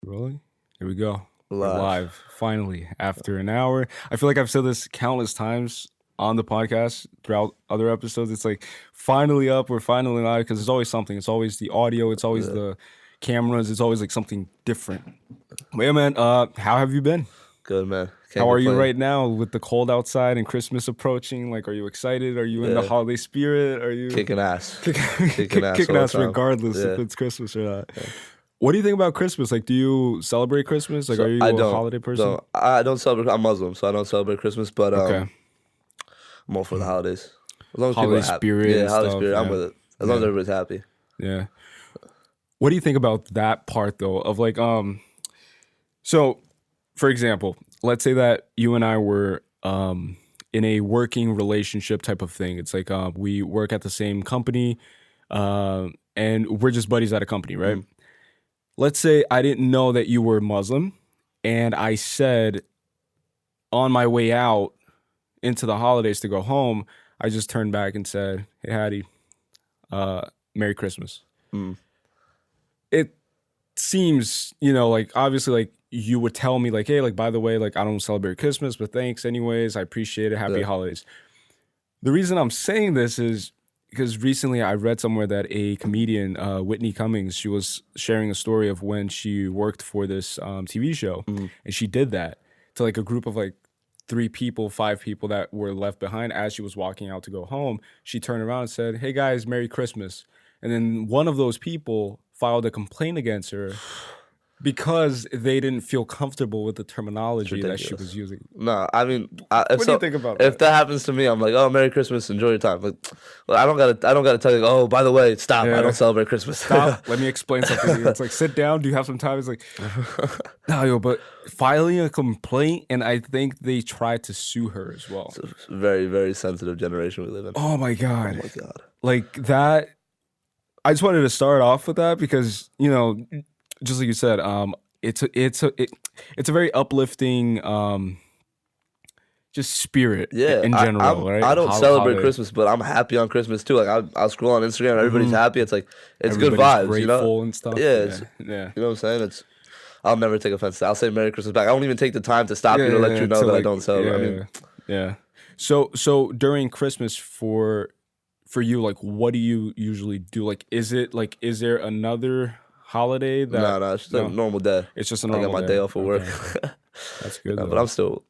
Really? Here we go. We're Live. live, finally, after an hour. I feel like I've said this countless times on the podcast throughout other episodes. It's like finally up, we're finally live, because there's always something. It's always the audio, it's always the cameras, it's always like something different. But yeah, man, how have you been? Good, man. How are you right now with the cold outside and Christmas approaching? Like, are you excited? Are you in the holiday spirit? Are you Kicking ass? kicking ass regardless if it's Christmas or not? Yeah. What do you think about Christmas? Like, do you celebrate Christmas? Like, are you a holiday person? I don't celebrate. I'm Muslim, so I don't celebrate Christmas. But I'm all for the holidays. As long as holiday people are spirit, happy. Yeah, holiday spirit. I'm with it. As long as everybody's happy. Yeah. What do you think about that part though? Of like, so, for example, let's say that you and I were in a working relationship type of thing. It's like we work at the same company, and we're just buddies at a company, right? Mm-hmm. Let's say I didn't know that you were Muslim, and I said on my way out into the holidays to go home, I just turned back and said, "Hey, Haddy, Merry Christmas." Mm. It seems, like obviously like you would tell me like, "Hey, like by the way, like I don't celebrate Christmas, but thanks anyways. I appreciate it. Happy holidays." The reason I'm saying this is because recently I read somewhere that a comedian, Whitney Cummings, she was sharing a story of when she worked for this TV show, and she did that to like a group of like 5 people that were left behind. As she was walking out to go home, she turned around and said, "Hey guys, Merry Christmas." And then one of those people filed a complaint against her because they didn't feel comfortable with the terminology that she was using. No, I mean, what do you think about that? If that happens to me, I'm like, "Oh, Merry Christmas, enjoy your time." Like, I don't gotta tell you, "Oh, by the way, stop. I don't celebrate Christmas." Stop. Let me explain something to you. It's like, sit down. Do you have some time? It's like, no, but filing a complaint, and I think they tried to sue her as well. It's a very, very sensitive generation we live in. Oh my god. Like that. I just wanted to start off with that because just like you said, it's a very uplifting just spirit in general, right? I don't celebrate Christmas, but I'm happy on Christmas too. Like I'll scroll on Instagram, everybody's happy. It's like it's good vibes, grateful and stuff. Yeah. You know what I'm saying? I'll never take offense. I'll say Merry Christmas back. I won't even take the time to stop you to let you know that I don't celebrate. So during Christmas for you, like, what do you usually do? Like, is there another holiday that? No, it's just a normal day. It's just a normal day. I got my day off of work. That's good. But I'm still.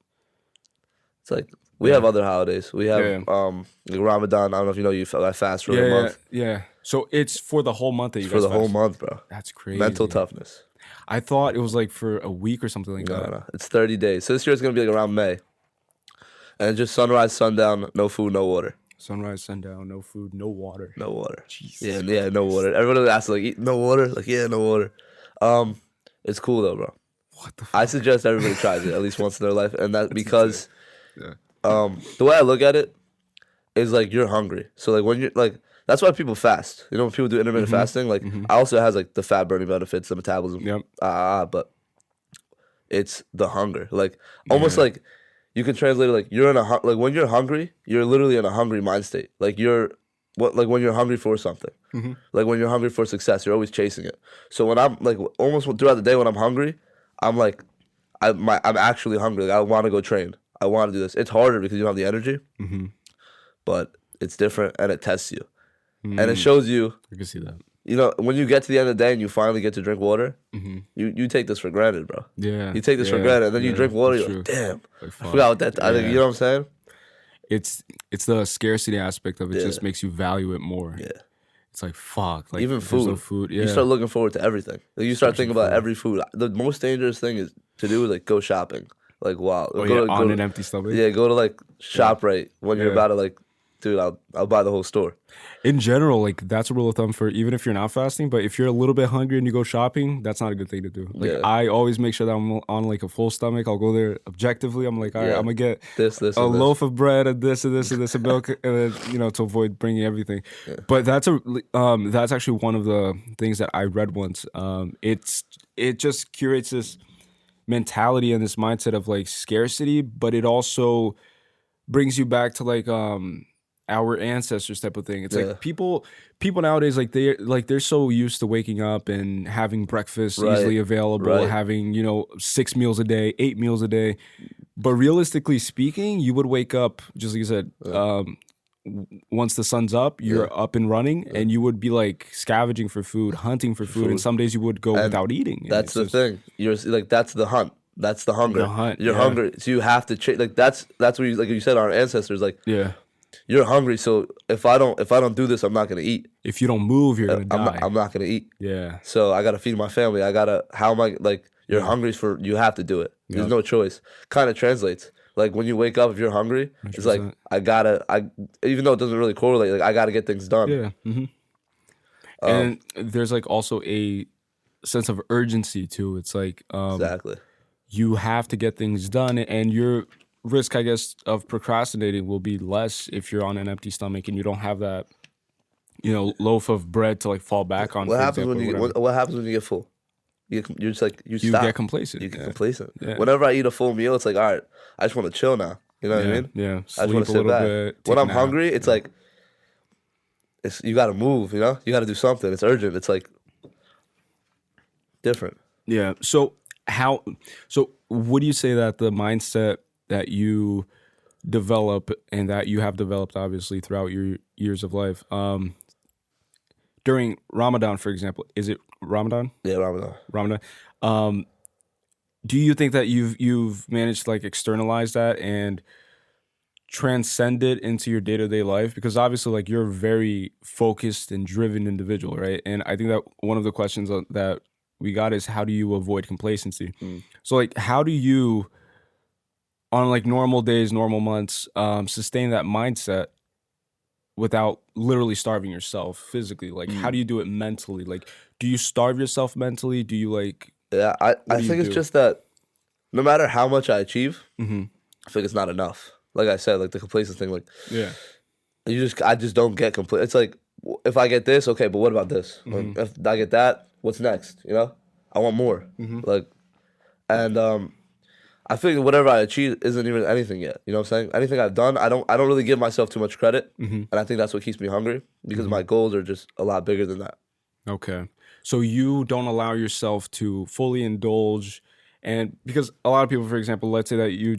It's like we have other holidays. We have like Ramadan. I don't know if you know I fast for a month. Yeah. So it's for the whole month that you guys for the whole month, bro. That's crazy. Mental toughness. I thought it was like for a week or something like that. No. It's 30 days. So this year it's gonna be like around May, and just sunrise, sundown, no food, no water. Sunrise, sundown, no food, no water. No water. Jesus. Yeah, no water. Everybody asks like, no water? Like, yeah, no water. It's cool though, bro. What the fuck? I suggest everybody tries it at least once in their life, and that's because, the way I look at it is like you're hungry. So like when you're like, that's why people fast. You know, when people do intermittent fasting, like also has like the fat burning benefits, the metabolism. Yep. But it's the hunger, like almost like. You can translate it like you're in like when you're hungry, you're literally in a hungry mind state. Like like when you're hungry for something. Mm-hmm. Like when you're hungry for success, you're always chasing it. So when I'm like almost throughout the day when I'm hungry, I'm like I'm actually hungry. Like, I want to go train. I want to do this. It's harder because you don't have the energy, but it's different and it tests you, and it shows you. I can see that. When you get to the end of the day and you finally get to drink water, you take this for granted, bro. Yeah. You take this for granted, and then you drink water, you're like, damn, I forgot what that, you know what I'm saying? It's the scarcity aspect of it just makes you value it more. Yeah. It's like, fuck. Like, even food. No food. Yeah. You start looking forward to everything. Like, you start thinking about every food. The most dangerous thing to do is like go shopping. Like, wow. On an empty stomach? Yeah, go to like ShopRite when you're about to like, dude, I'll buy the whole store. In general, like that's a rule of thumb for even if you're not fasting, but if you're a little bit hungry and you go shopping, that's not a good thing to do. Like I always make sure that I'm on like a full stomach. I'll go there objectively. I'm like, all right, I'm gonna get this a loaf of bread and this and this and this and milk, and then to avoid bringing everything. Yeah. But that's actually one of the things that I read once. It just curates this mentality and this mindset of like scarcity, but it also brings you back to like our ancestors type of thing. It's Yeah. like people nowadays, like they're so used to waking up and having breakfast Right. easily available, Right. having 6 meals a day, 8 meals a day. But realistically speaking, you would wake up, just like you said, once the sun's up, you're up and running, and you would be like scavenging for food, hunting for food, and some days you would go without eating. And That's the thing. You're like, that's the hunt. That's the hunger. The hunt, You're yeah. hungry, so you have to chase. Like that's what you, like you said, our ancestors. Like, yeah. you're hungry, so if I don't do this, I'm not gonna eat. If you don't move, you're gonna die. I'm not gonna eat. Yeah. So I gotta feed my family. How am I like? You're hungry for, you have to do it. There's no choice. Kind of translates. Like when you wake up, if you're hungry, 100%. It's like even though it doesn't really correlate, like I gotta get things done. Yeah. Mm-hmm. And there's like also a sense of urgency too. It's like Exactly. You have to get things done, and your risk, I guess, of procrastinating will be less if you're on an empty stomach and you don't have that, loaf of bread to like fall back on. What happens when you get full? You're just like you stop. Get complacent. You get complacent. Yeah. Whenever I eat a full meal, it's like, all right, I just want to chill now. You know what I mean? Yeah. I just want to sit back. When I'm hungry, it's like, you got to move. You got to do something. It's urgent. It's like different. Yeah. So would you say that the mindset that you develop and that you have developed obviously throughout your years of life, during Ramadan, for example, is it Ramadan? Yeah, Ramadan. Ramadan. Do you think that you've managed to like externalize that and transcend it into your day-to-day life? Because obviously like you're a very focused and driven individual, right? And I think that one of the questions that we got is, how do you avoid complacency? So like, how do you, on like normal days, normal months, sustain that mindset without literally starving yourself physically? Like, how do you do it mentally? Like, do you starve yourself mentally? Do you like... Yeah, I think it's just that no matter how much I achieve, Mm-hmm. I think it's not enough. Like I said, like the complacent thing, like Yeah. I just don't get complete. It's like, if I get this, okay, but what about this? Like, if I get that, what's next? I want more. Like, and I feel like whatever I achieve isn't even anything yet. You know what I'm saying? Anything I've done, I don't really give myself too much credit, and I think that's what keeps me hungry, because my goals are just a lot bigger than that. Okay. So you don't allow yourself to fully indulge, and because a lot of people, for example, let's say that you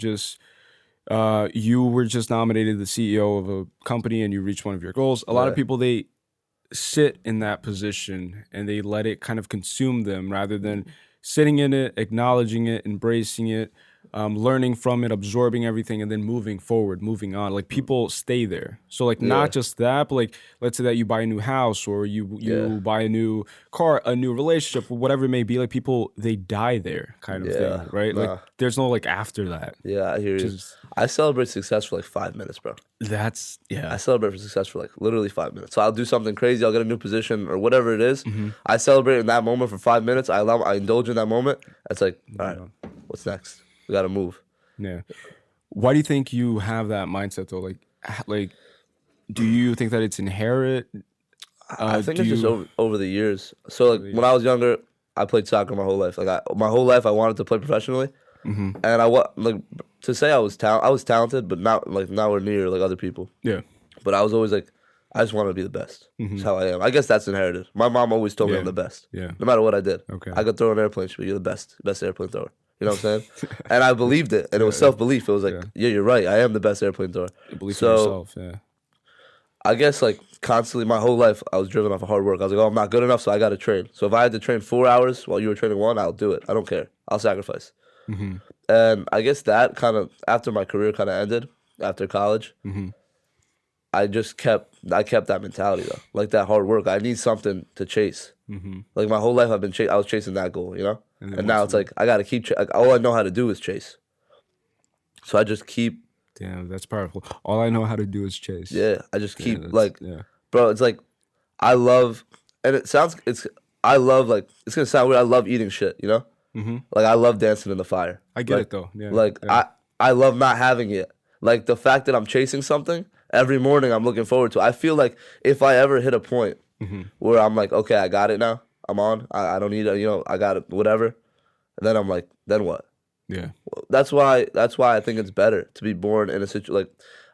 were just nominated the CEO of a company and you reached one of your goals. A lot of people, they sit in that position and they let it kind of consume them rather than sitting in it, acknowledging it, embracing it, learning from it, absorbing everything, and then moving forward, moving on. Like people stay there. So like not just that, but like let's say that you buy a new house or you buy a new car, a new relationship, whatever it may be. Like people, they die there, kind of thing, right? Nah. Like there's no like after that. Yeah, I hear you. I celebrate success for like 5 minutes, bro. That's I celebrate for success for like literally 5 minutes. So I'll do something crazy. I'll get a new position or whatever it is. I celebrate in that moment for 5 minutes. I indulge in that moment. It's like, all right, what's next? We got to move. Yeah. Why do you think you have that mindset though? Like, do you think that it's inherent? I think it's just over the years. So like when I was younger, I played soccer my whole life. Like my whole life, I wanted to play professionally, and I was talented, but not like nowhere near like other people. Yeah. But I was always like, I just want to be the best. That's how I am. I guess that's inherited. My mom always told me I'm the best. Yeah. No matter what I did. Okay. I could throw an airplane. She'd be, you're the best airplane thrower. You know what I'm saying? And I believed it, and it was self-belief. It was like, yeah, you're right. I am the best airplane thrower. Believe in yourself. Yeah. I guess like constantly my whole life I was driven off of hard work. I was like, oh, I'm not good enough, so I got to train. So if I had to train 4 hours while you were training 1, I'll do it. I don't care. I'll sacrifice. And I guess that kind of, after my career kind of ended, after college, I kept that mentality though, like that hard work. I need something to chase. Like my whole life I was chasing that goal, And now it's like I gotta keep. All I know how to do is chase. So I just keep. Damn, that's powerful. All I know how to do is chase. Yeah, I just keep bro. It's like I love, and it's gonna sound weird. I love eating shit, Like I love dancing in the fire. I get it though. Yeah. Like I love not having it. Like the fact that I'm chasing something every morning, I'm looking forward to. I feel like if I ever hit a point where I'm like, okay, I got it now. I'm on. I don't need it. I got it. Whatever. And then I'm like, then what? Yeah. That's why I think it's better to be born in a situation. Like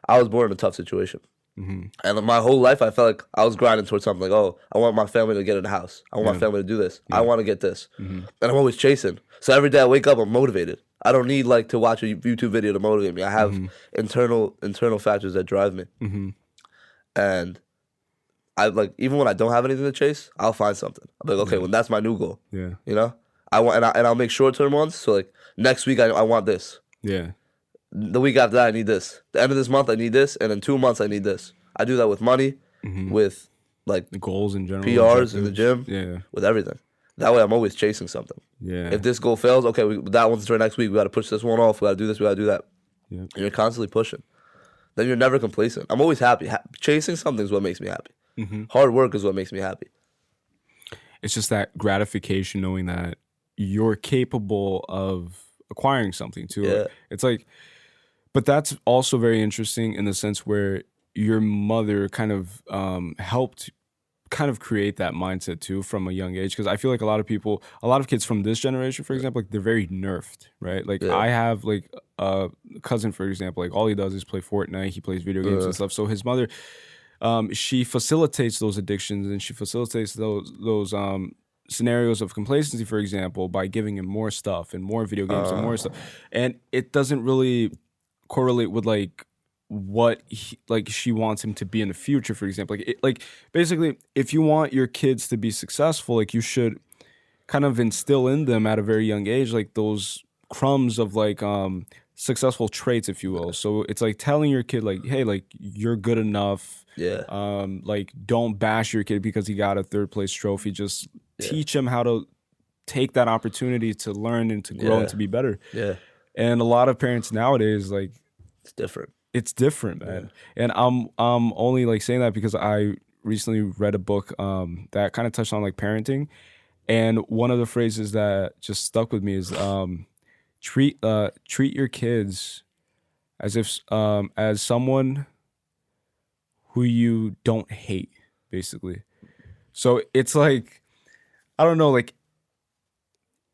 I was born in a tough situation. And my whole life, I felt like I was grinding towards something. Like, oh, I want my family to get in a house. I want my family to do this. I want to get this. And I'm always chasing. So every day I wake up, I'm motivated. I don't need like to watch a YouTube video to motivate me. I have internal factors that drive me. And I like, even when I don't have anything to chase, I'll find something. I'm like, okay, well, that's my new goal. Yeah. You know, I want, and I'll make short-term ones. So like next week, I want this. Yeah. The week after that, I need this. The end of this month, I need this, and in 2 months, I need this. I do that with money, with like The goals in general. PRs in the gym, Yeah. with everything. That way, I'm always chasing something. Yeah. If this goal fails, okay, that one's for next week. We got to push this one off. We got to do this. We got to do that. Yeah. And you're constantly pushing. Then you're never complacent. I'm always happy. Chasing something is what makes me happy. Hard work is what makes me happy. It's just that gratification knowing that you're capable of acquiring something too. Yeah. It's like, but that's also very interesting in the sense where your mother kind of helped kind of create that mindset too from a young age. Because I feel like a lot of kids from this generation, for example, like they're very nerfed, right? Like I have like a cousin, for example, like all he does is play Fortnite. He plays video games and stuff. So his mother, she facilitates those addictions and she facilitates those scenarios of complacency, for example, by giving him more stuff and more video games and more stuff. And it doesn't really correlate with like what she wants him to be in the future, for example. Like basically, if you want your kids to be successful, like you should kind of instill in them at a very young age like those crumbs of like successful traits, if you will. So it's like telling your kid like, hey, like you're good enough. Yeah. Like don't bash your kid because he got a 3rd place trophy. Just teach him how to take that opportunity to learn and to grow and to be better. Yeah. And a lot of parents nowadays, like, It's different. It's different, man. And I'm only like saying that because I recently read a book that kind of touched on like parenting, and one of the phrases that just stuck with me is treat your kids as if as someone who you don't hate, basically. So it's like, I don't know, like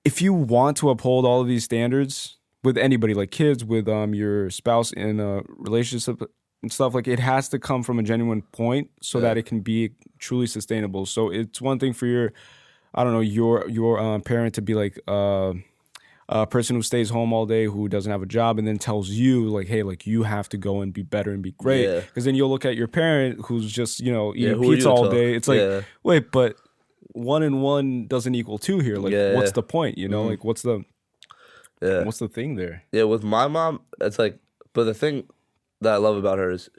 if you want to uphold all of these standards with anybody, like kids, with your spouse in a relationship and stuff, like it has to come from a genuine point so that it can be truly sustainable. So it's one thing for your parent to be like a person who stays home all day, who doesn't have a job, and then tells you like, hey, like you have to go and be better and be great. Because then you'll look at your parent who's just, eating pizza all day. It's like, wait, but 1 and 1 doesn't equal 2 here. Like, what's the point? Like what's the thing there? Yeah, with my mom, it's like, but the thing that I love about her is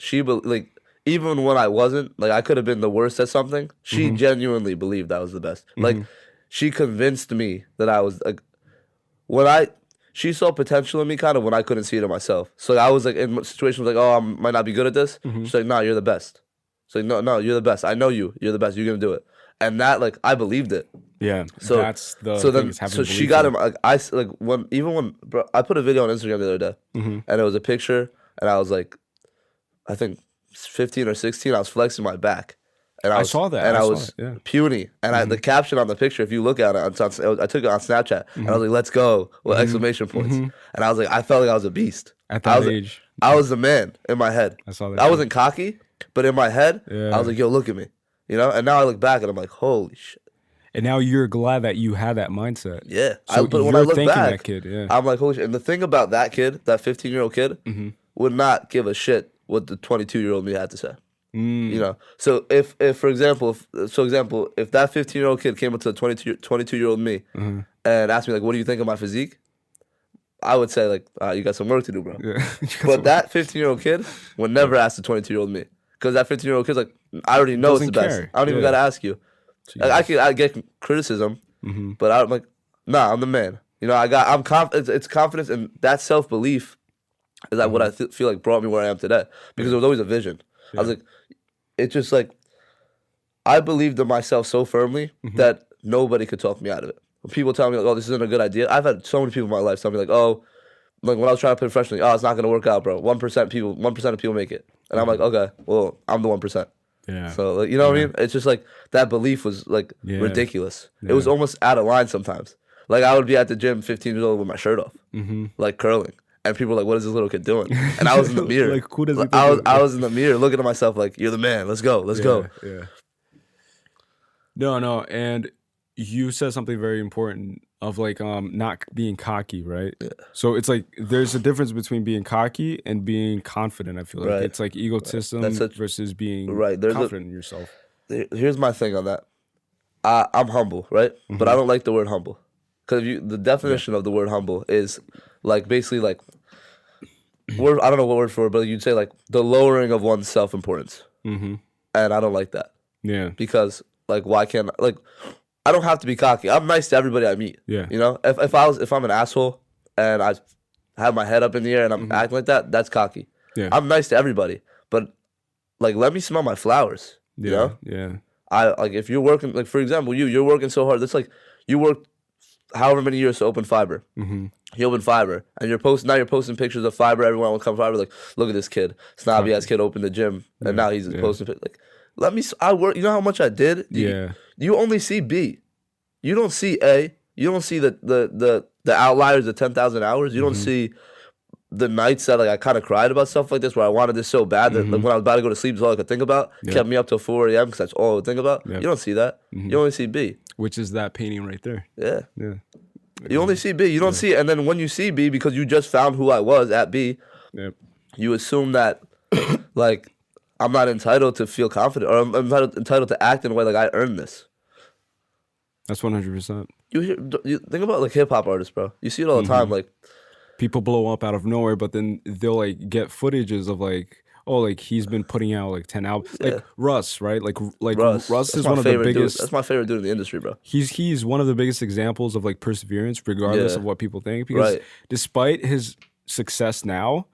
like, even when I wasn't, like I could have been the worst at something, she genuinely believed I was the best. Like, she convinced me that I was like, she saw potential in me kind of when I couldn't see it in myself. So I was like in situations like, oh, I might not be good at this. She's like, no, you're the best. It's like, no, you're the best. I know you. You're the best. You're gonna do it. And that, like, I believed it. Yeah. So that's the thing. So she got him. Like, I put a video on Instagram the other day, and it was a picture, and I was like, I think 15 or 16. I was flexing my back. And I saw that. And I was puny. And the caption on the picture, if you look at it, I took it on Snapchat. And I was like, let's go, with exclamation points. And I was like, I felt like I was a beast. At that age. I was the man in my head. I saw that. I wasn't cocky, but in my head, I was like, yo, look at me. And now I look back and I'm like, holy shit. And now you're glad that you had that mindset. Yeah. So but when I look back, that kid, I'm like, holy shit. And the thing about that kid, that 15-year-old kid, would not give a shit what the 22-year-old me had to say. So if for example, if that 15-year-old kid came up to the 22-year-old me and asked me like, what do you think of my physique? I would say like, you got some work to do, bro. Yeah. But that 15-year-old kid would never ask the 22-year-old me, because that 15-year-old kid's like, I already know it's the best. I don't even gotta ask you. Like, I get criticism, but I'm like, nah, I'm the man. I'm confident. It's confidence, and that self-belief is like what I feel like brought me where I am today, because there was always a vision. I was like, it's just like, I believed in myself so firmly that nobody could talk me out of it. When people tell me like, oh, this isn't a good idea, I've had so many people in my life tell me like, oh, like when I was trying to play professionally, oh, it's not gonna work out, bro. 1% of people make it, and I'm like, okay, well, I'm the 1%. Yeah. So like, you know what I mean? It's just like that belief was like ridiculous. It was almost out of line sometimes. Like I would be at the gym 15 years old with my shirt off, like curling, And people were like, what is this little kid doing? And I was in the mirror. Like, who does he think I was in the mirror looking at myself like, you're the man. Let's go. Let's go. Yeah. No. And you said something very important of like not being cocky, right? Yeah. So it's like there's a difference between being cocky and being confident. I feel like Right. it's like egotism versus being confident in yourself. Here's my thing on that. I'm humble, right? But I don't like the word humble. Because the definition of the word humble is like basically like I don't know what word for it, but you'd say like the lowering of one's self-importance. And I don't like that. Yeah. Because like why can't like I don't have to be cocky. I'm nice to everybody I meet. Yeah. You know, if I'm an asshole and I have my head up in the air and I'm acting like that, that's cocky. Yeah. I'm nice to everybody, but like let me smell my flowers. Yeah. You know? Yeah. I like if you're working like for example, you're working so hard. That's like you worked however many years to open Fiber. He opened Fiber, and you're posting pictures of Fiber. Everyone will come Fiber like, look at this kid, snobby ass kid opened the gym, and now he's posting like, let me. I work. You know how much I did. You only see B. You don't see A. You don't see the outliers, the 10,000 hours. You don't see the nights that like I kind of cried about stuff like this, where I wanted this so bad that like, when I was about to go to sleep, it's all I could think about. Kept me up till 4 a.m. because that's all I would think about. You don't see that. You only see B. Which is that painting right there. Yeah. You only see B. You don't see, and then when you see B, because you just found who I was at B, you assume that like I'm not entitled to feel confident, or I'm entitled to act in a way like I earned this. That's 100%. You think about like hip hop artists, bro. You see it all the time. Like people blow up out of nowhere, but then they'll like get footages of like, oh, like he's been putting out like 10 albums, like Russ, right? Like Russ is one of the biggest. That's my favorite dude in the industry, bro. He's one of the biggest examples of like perseverance, regardless of what people think. Because despite his success now,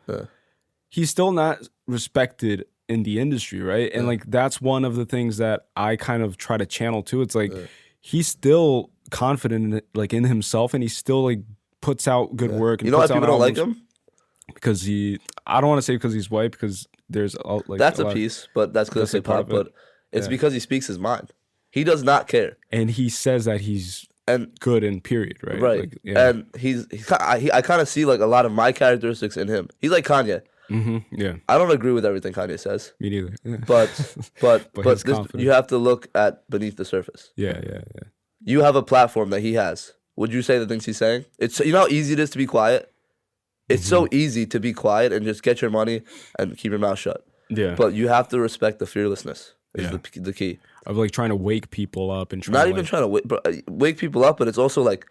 he's still not respected in the industry, right? And like that's one of the things that I kind of try to channel too. It's like he's still confident in, like in himself, and he still like puts out good work. And you know why people don't like him? Because I don't want to say because he's white, because there's like that's a piece, but that's because hip hop. But it's because he speaks his mind. He does not care, and he says that he's good in period, right? Right, like, and I kind of see like a lot of my characteristics in him. He's like Kanye. Yeah, I don't agree with everything Kanye says. Me neither. But you have to look at beneath the surface. Yeah. You have a platform that he has. Would you say the things he's saying? It's you know how easy it is to be quiet. It's so easy to be quiet and just get your money and keep your mouth shut. Yeah. But you have to respect the fearlessness. Is the key. Of like trying to wake people up and trying to wake people up, but it's also like,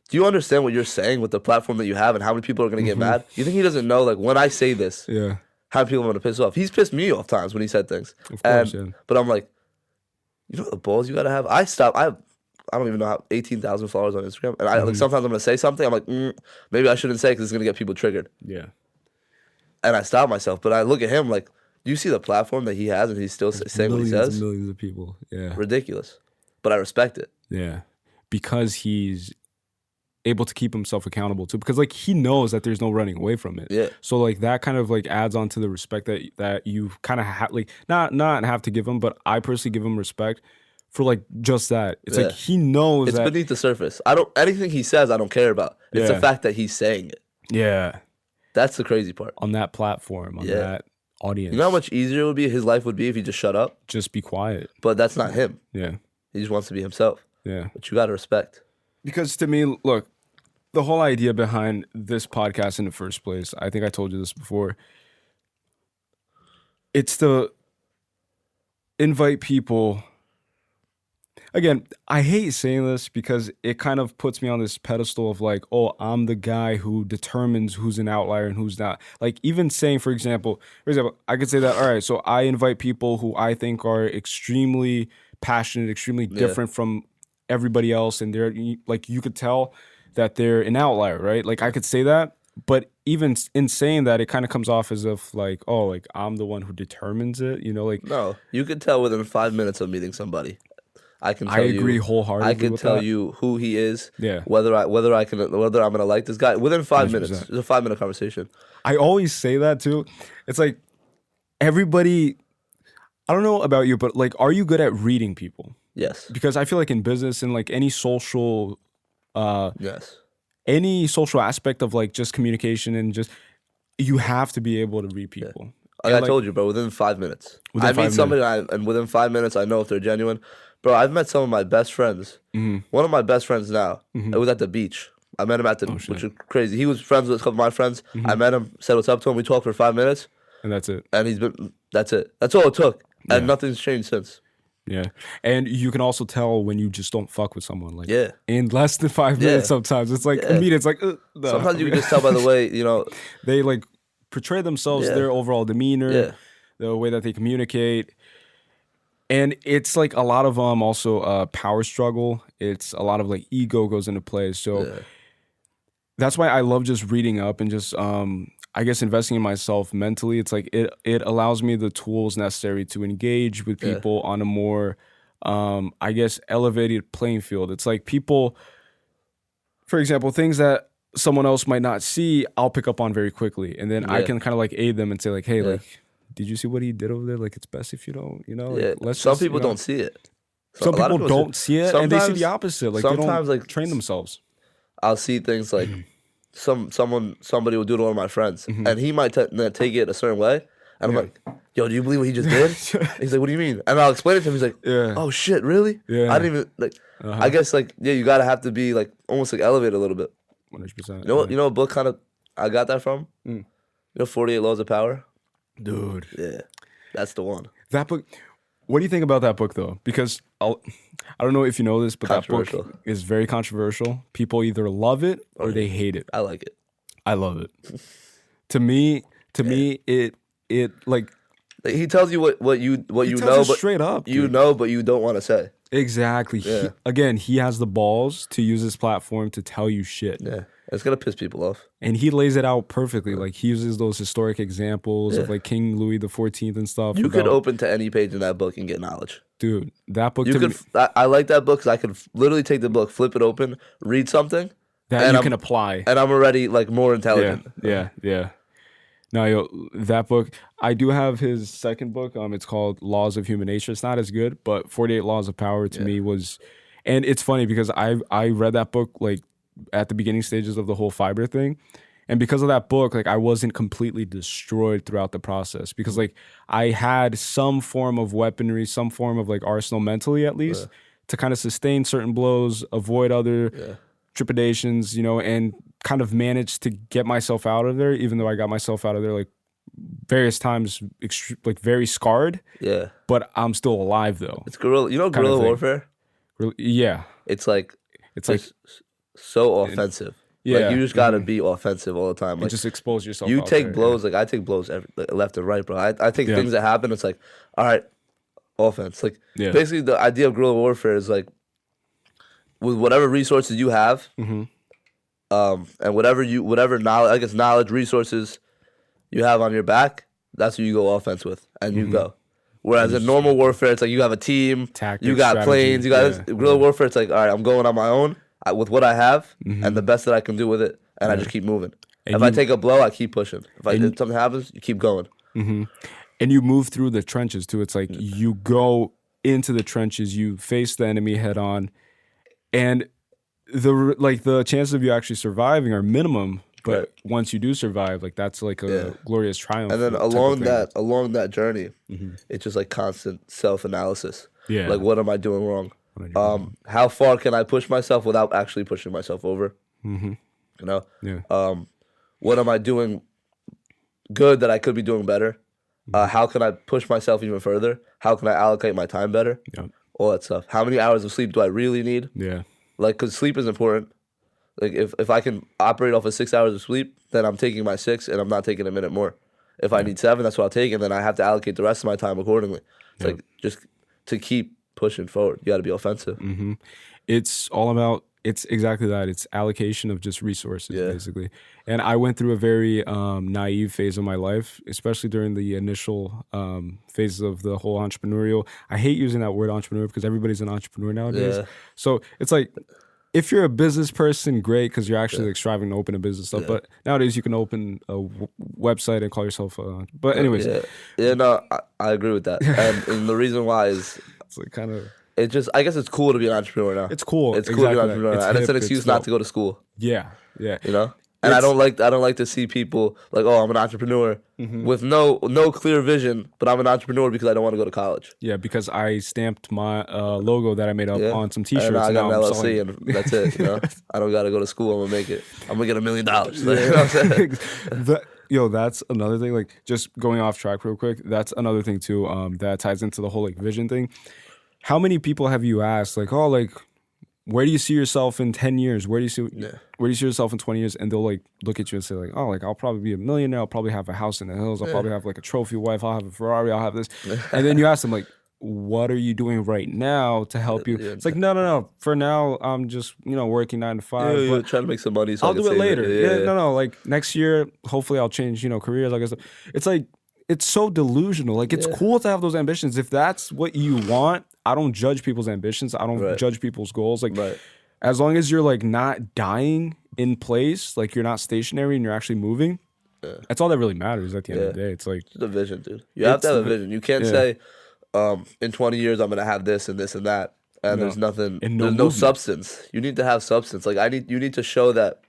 do you understand what you're saying with the platform that you have and how many people are going to get mad? You think he doesn't know like when I say this, how many people are going to piss off? He's pissed me off times when he said things. Of course, but I'm like, you know what the balls you got to have? I don't even know how 18,000 followers on Instagram, and I like sometimes I'm gonna say something. I'm like, maybe I shouldn't say because it's gonna get people triggered. Yeah. And I stop myself, but I look at him like, do you see the platform that he has, and he's still saying what he says? Millions of people. Yeah. Ridiculous, but I respect it. Yeah, because he's able to keep himself accountable too. Because like he knows that there's no running away from it. Yeah. So like that kind of like adds on to the respect that you kind of like not have to give him, but I personally give him respect. For like just that. It's like he knows it's beneath the surface. Anything he says I don't care about. It's the fact that he's saying it. Yeah. That's the crazy part. On that platform, on that audience. You know how much easier his life would be if he just shut up? Just be quiet. But that's not him. Yeah. He just wants to be himself. Yeah. But you gotta respect. Because to me, look, the whole idea behind this podcast in the first place, I think I told you this before. It's to invite people. Again, I hate saying this because it kind of puts me on this pedestal of like, oh, I'm the guy who determines who's an outlier and who's not. Like even saying, for example, I could say that, all right, so I invite people who I think are extremely passionate, extremely different from everybody else. And they're like, you could tell that they're an outlier, right? Like I could say that, but even in saying that, it kind of comes off as if like, oh, like I'm the one who determines it, you know, like. No, you could tell within 5 minutes of meeting somebody. I agree wholeheartedly. I can tell you who he is. Yeah. Whether I'm gonna like this guy within 5 100%. minutes. It's a 5 minute conversation. I always say that too. It's like everybody. I don't know about you, but like, are you good at reading people? Yes. Because I feel like in business and like any social. Yes. any social aspect of like just communication and just you have to be able to read people. Like I told you, bro, within 5 minutes. I meet somebody and within 5 minutes I know if they're genuine. Bro, I've met some of my best friends. One of my best friends now, it was at the beach. I met him at the which is crazy. He was friends with a couple of my friends. I met him, said what's up to him. We talked for 5 minutes. And that's it. And that's it. That's all it took. And nothing's changed since. Yeah. And you can also tell when you just don't fuck with someone. Like in less than 5 minutes sometimes. It's like immediate. It's like no. Sometimes you can just tell by the way, they like portray themselves, their overall demeanor, the way that they communicate. And it's like a lot of also power struggle. It's a lot of like ego goes into play. So that's why I love just reading up and just I guess investing in myself mentally. It's like it allows me the tools necessary to engage with people on a more I guess elevated playing field. It's like people, for example, things that someone else might not see, I'll pick up on very quickly. And then I can kind of like aid them and say like, hey, like, did you see what he did over there? Like, it's best if you don't, like, some people don't see it. Some people don't see it and they see the opposite. Like they don't like train themselves. I'll see things like somebody will do to one of my friends and he might take it a certain way. And I'm like, yo, do you believe what he just did? He's like, what do you mean? And I'll explain it to him. He's like, oh shit, really? I didn't even like, I guess like, you gotta have to be like, almost like elevated a little bit. 100%. You know what book kind of I got that from? 48 Laws of Power? Dude. Yeah, that's the one. That book, what do you think about that book though? Because I don't know if you know this, but that book is very controversial. People either love it or they hate it. I like it. I love it. To me, it like he tells you what you know, but straight up, you know, but you don't want to say. Exactly. Yeah. He has the balls to use his platform to tell you shit. Yeah, it's gonna piss people off. And he lays it out perfectly. Like he uses those historic examples of like King Louis XIV and stuff. You could open to any page in that book and get knowledge. Dude, that book. I like that book because I could literally take the book, flip it open, read something that you can apply, and I'm already like more intelligent. Yeah. No, that book. I do have his second book. It's called Laws of Human Nature. It's not as good, but 48 Laws of Power to me was, and it's funny because I read that book like at the beginning stages of the whole fiber thing, and because of that book, like I wasn't completely destroyed throughout the process because like I had some form of weaponry, some form of like arsenal mentally at least to kind of sustain certain blows, avoid other trepidations, and kind of managed to get myself out of there, even though I got myself out of there like various times, like very scarred. Yeah. But I'm still alive though. It's guerrilla. Guerrilla warfare. Yeah. It's like so offensive. Yeah. Like you just gotta be offensive all the time. Like just expose yourself. You take blows. Like I take blows left and right, bro. I take things that happen. It's like, all right, offense. Like basically the idea of guerrilla warfare is like with whatever resources you have, and whatever knowledge, resources you have on your back, that's what you go offense with, and you go. Whereas in normal warfare, it's like you have a team, tactics, you got planes, you got guerrilla warfare. It's like, all right, I'm going on my own with what I have and the best that I can do with it, and I just keep moving. And if I take a blow, I keep pushing. If something happens, you keep going. And you move through the trenches too. It's like you go into the trenches, you face the enemy head on. And the chances of you actually surviving are minimum, but once you do survive, like that's like a glorious triumph. And then along that journey, it's just like constant self-analysis. Yeah. Like, what am I doing wrong? How far can I push myself without actually pushing myself over? Yeah. What am I doing good that I could be doing better? How can I push myself even further? How can I allocate my time better? Yeah. All that stuff. How many hours of sleep do I really need? Yeah. Like, because sleep is important. Like, if I can operate off of 6 hours of sleep, then I'm taking my 6 and I'm not taking a minute more. If I need 7, that's what I'll take, and then I have to allocate the rest of my time accordingly. It's like, just to keep pushing forward, you got to be offensive. It's all about, it's exactly that. It's allocation of just resources, basically. And I went through a very naive phase of my life, especially during the initial phases of the whole entrepreneurial. I hate using that word entrepreneur because everybody's an entrepreneur nowadays. Yeah. So it's like, if you're a business person, great, because you're actually like striving to open a business stuff. But nowadays you can open a website and call yourself but anyways. No, I agree with that. And the reason why is it's like kind of, it just, I guess it's cool to be an entrepreneur now. It's cool. It's cool to be an entrepreneur now. And it's an excuse not to go to school. Yeah. Yeah. You know? And I don't like to see people like, oh, I'm an entrepreneur with no clear vision, but I'm an entrepreneur because I don't want to go to college. Yeah, because I stamped my logo that I made up on some T-shirts. And I got an I'm LLC, selling. and that's it. You know, I don't got to go to school. I'm gonna make it. I'm gonna get $1 million. Like, you know what I'm saying? That's another thing. Like, just going off track real quick. That's another thing too. That ties into the whole like vision thing. How many people have you asked like, oh, like, where do you see yourself in 10 years? Where do you see yourself in 20 years? And they'll like look at you and say like, oh, like I'll probably be a millionaire. I'll probably have a house in the hills. I'll probably have like a trophy wife. I'll have a Ferrari. I'll have this. And then you ask them like, what are you doing right now to help you? It's like, no. For now, I'm just, working 9 to 5. Yeah, but trying to make some money. So I'll do it later. Yeah. No. Like next year, hopefully I'll change, careers. Like I said, it's like, it's so delusional. Like it's cool to have those ambitions. If that's what you want, I don't judge people's ambitions. I don't judge people's goals. Like as long as you're like not dying in place, like you're not stationary and you're actually moving, that's all that really matters at the end of the day. It's like the vision, dude. You have to have a vision. You can't say, in 20 years I'm gonna have this and this and that, and there's nothing. And there's no substance. You need to have substance. Like you need to show that.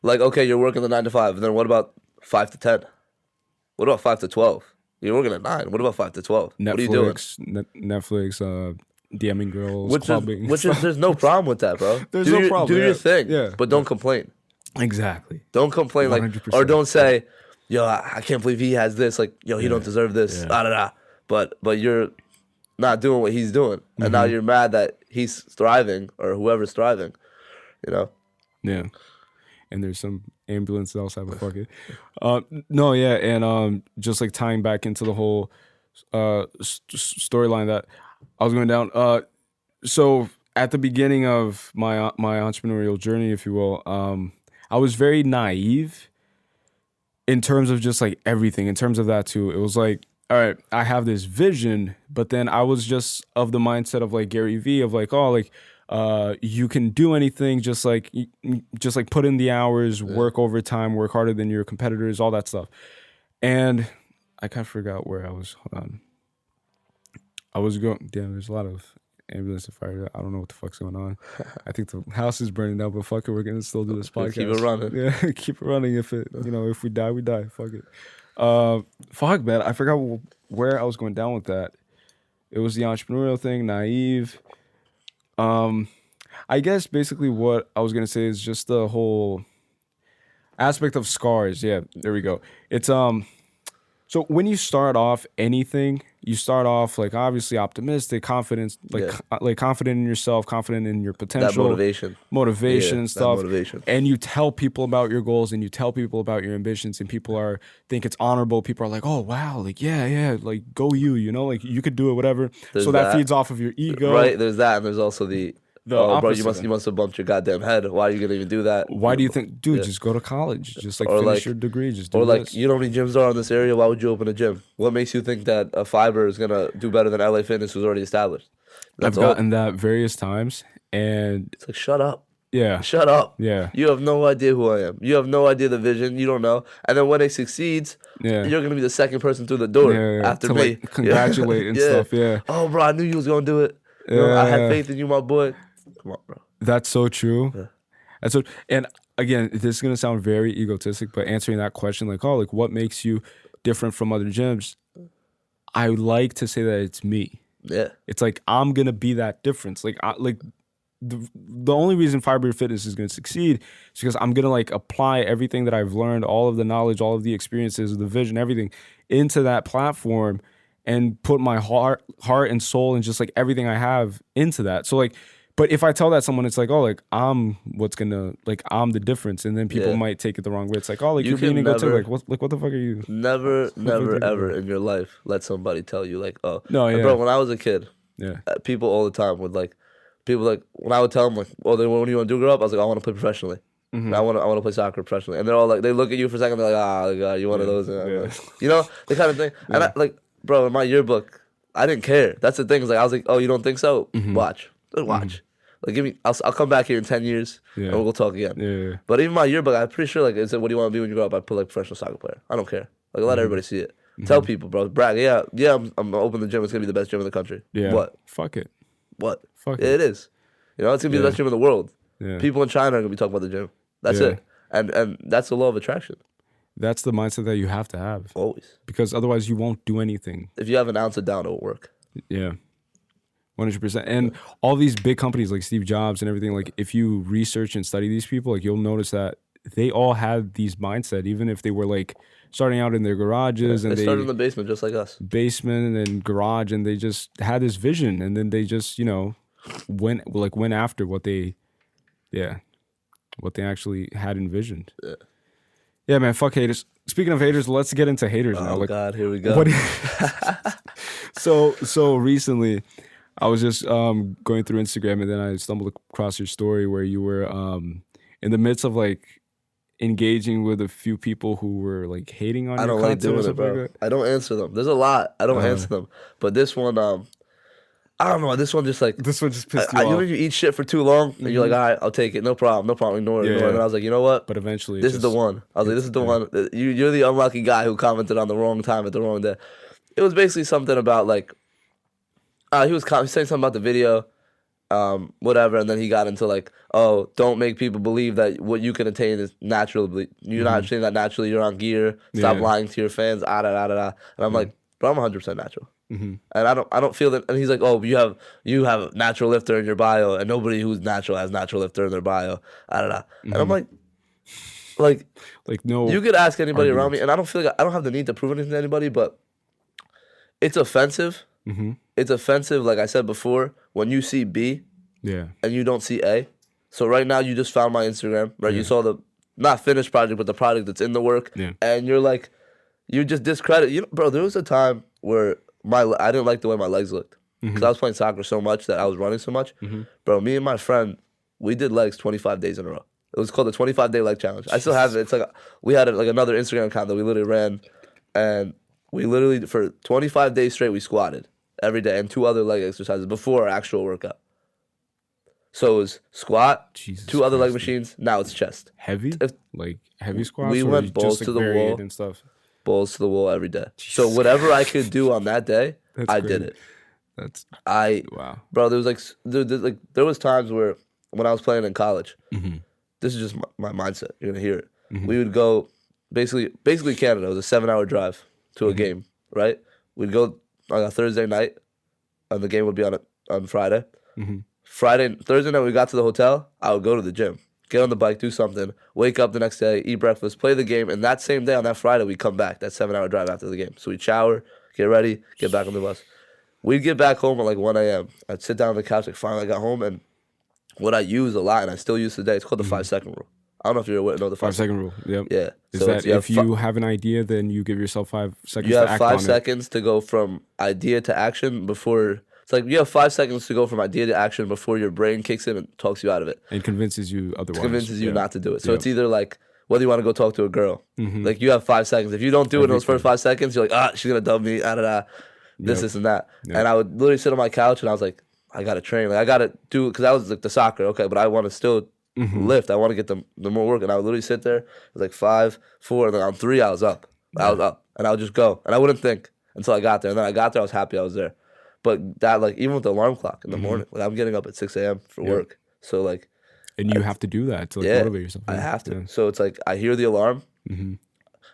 Like, okay, you're working the 9 to 5, and then what about 5 to 10? What about 5 to 12? You're working at 9. What about 5 to 12? Netflix, what are you doing? Netflix, DMing girls, which clubbing. There's no problem with that, bro. There's no problem. Do your thing, but don't complain. Exactly. Don't complain, 100%. or don't say, yo, I can't believe he has this. Like, yo, he don't deserve this. But you're not doing what he's doing, and now you're mad that he's thriving or whoever's thriving. You know? Yeah. And there's some ambulance outside, but fuck it. And just like tying back into the whole storyline that I was going down. So at the beginning of my entrepreneurial journey, if you will, I was very naive in terms of just like everything. In terms of that too, it was like, all right, I have this vision, but then I was just of the mindset of like Gary Vee of like, oh, like. You can do anything, just like put in the hours, work overtime, work harder than your competitors, all that stuff. And I kind of forgot where I was. Hold on. I was going. Damn, there's a lot of ambulance and fire. I don't know what the fuck's going on. I think the house is burning down, but fuck it, we're gonna still do this podcast. Keep it running. Yeah, keep it running. If we die, we die. Fuck it. Fuck, man. I forgot where I was going down with that. It was the entrepreneurial thing, naive. I guess basically what I was gonna say is just the whole aspect of scars. Yeah, there we go. It's so when you start off anything, you start off like obviously optimistic, confident, like confident in yourself, confident in your potential, that motivation and stuff. Motivation. And you tell people about your goals and you tell people about your ambitions, and people think it's honorable. People are like, oh wow, like yeah, like go you know, like you could do it, whatever. There's so that feeds off of your ego, right? There's that, and there's also the bro, you opposite. must have bumped your goddamn head. Why are you gonna even do that? Why do you think, dude? Just go to college. Just like finish your degree. Just do this. You know how many gyms are in this area? Why would you open a gym? What makes you think that a Fiber is gonna do better than LA Fitness, who's already established? I've gotten that various times, and it's like, shut up. Yeah. Shut up. Yeah. You have no idea who I am. You have no idea the vision. You don't know. And then when it succeeds, you're gonna be the second person through the door after to me. Like congratulate and stuff. Yeah. Oh, bro, I knew you was gonna do it. You know, I had faith in you, my boy. Come on, bro. That's so true. Yeah. That's so. And again, this is gonna sound very egotistic, but answering that question, like, oh, like what makes you different from other gyms? I like to say that it's me. Yeah. It's like I'm gonna be that difference. Like, the only reason Fiber Fitness is gonna succeed is because I'm gonna like apply everything that I've learned, all of the knowledge, all of the experiences, the vision, everything into that platform, and put my heart and soul and just like everything I have into that. So like. But if I tell that someone, it's like, oh, like I'm I'm the difference, and then people might take it the wrong way. It's like, oh, like you're being egotistic. Like what the fuck are you? Never, ever in your life let somebody tell you like, oh, no, yeah, bro. When I was a kid, yeah, people all the time would like, when I would tell them like, oh, then what do you want to do grow up? I was like, I want to play professionally. Mm-hmm. I want to play soccer professionally, and they're all like, they look at you for a second, they're like, God, you one of those, like, you know, the kind of thing. Yeah. And I, like, bro, in my yearbook, I didn't care. That's the thing. Is like, I was like, oh, you don't think so? Mm-hmm. Watch. Like, give me. I'll come back here in 10 years and we'll talk again. Yeah. But even my yearbook, I'm pretty sure like it said, "What do you want to be when you grow up?" I put like professional soccer player. I don't care. Like let everybody see it. Tell people, bro. Brag. Yeah. I'm open the gym. It's gonna be the best gym in the country. Yeah. What? Fuck it. What? Fuck it. It is. You know, it's gonna be the best gym in the world. Yeah. People in China are gonna be talking about the gym. That's Yeah. it. And that's the law of attraction. That's the mindset that you have to have. Always. Because otherwise you won't do anything. If you have an ounce of doubt, it won't work. Yeah. 100%. And all these big companies like Steve Jobs and everything, like if you research and study these people, like you'll notice that they all had these mindset, even if they were like starting out in their garages and they started in the basement just like us. Basement and garage, and they just had this vision, and then they just, went after what they actually had envisioned. Yeah, man, fuck haters. Speaking of haters, let's get into haters now. Oh God, here we go. So recently I was just going through Instagram, and then I stumbled across your story where you were in the midst of like engaging with a few people who were like hating on I your don't like content doing it, bro. like that. I don't answer them. There's a lot. I don't answer them. But this one, I don't know. This one just like This one just pissed you you know off. when you eat shit for too long and you're like, all right, I'll take it. No problem. Ignore it. And then I was like, you know what? But eventually This is the one. I was like, this is the one. You're the unlucky guy who commented on the wrong time at the wrong day. It was basically something about like, he was saying something about the video, whatever, and then he got into like, oh, don't make people believe that what you can attain is naturally. You're not achieving that naturally. You're on gear. Stop lying to your fans. And I'm like, bro, I'm 100% natural. And I don't feel that. And he's like, oh, you have natural lifter in your bio, and nobody who's natural has natural lifter in their bio. And I'm like no. You could ask anybody around me, and I don't feel like I don't have the need to prove anything to anybody, but it's offensive. It's offensive, like I said before, when you see B and you don't see A. So right now you just found my Instagram, right? You saw the not finished project, but the project that's in the work, and you're like, you just discredit. Bro, there was a time where I didn't like the way my legs looked because I was playing soccer so much that I was running so much. Bro, me and my friend, we did legs 25 days in a row. It was called the 25-day leg challenge. I still have it. It's like we had like another Instagram account that we literally ran, and we literally for 25 days straight we squatted every day and 2 other leg exercises before our actual workout. So it was squat, 2 other leg machines. Now it's chest. Heavy, like heavy squats. We went balls to the wall and stuff. Balls to the wall every day. So whatever I could do on that day, I did it. Wow, bro. There was there was times where when I was playing in college, this is just my mindset. You're gonna hear it. We would go basically Canada. It was a 7-hour drive to a game. Right? We'd go on a Thursday night, and the game would be on Friday. Thursday night, we got to the hotel. I would go to the gym, get on the bike, do something, wake up the next day, eat breakfast, play the game, and that same day on that Friday, we'd come back. That 7-hour drive after the game. So we'd shower, get ready, get back on the bus. We'd get back home at like 1 a.m. I'd sit down on the couch, like finally I got home, and what I use a lot, and I still use today, it's called the 5-second rule. I don't know if you're aware. No, the 5-second rule. Yep. Yeah. Is so that if you have an idea, then you give yourself 5 seconds to act on it? You have 5 seconds to go from idea to action before... It's like you have 5 seconds to go from idea to action before your brain kicks in and talks you out of it. And convinces you otherwise. Convinces you not to do it. So it's either like whether you want to go talk to a girl. Like you have 5 seconds. If you don't do it in those first 5 seconds, you're like, she's going to dub me, this and that. And I would literally sit on my couch and I was like, I got to train. Like I got to do, because I was like the soccer, okay, but I want to still lift. I want to get the more work. And I would literally sit there. It was like 5, 4, and then on 3, I was up. And I would just go. And I wouldn't think until I got there. And then I got there, I was happy I was there. But that, like, even with the alarm clock in the morning, like, I'm getting up at 6 a.m. for work. So, like... And you have to do that to, like, motivate yourself. I have to. So, it's like, I hear the alarm, and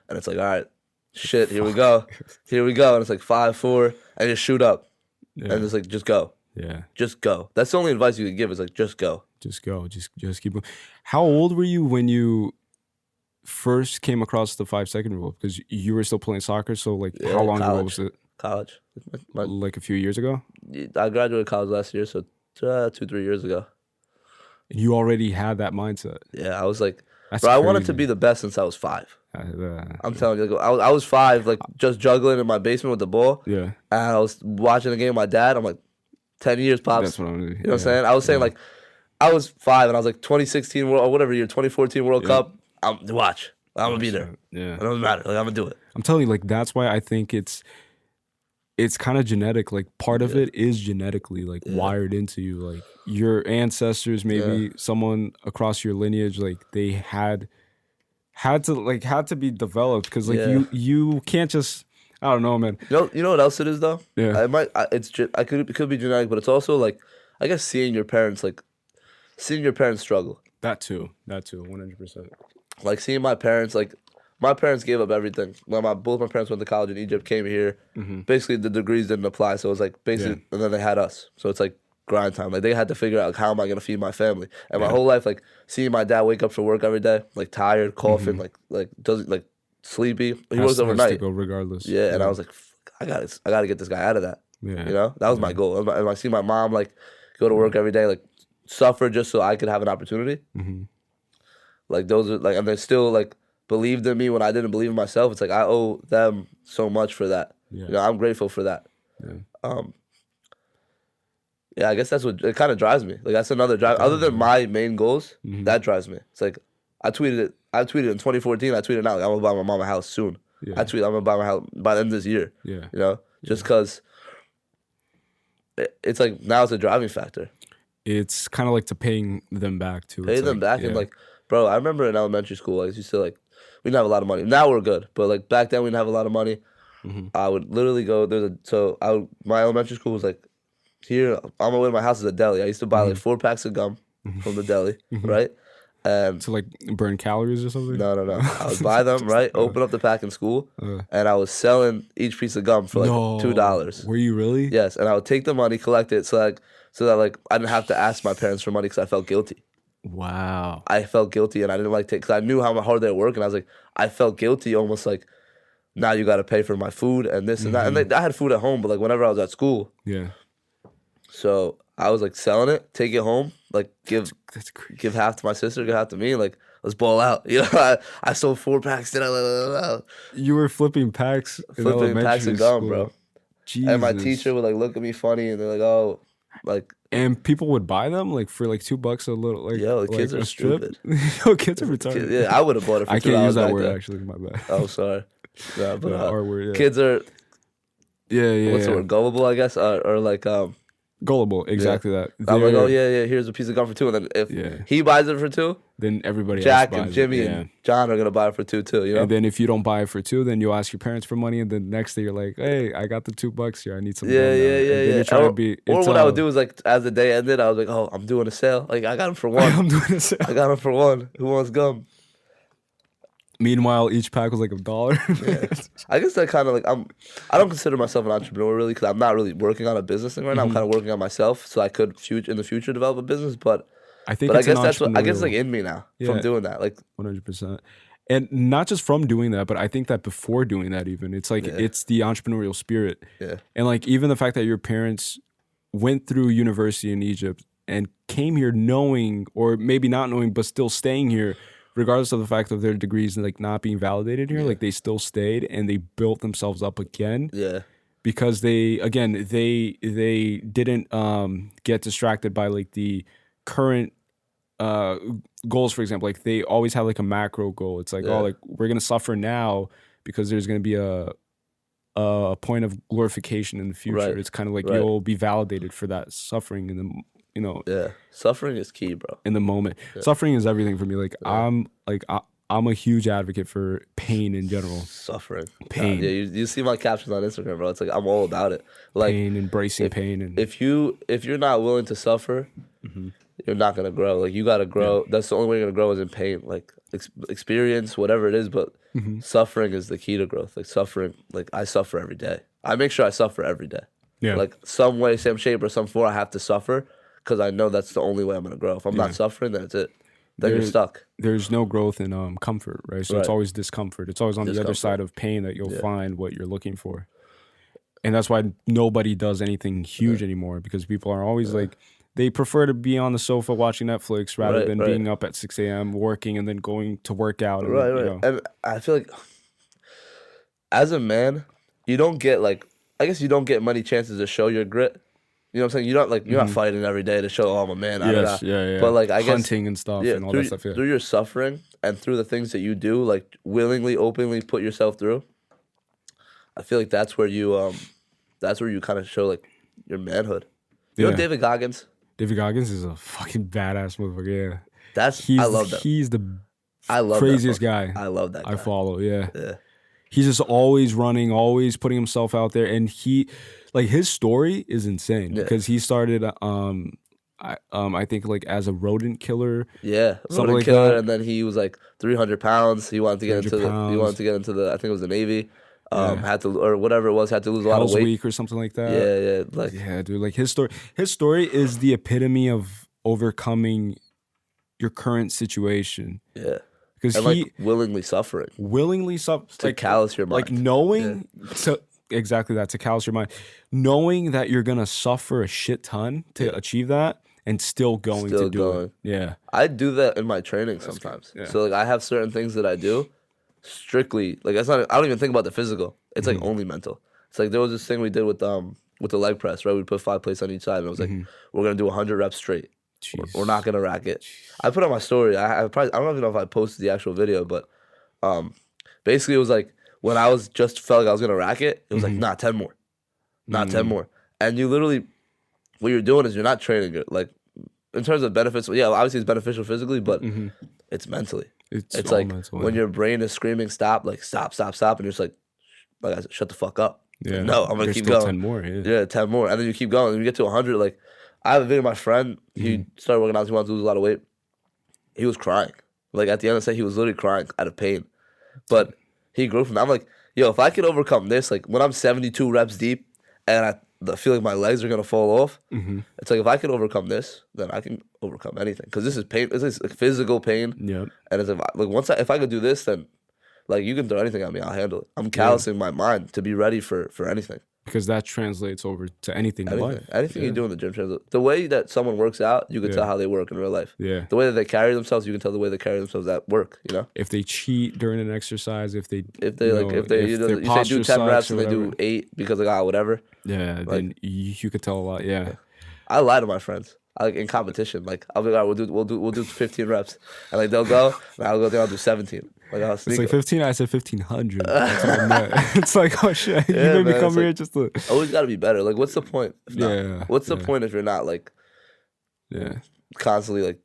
it's like, all right, shit, here we go. Here we go. And it's like 5, 4, and just shoot up. And it's like, just go. Yeah. Just go. That's the only advice you can give is, like, just go. Just go. Just keep going. How old were you when you first came across the 5-second rule? Because you were still playing soccer, so, like, how long ago was it? College. Like a few years ago? I graduated college last year, so 2-3 years ago. You already had that mindset. Yeah, I was like, that's bro, crazy. I wanted to be the best since I was 5. I'm telling you, like, I was 5, like just juggling in my basement with the ball. Yeah. And I was watching a game with my dad. I'm like, 10 years, pops. That's what I'm doing. You know what I'm saying? I was saying like, I was 5 and I was like 2016 World or whatever year, 2014 World Cup. Watch. I'm gonna be there. Yeah. It doesn't matter. Like I'm gonna do it. I'm telling you, like that's why I think it's kind of genetic. Like part of it is genetically like wired into you. Like your ancestors, maybe someone across your lineage, like they had to be developed because like you can't just, I don't know, man. You know what else it is though? Yeah. It could be genetic, but it's also like I guess seeing your parents like seeing your parents struggle. That too, 100%. Like seeing my parents, like my parents gave up everything. When both my parents went to college in Egypt, came here. Basically, the degrees didn't apply, so it was like basically, and then they had us. So it's like grind time. Like they had to figure out like, how am I gonna feed my family? And my whole life, like seeing my dad wake up for work every day, like tired, coughing, like doesn't like sleepy. He works overnight. To go regardless. Yeah, and I was like, I gotta get this guy out of that. Yeah, you know, that was my goal. And I see my mom like go to work every day, like suffer just so I could have an opportunity. Like those are like, and they still like believed in me when I didn't believe in myself. It's like I owe them so much for that. You know, I'm grateful for that. Yeah, I guess that's what it kind of drives me. Like that's another drive. Other than my main goals, that drives me. It's like I tweeted in 2014. I tweeted out like, I'm gonna buy my mom a house soon. I tweeted I'm gonna buy my house by the end of this year. You know, just because it's like now it's a driving factor. It's kind of like to paying them back too. Pay them back and like, bro, I remember in elementary school, like used to like we didn't have a lot of money. Now we're good, but like back then we didn't have a lot of money. I would literally go my elementary school was like here on my way to my house is a deli. I used to buy like 4 packs of gum from the deli, right? And to like burn calories or something? No. I would buy them, right? Open up the pack in school, and I was selling each piece of gum for like $2. Were you really? Yes, and I would take the money, collect it, so that like I didn't have to ask my parents for money because I felt guilty. Wow. I felt guilty, and I didn't like take because I knew how hard they work, and I was like, I felt guilty, almost like now you got to pay for my food and this and that. And I had food at home, but like whenever I was at school, so I was like selling it, take it home, like give half to my sister, give half to me, like let's ball out. You know, I sold 4 packs. You were flipping packs. Flipping packs of gum, bro. Jesus. And my teacher would like look at me funny, and they're like, "Oh, like." And people would buy them like for like $2 a little. Like yo, the kids are stupid. Yo, kids are retarded. Yeah, I would have bought it for $2. I can't use that word actually. My bad. Oh, sorry. Yeah, but our word, kids are. Yeah. What's the word? Gullible, I guess, or like gullible, exactly that. I'm like, oh yeah, here's a piece of gum for $2, and then if he buys it for $2, then everybody Jack else and Jimmy and John are gonna buy it for $2 too. You know. And then if you don't buy it for $2, then you'll ask your parents for money, and then next day you're like, hey, I got the $2 here. I need some. Yeah. Or what I would do is like, as the day ended, I was like, oh, I'm doing a sale. Like I got them for $1. I'm doing a sale. I got them for $1. Who wants gum? Meanwhile, each pack was like $1. Yeah. I guess that kind of like I don't consider myself an entrepreneur really because I'm not really working on a business thing right now. I'm kind of working on myself, so I could in the future develop a business. But I think, I guess that's what I guess it's like in me now from doing that, like 100%. And not just from doing that, but I think that before doing that, even it's like it's the entrepreneurial spirit. Yeah. And like even the fact that your parents went through university in Egypt and came here knowing, or maybe not knowing, but still staying here. Regardless of the fact of their degrees like not being validated here, like they still stayed and they built themselves up again. Yeah. Because they didn't get distracted by like the current goals, for example. Like they always had like a macro goal. It's like, oh, like we're gonna suffer now because there's gonna be a point of glorification in the future. Right. It's kind of like you'll be validated for that suffering in the suffering is key, bro. In the moment, suffering is everything for me. Like I'm a huge advocate for pain in general. Suffering, pain. You see my captions on Instagram, bro. It's like I'm all about it. Like pain, embracing pain, and if you're not willing to suffer, you're not gonna grow. Like you gotta grow. That's the only way you're gonna grow is in pain. Like experience, whatever it is, but suffering is the key to growth. Like suffering, like I suffer every day. I make sure I suffer every day. Yeah. Like some way, some shape, or some form, I have to suffer. Because I know that's the only way I'm going to grow. If I'm not suffering, then it's it. Then you're stuck. There's no growth in comfort, right? So it's always discomfort. It's always on the other side of pain that you'll find what you're looking for. And that's why nobody does anything huge anymore, because people are always like, they prefer to be on the sofa watching Netflix rather than being up at 6 a.m. working and then going to work out. And, right. You know. And I feel like as a man, you don't get many chances to show your grit. You know what I'm saying? You're not fighting every day to show, oh, I'm a man. Yeah. But like, I guess hunting and stuff and all that stuff. Yeah. Through your suffering and through the things that you do, like willingly, openly put yourself through, I feel like that's where you kind of show like your manhood. You know David Goggins? David Goggins is a fucking badass motherfucker. Yeah. I love that. He's the craziest guy. I love that guy. I follow. Yeah. He's just always running, always putting himself out there, and his story is insane because he started I think like as a rodent killer. Yeah, Something rodent like killer, that. and then he was like 300 pounds. He wanted to get into 300 the. He pounds. wanted to get into the. I think it was the Navy. Yeah. Had to, or whatever it was, had to lose a lot of Hell's weight. Week or something like that. Yeah, like Yeah, dude. Like his story is the epitome of overcoming your current situation. yeah, Because and he like willingly suffering willingly to callous your mind. like knowing exactly that, to callous your mind, knowing that you're gonna suffer a shit ton to achieve that, and still going Still to do going. it. Yeah, I do that in my training sometimes. Yeah. So like I have certain things that I do strictly like that's not. I don't even think about the physical. It's like only mental. It's like there was this thing we did with the leg press, right? We put 5 plates on each side, and it was like we're gonna do 100 reps straight. We're not gonna rack it. I put on my story. I don't even know if I posted the actual video, but basically it was like when I was just felt like I was gonna rack it, it was like nah, 10 more, not 10 more, and you literally what you're doing is you're not training it like in terms of benefits. Yeah, obviously it's beneficial physically, but it's mentally. It's all like mental, when your brain is screaming stop, like stop, and you're just like I said, shut the fuck up. yeah. No, I'm gonna There's keep still going. 10 more. Yeah. Yeah, 10 more. And then you keep going. And you get to 100. Like, I have a video of my friend. He started working out. He wanted to lose a lot of weight. He was crying. Like, at the end of the day, he was literally crying out of pain. But he grew from that. I'm like, yo, if I could overcome this, like, when I'm 72 reps deep and I feel like my legs are going to fall off, it's like, if I could overcome this, then I can overcome anything. Because this is pain. This is like physical pain. Yep. And it's like, if I could do this, then, like, you can throw anything at me. I'll handle it. I'm callousing my mind to be ready for anything. Because that translates over to anything in life. Anything you do in the gym translates. The way that someone works out, you can tell how they work in real life. Yeah. The way that they carry themselves, you can tell the way they carry themselves at work. You know, If they cheat during an exercise, if they you their say do 10 posture reps sucks and or they do whatever. 8 because like whatever. Yeah, then you could tell a lot. Yeah. I lie to my friends. Like in competition, like I'll be like, we'll do 15 reps, and like they'll go, and I'll go there, I'll do 17. Like I'll sneak. It's like 15. I said 1500. That's what I meant. It's like, oh shit, you Yeah, made me man, come it's here like- just to. Always got to be better. Like, what's the point? If not? Yeah, What's the yeah. point if you're not like Yeah. constantly like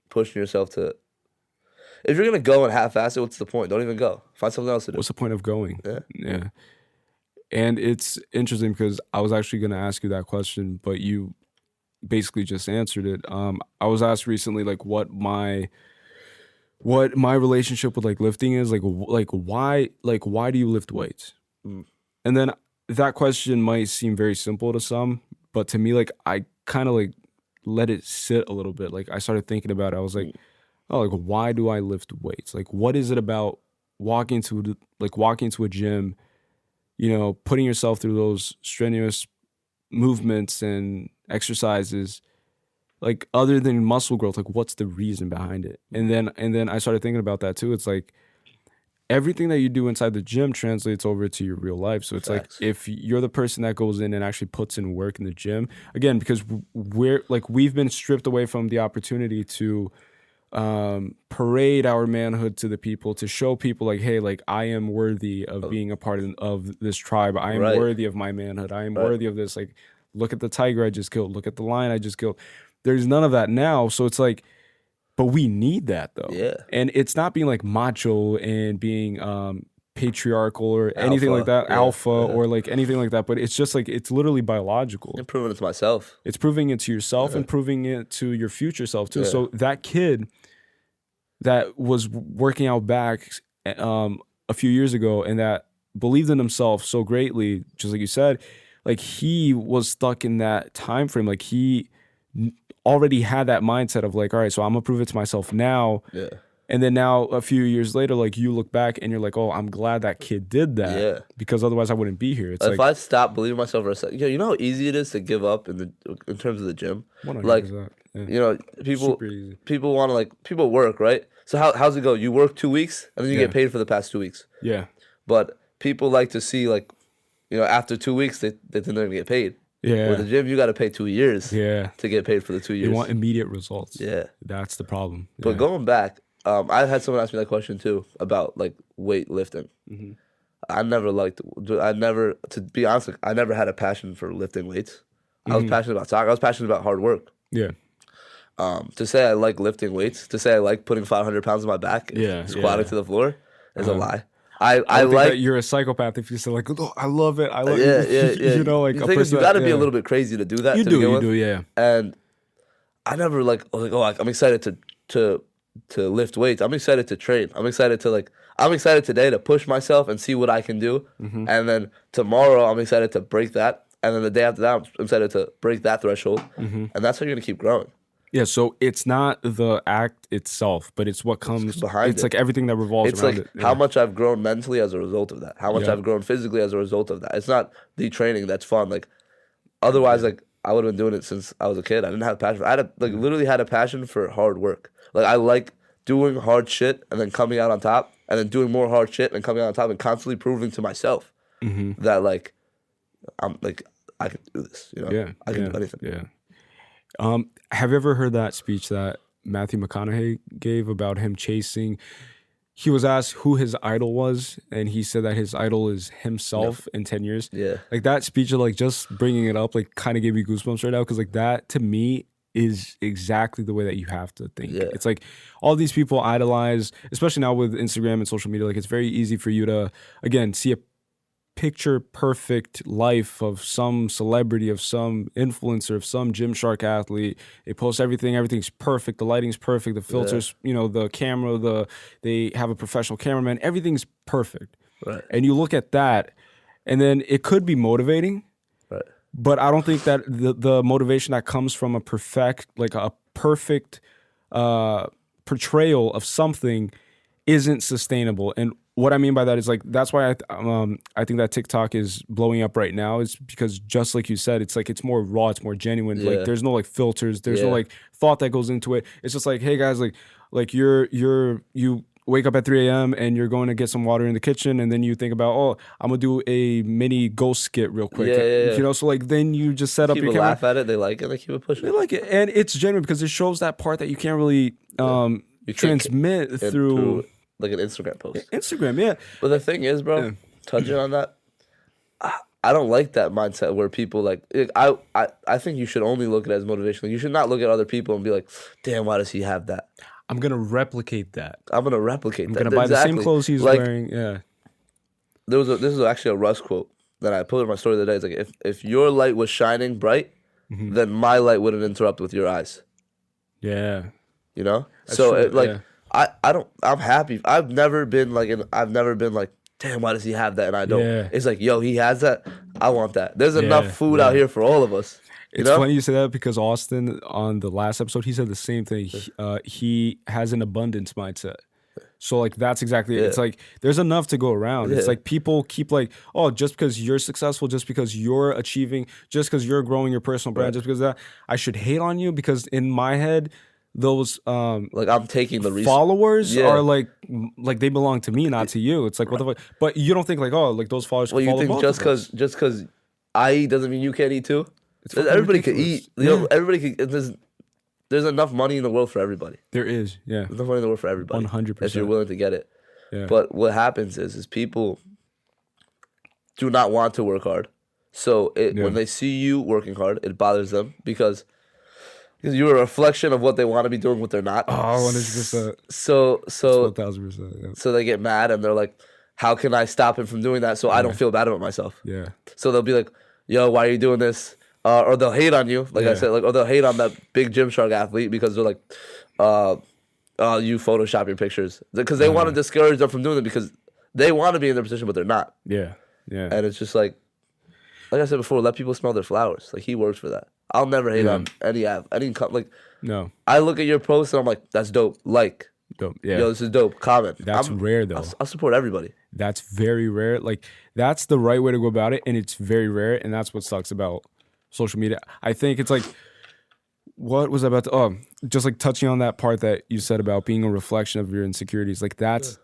pushing yourself to? If you're gonna go and half-ass it, what's the point? Don't even go. Find something else to do. What's the point of going? Yeah. Yeah. And it's interesting because I was actually going to ask you that question, but you basically just answered it. I was asked recently, like, what my relationship with like lifting is, like why do you lift weights? And then that question might seem very simple to some, but to me, like, I kind of like let it sit a little bit. Like, I started thinking about it. I was like, oh, like, why do I lift weights? Like, what is it about walking to a gym, you know, putting yourself through those strenuous movements and exercises, like, other than muscle growth, like, what's the reason behind it? And then I started thinking about that too. It's like everything that you do inside the gym translates over to your real life. So it's Facts. like if you're the person that goes in and actually puts in work in the gym, again, because we've been stripped away from the opportunity to parade our manhood to the people, to show people like, hey, like, I am worthy of being a part of this tribe. I am worthy of my manhood. I am worthy of this. Like, look at the tiger I just killed. Look at the lion I just killed. There's none of that now. So it's like, but we need that though. Yeah. And it's not being like macho and being patriarchal or anything like that, alpha or like anything like that. But it's just like, it's literally biological. I'm proving it to myself. It's proving it to yourself and proving it to your future self too. So that kid that was working out back a few years ago and that believed in himself so greatly, just like you said, like, he was stuck in that time frame. Like, he already had that mindset of like, all right, so I'm gonna prove it to myself now. Yeah. And then now a few years later, like, you look back and you're like, oh, I'm glad that kid did that. Yeah. Because otherwise I wouldn't be here. It's If I stop believing myself for a second, you know how easy it is to give up in terms of the gym. 100%. Like, Yeah. you know, Super easy. people want to people work, right? So how's it go? You work 2 weeks and then you Yeah. get paid for the past 2 weeks. Yeah. But people like to see, like, you know, after 2 weeks they think they're gonna get paid. Yeah. With the gym, you got to pay 2 years. Yeah. To get paid for the 2 years. They want immediate results. Yeah. That's the problem. But going back, I had someone ask me that question too about like weightlifting. Mm-hmm. To be honest, like, I never had a passion for lifting weights. I was passionate about soccer. I was passionate about hard work. Yeah. To say I like lifting weights, to say I like putting 500 pounds on my back, and squatting to the floor, is a lie. I think like that you're a psychopath if you say like, oh, I love it. I love yeah. You know, like the a thing is, person you got to that- be a little bit crazy to do that. You to begin with. do, yeah. And I never like was like, oh, I'm excited to lift weights. I'm excited to train. I'm excited today to push myself and see what I can do. And then tomorrow I'm excited to break that. And then the day after that I'm excited to break that threshold. And that's how you're gonna keep growing. Yeah, so it's not the act itself, but it's what comes behind it. It's like everything that revolves around it. It's like how much I've grown mentally as a result of that. How much I've grown physically as a result of that. It's not the training that's fun. Like otherwise, like I would have been doing it since I was a kid. I didn't have a passion. Literally had a passion for hard work. Like I like doing hard shit and then coming out on top, and then doing more hard shit and coming out on top, and constantly proving to myself that like I'm like I can do this. You know, I can do anything. Yeah. Have you ever heard that speech that Matthew McConaughey gave about him chasing? He was asked who his idol was, and he said that his idol is himself in 10 years. Yeah. Like that speech, like just bringing it up, like kind of gave me goosebumps right now, because like that to me is exactly the way that you have to think. Yeah. It's like all these people idolize, especially now with Instagram and social media, like it's very easy for you to, again, see a picture perfect life of some celebrity, of some influencer, of some Gymshark athlete. They post everything's perfect, the lighting's perfect, the filters, you know, the camera, they have a professional cameraman, everything's perfect. Right. And you look at that, and then it could be motivating, right, but I don't think that the motivation that comes from a perfect portrayal of something isn't sustainable. And what I mean by that is like that's why I think that TikTok is blowing up right now, is because just like you said, it's like it's more raw, it's more genuine. Like there's no like filters, there's no like thought that goes into it. It's just like, hey guys, like you wake up at 3 a.m. and you're going to get some water in the kitchen, and then you think about, oh, I'm gonna do a mini ghost skit real quick. You know, so like then you just set up your camera. Laugh at it, they like it, they keep it pushing. They like it, and it's genuine because it shows that part that you can't really transmit through like an Instagram post. Instagram, yeah. But the thing is, bro, touching on that, I don't like that mindset where people like I think you should only look at it as motivation. Like, you should not look at other people and be like, damn, why does he have that? I'm gonna replicate that. I'm gonna buy the same clothes he's wearing. Yeah. This is actually a Russ quote that I put in my story the other day. It's like if your light was shining bright, then my light wouldn't interrupt with your eyes. Yeah. You know? That's so true, I'm happy. I've never been like, damn, why does he have that and I don't? Yeah. It's like, yo, he has that. I want that. There's enough food out here for all of us. It's funny you say that because Austin on the last episode, he said the same thing. He has an abundance mindset. So like that's exactly it. It's like there's enough to go around. It's like people keep like, oh, just because you're successful, just because you're achieving, just because you're growing your personal brand, just because of that, I should hate on you, because in my head, those like I'm taking the followers are like they belong to me, not to you. It's like what the fuck? But you don't think like, oh, like those followers. Well, you think just because I eat doesn't mean you can't eat too? Everybody can eat. You know, everybody can. There's enough money in the world for everybody. There is, yeah. There's enough money in the world for everybody. 100%. If you're willing to get it. Yeah. But what happens is people do not want to work hard. So when they see you working hard, it bothers them because you're a reflection of what they want to be doing, what they're not. Oh, 100%. So 1,000%. Yeah. So they get mad and they're like, how can I stop him from doing that so I don't feel bad about myself? Yeah. So they'll be like, yo, why are you doing this? Or they'll hate on you, like I said, or they'll hate on that big Gymshark athlete because they're like, you Photoshop your pictures. Because they want to discourage them from doing it because they want to be in their position, but they're not. Yeah, yeah. And it's just like I said before, let people smell their flowers. Like, he works for that. I'll never hate on any like. No. I look at your post and I'm like, that's dope. Like, dope. Yeah. Yo, this is dope. Comment. That's rare though. I'll support everybody. That's very rare. Like, that's the right way to go about it, and it's very rare, and that's what sucks about social media. I think it's like, what was I about to, just like touching on that part that you said about being a reflection of your insecurities. Like, that's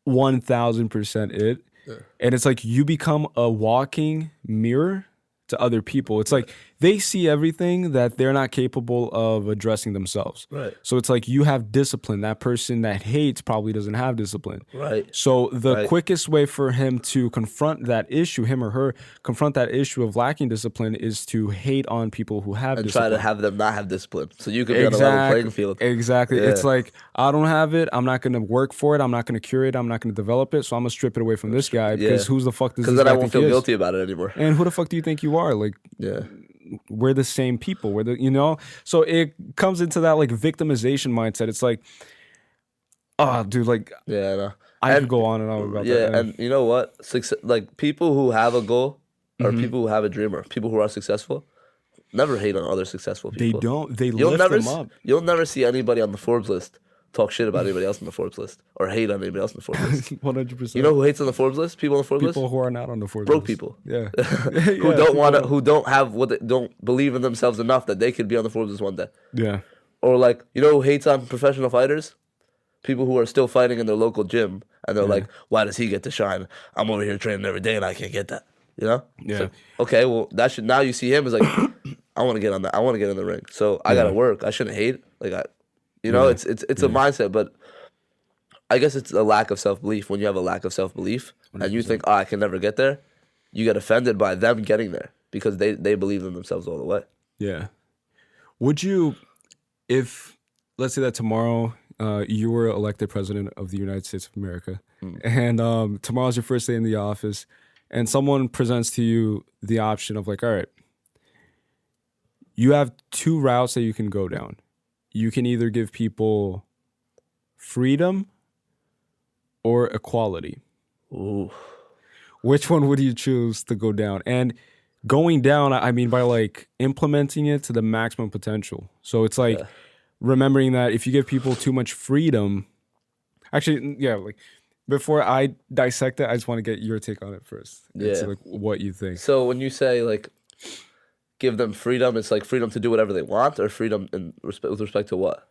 1,000% it. Yeah. And it's like you become a walking mirror to other people. It's like they see everything that they're not capable of addressing themselves. Right. So it's like you have discipline. That person that hates probably doesn't have discipline. Right. So the quickest way for him to confront that issue, him or her, confront that issue of lacking discipline, is to hate on people who have discipline. And try to have them not have discipline. So you can be on a level playing field. Exactly. Yeah. It's like, I don't have it. I'm not going to work for it. I'm not going to curate it. I'm not going to develop it. So I'm going to strip it away from this guy because who's the fuck does this guy think he is? Because then I won't feel guilty about it anymore. And who the fuck do you think you are? Like, we're the same people. We're the, you know, so it comes into that like victimization mindset. It's like, oh, dude, like Yeah, I know. I And could go on and on about yeah, that. and you know what? Like people who have a goal or Mm-hmm. people who have a dream or people who are successful never hate on other successful They people. don't. They You'll lift never them up. you'll never see anybody on the Forbes list talk shit about anybody else on the Forbes list or hate on anybody else on the Forbes list. 100%. You know who hates on the Forbes list? People on the Forbes people list? who are not on the Forbes Broke list. people. Yeah. Who who don't have what they don't believe in themselves enough that they could be on the Forbes list one day. Yeah. Or like, you know who hates on professional fighters? People who are still fighting in their local gym and they're like, why does he get to shine? I'm over here training every day and I can't get that. You know? Yeah. It's like, okay, well that should now you see him as like I want to get on that. I want to get in the ring. So I gotta work. I shouldn't hate. Like it's a mindset, but I guess it's a lack of self belief. When you have a lack of self belief and you think, oh, I can never get there, you get offended by them getting there because they believe in themselves all the way. Yeah. Would you, if let's say that tomorrow you were elected president of the United States of America, and tomorrow's your first day in the office, and someone presents to you the option of like, all right, you have two routes that you can go down. You can either give people freedom or equality. Ooh. Which one would you choose to go down? And going down, I mean by like implementing it to the maximum potential. So it's like remembering that if you give people too much freedom, actually, yeah, like before I dissect it, I just want to get your take on it first. Yeah. And see, like what you think. So when you say like give them freedom, it's like freedom to do whatever they want, or freedom with respect to what?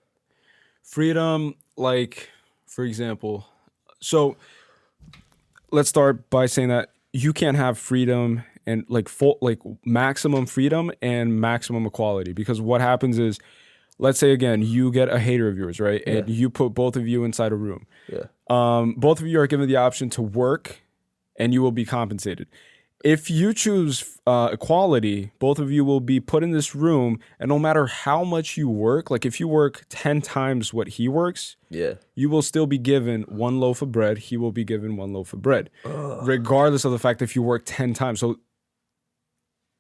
Freedom, like, for example, so let's start by saying that you can't have freedom and like full, like maximum freedom and maximum equality, because what happens is, let's say again, you get a hater of yours, right? And you put both of you inside a room. Yeah. Both of you are given the option to work and you will be compensated. If you choose equality, both of you will be put in this room, and no matter how much you work, like if you work 10 times what he works, you will still be given one loaf of bread. He will be given one loaf of bread, regardless of the fact that if you work 10 times. So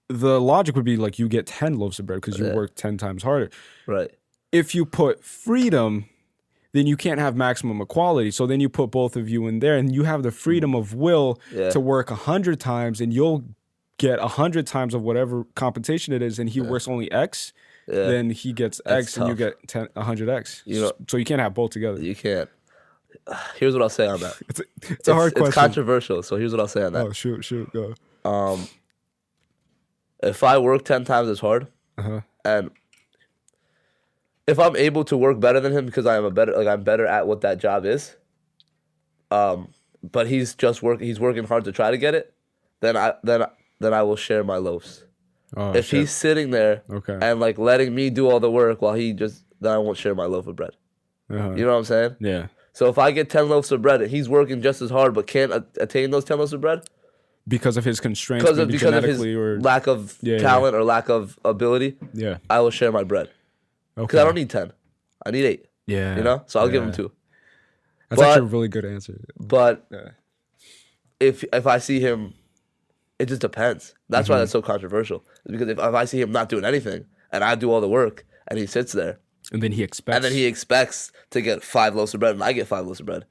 the logic would be like you get 10 loaves of bread because you work 10 times harder. Right. If you put freedom, then you can't have maximum equality. So then you put both of you in there and you have the freedom of will to work 100 times, and you'll get 100 times of whatever compensation it is, and he works only X, then he gets That's X tough. and you get 100X. You know, so you can't have both together. You can't. Here's what I'll say on that. It's a hard question. It's controversial, so here's what I'll say on that. Oh, shoot, go. If I work 10 times as hard, and if I'm able to work better than him because I'm better at what that job is, but he's working hard to try to get it, then I will share my loaves. Oh, if he's sitting there and like letting me do all the work while then I won't share my loaf of bread. You know what I'm saying? Yeah. So if I get 10 loaves of bread and he's working just as hard but can't attain those 10 loaves of bread, because of his constraints, because of his or lack of talent or lack of ability, I will share my bread. Because I don't need 10. I need 8. Yeah. You know? So I'll give him 2. That's actually a really good answer. But if I see him, it just depends. That's why that's so controversial. Because if I see him not doing anything and I do all the work and he sits there and then he expects to get 5 loaves of bread and I get 5 loaves of bread,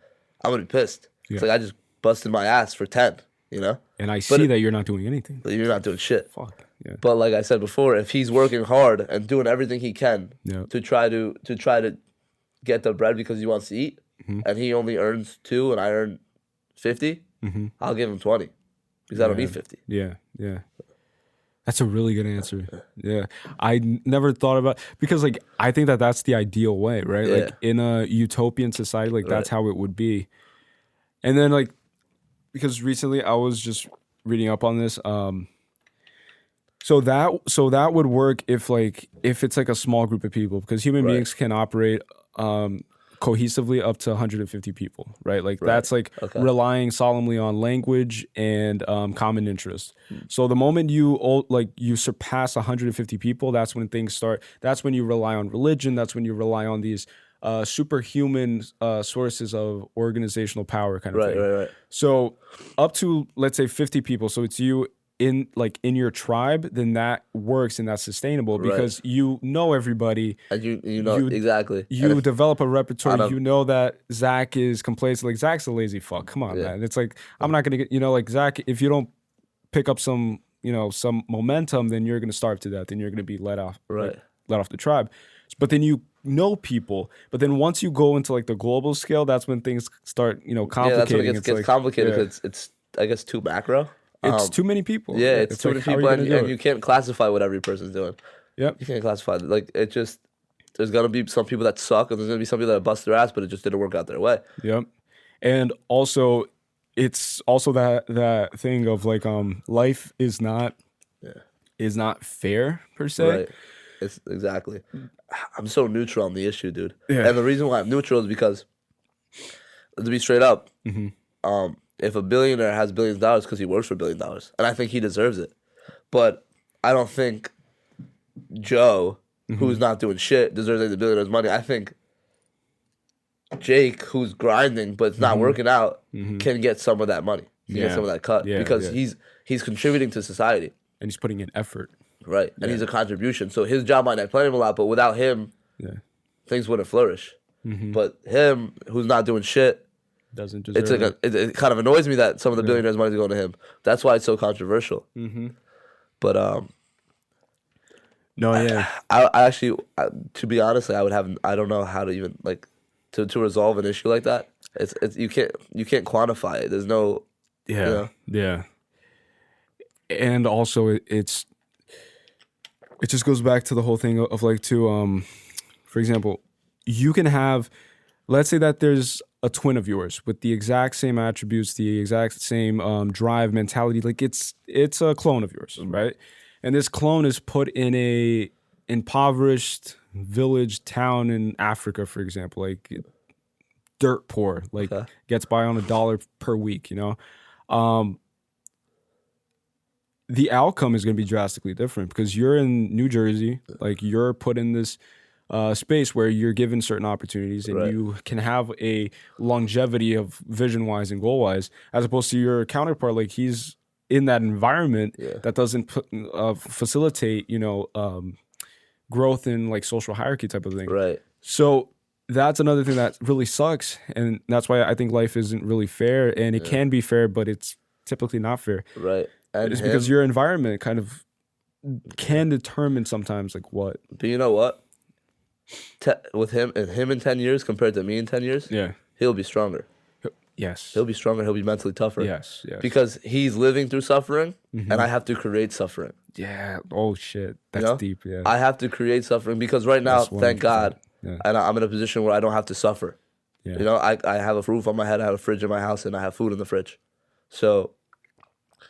I'm going to be pissed. It's like I just busted my ass for 10, you know? And I see that you're not doing anything. You're not doing shit. Fuck. Yeah. But like I said before, if he's working hard and doing everything he can to try to get the bread because he wants to eat, and he only earns 2 and I earn 50, I'll give him 20 because I don't need 50. Yeah. That's a really good answer. Yeah. I never thought about, because like I think that that's the ideal way, right? Like in a utopian society, like that's how it would be. And then like, because recently I was just reading up on this, so that would work if it's like a small group of people, because human beings can operate cohesively up to 150 people, right? Like that's like relying solemnly on language and common interests. So the moment you surpass 150 people, that's when things start. That's when you rely on religion. That's when you rely on these superhuman sources of organizational power kind of thing. Right. So up to, let's say, 50 people. So it's you in your tribe, then that works and that's sustainable because you know everybody. And you know exactly. You develop a out repertoire. of- You know that Zach is complacent. Like Zach's a lazy fuck. Come on, man. It's like I'm not gonna get like Zach. If you don't pick up some some momentum, then you're gonna starve to death. Then you're gonna be let off the tribe. But then you know people. But then once you go into like the global scale, that's when things start complicating. Yeah, that's when it gets like, complicated. It's I guess too macro. It's too many people. Yeah, it's too many people, and you can't classify what every person's doing. Yep. You can't classify. Like, it just, there's going to be some people that suck, and there's going to be some people that bust their ass, but it just didn't work out their way. Yep. And also, it's also that thing of like, life is not fair per se. Right. It's exactly. I'm so neutral on the issue, dude. Yeah. And the reason why I'm neutral is because, to be straight up, if a billionaire has billions of dollars because he works for $1 billion, and I think he deserves it. But I don't think Joe, who's not doing shit, deserves any billionaire's money. I think Jake, who's grinding but it's not working out, can get some of that money. Can get some of that cut because he's contributing to society. And he's putting in effort. Right. And he's a contribution. So his job might not play him a lot, but without him, things wouldn't flourish. But him, who's not doing shit, doesn't deserve it's like it kind of annoys me that some of the billionaires' money is going to him. That's why it's so controversial. But I actually, to be honest, I don't know how to even like to resolve an issue like that. It's you can't quantify it. There's no yeah. And also it just goes back to the whole thing of like for example, you can have, let's say that there's a twin of yours with the exact same attributes, the exact same drive, mentality. Like it's a clone of yours, right? And this clone is put in a impoverished village town in Africa, for example, like dirt poor, like gets by on $1 per week. The outcome is going to be drastically different because you're in New Jersey, like you're put in this space where you're given certain opportunities and you can have a longevity of vision-wise and goal-wise, as opposed to your counterpart, like he's in that environment that doesn't facilitate, growth in like social hierarchy type of thing. Right. So that's another thing that really sucks, and that's why I think life isn't really fair, and it can be fair, but it's typically not fair. Right. And it's because your environment kind of can determine sometimes like what. But you know what? With him in 10 years compared to me in 10 years, he'll be stronger. Yes. He'll be stronger. He'll be mentally tougher. Yes. Because he's living through suffering, and I have to create suffering. Yeah. Oh, shit. That's deep, yeah. I have to create suffering because right now, thank God, and I'm in a position where I don't have to suffer. Yeah. I have a roof on my head, I have a fridge in my house, and I have food in the fridge. So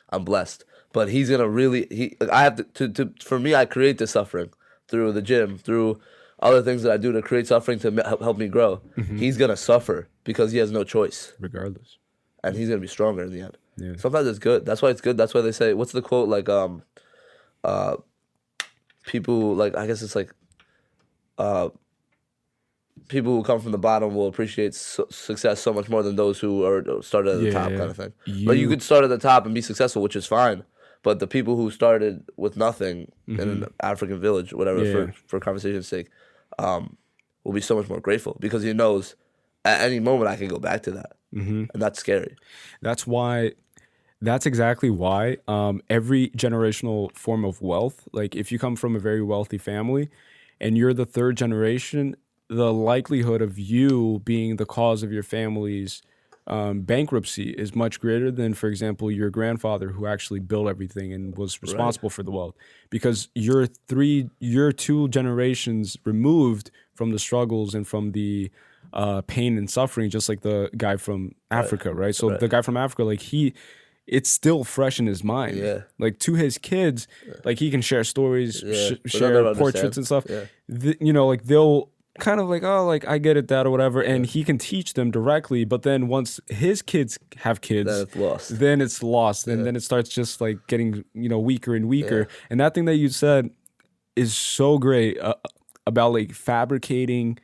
I'm blessed. But he's going to really, I have to, for me, I create the suffering through the gym, through other things that I do to create suffering to help me grow. He's going to suffer because he has no choice. Regardless. And he's going to be stronger in the end. Yeah. Sometimes it's good. That's why it's good. That's why they say, what's the quote? Like, people, like, I guess it's like, people who come from the bottom will appreciate success so much more than those who are started at the top kind of thing. Like, you could start at the top and be successful, which is fine. But the people who started with nothing in an African village, whatever, for conversation's sake, will be so much more grateful because he knows at any moment I can go back to that. And that's scary. That's exactly why every generational form of wealth, like if you come from a very wealthy family and you're the third generation, the likelihood of you being the cause of your family's bankruptcy is much greater than, for example, your grandfather who actually built everything and was responsible for the wealth, because you're 2 generations removed from the struggles and from the pain and suffering, just like the guy from Africa, right? So the guy from Africa, like it's still fresh in his mind. Yeah. Like to his kids, like he can share stories, share portraits and stuff. Like they'll kind of like, oh, like I get it, dad, or whatever, and he can teach them directly. But then once his kids have kids, then it's lost, and then it starts just like getting weaker and weaker. And that thing that you said is so great about like fabricating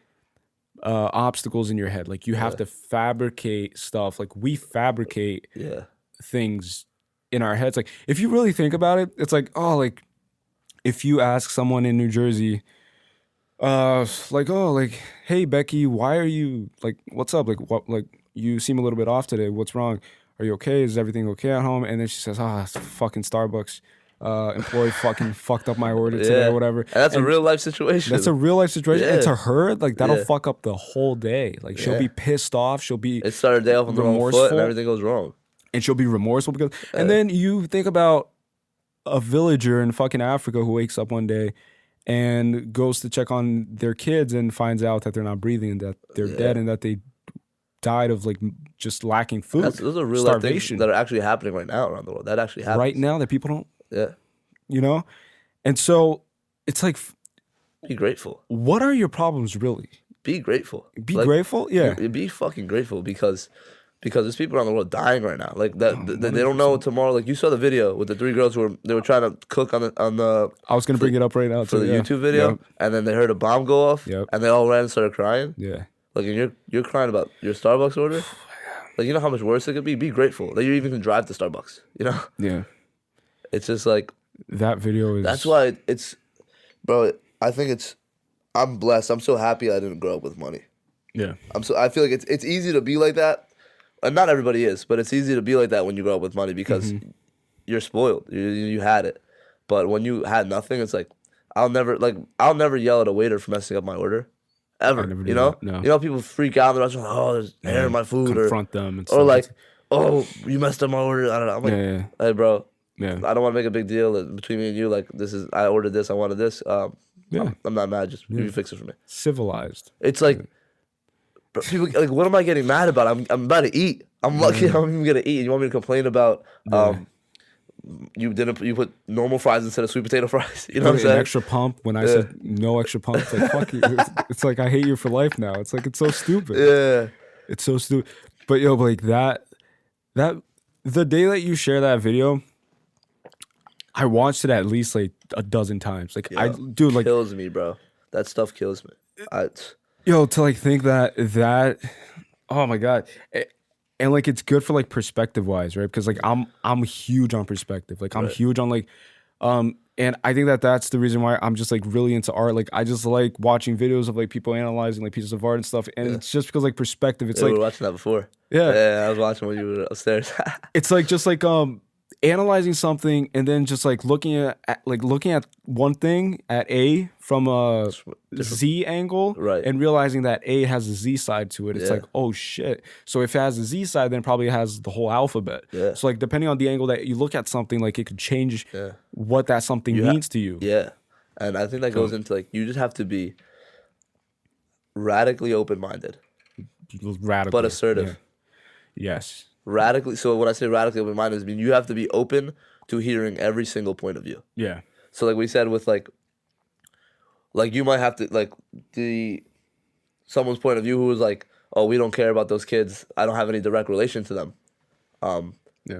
obstacles in your head. Like you have to fabricate stuff. Like we fabricate things in our heads. Like if you really think about it, it's like, oh, like if you ask someone in New Jersey, like, oh, like, hey Becky, why are you like, what's up? Like what, like you seem a little bit off today. What's wrong? Are you okay? Is everything okay at home? And then she says, oh, it's fucking Starbucks. Employee fucking fucked up my order today or whatever. And that's a real life situation. That's a real life situation. Yeah. And to her, like that'll fuck up the whole day. Like she'll be pissed off. She'll be it started the day off on the wrong foot and everything goes wrong. And she'll be remorseful because and then you think about a villager in fucking Africa who wakes up one day and goes to check on their kids and finds out that they're not breathing and that they're dead and that they died of like just lacking food. Those are real life things that are actually happening right now around the world. That actually happens. Right now that people don't. Yeah. You know? And so it's like. Be grateful. What are your problems really? Be grateful. Be grateful? Yeah. Be fucking grateful because there's people around the world dying right now. Like that, they don't know tomorrow. Like you saw the video with the 3 girls who were trying to cook on the. I was gonna bring it up right now for the YouTube video, and then they heard a bomb go off, and they all ran and started crying. Yeah. Like and you're crying about your Starbucks order. Like you know how much worse it could be. Be grateful that you even can drive to Starbucks. You know. Yeah. It's just like that video is. That's why it's, bro. I think it's. I'm blessed. I'm so happy I didn't grow up with money. Yeah. I feel like it's easy to be like that. And not everybody is, but it's easy to be like that when you grow up with money because you're spoiled. You had it. But when you had nothing, it's like I'll never yell at a waiter for messing up my order. Ever. You know? No. You know people freak out in the restaurant, oh, there's air in my food. Confront them and stuff. Or like, oh, you messed up my order. I don't know. I'm like, hey bro. Yeah. I don't want to make a big deal between me and you. Like I ordered this, I wanted this. I'm not mad, just you fix it for me. Civilized. It's like people like, what am I getting mad about? I'm about to eat. I'm lucky I'm even gonna eat. And you want me to complain about you put normal fries instead of sweet potato fries? You know what I'm saying? An extra pump when I said no extra pump. It's like fuck you. It's like I hate you for life now. It's like it's so stupid. Yeah, it's so stupid. But yo, like that the day that you share that video, I watched it at least like a dozen times. Like like kills me, bro. That stuff kills me. To like think that oh my god. And like it's good for like perspective wise, right? Because like I'm huge on perspective. Like I'm huge on like and I think that's the reason why I'm just like really into art. Like I just like watching videos of like people analyzing like pieces of art and stuff. And it's just because like perspective. It's like we were watching that before. Yeah. I was watching when you were upstairs. It's like just like analyzing something and then just like looking at one thing at A from a Z angle, right? And realizing that A has a Z side to it. It's like, oh shit. So if it has a Z side, then it probably has the whole alphabet. Yeah. So like depending on the angle that you look at something, like it could change what that something means to you. Yeah. And I think that goes into like you just have to be radically open-minded. But assertive. Yeah. Yes. Radically. So when I say radically open-minded, I mean you have to be open to hearing every single point of view. Yeah. So like we said with like you might have to like someone's point of view who was like, oh, we don't care about those kids. I don't have any direct relation to them.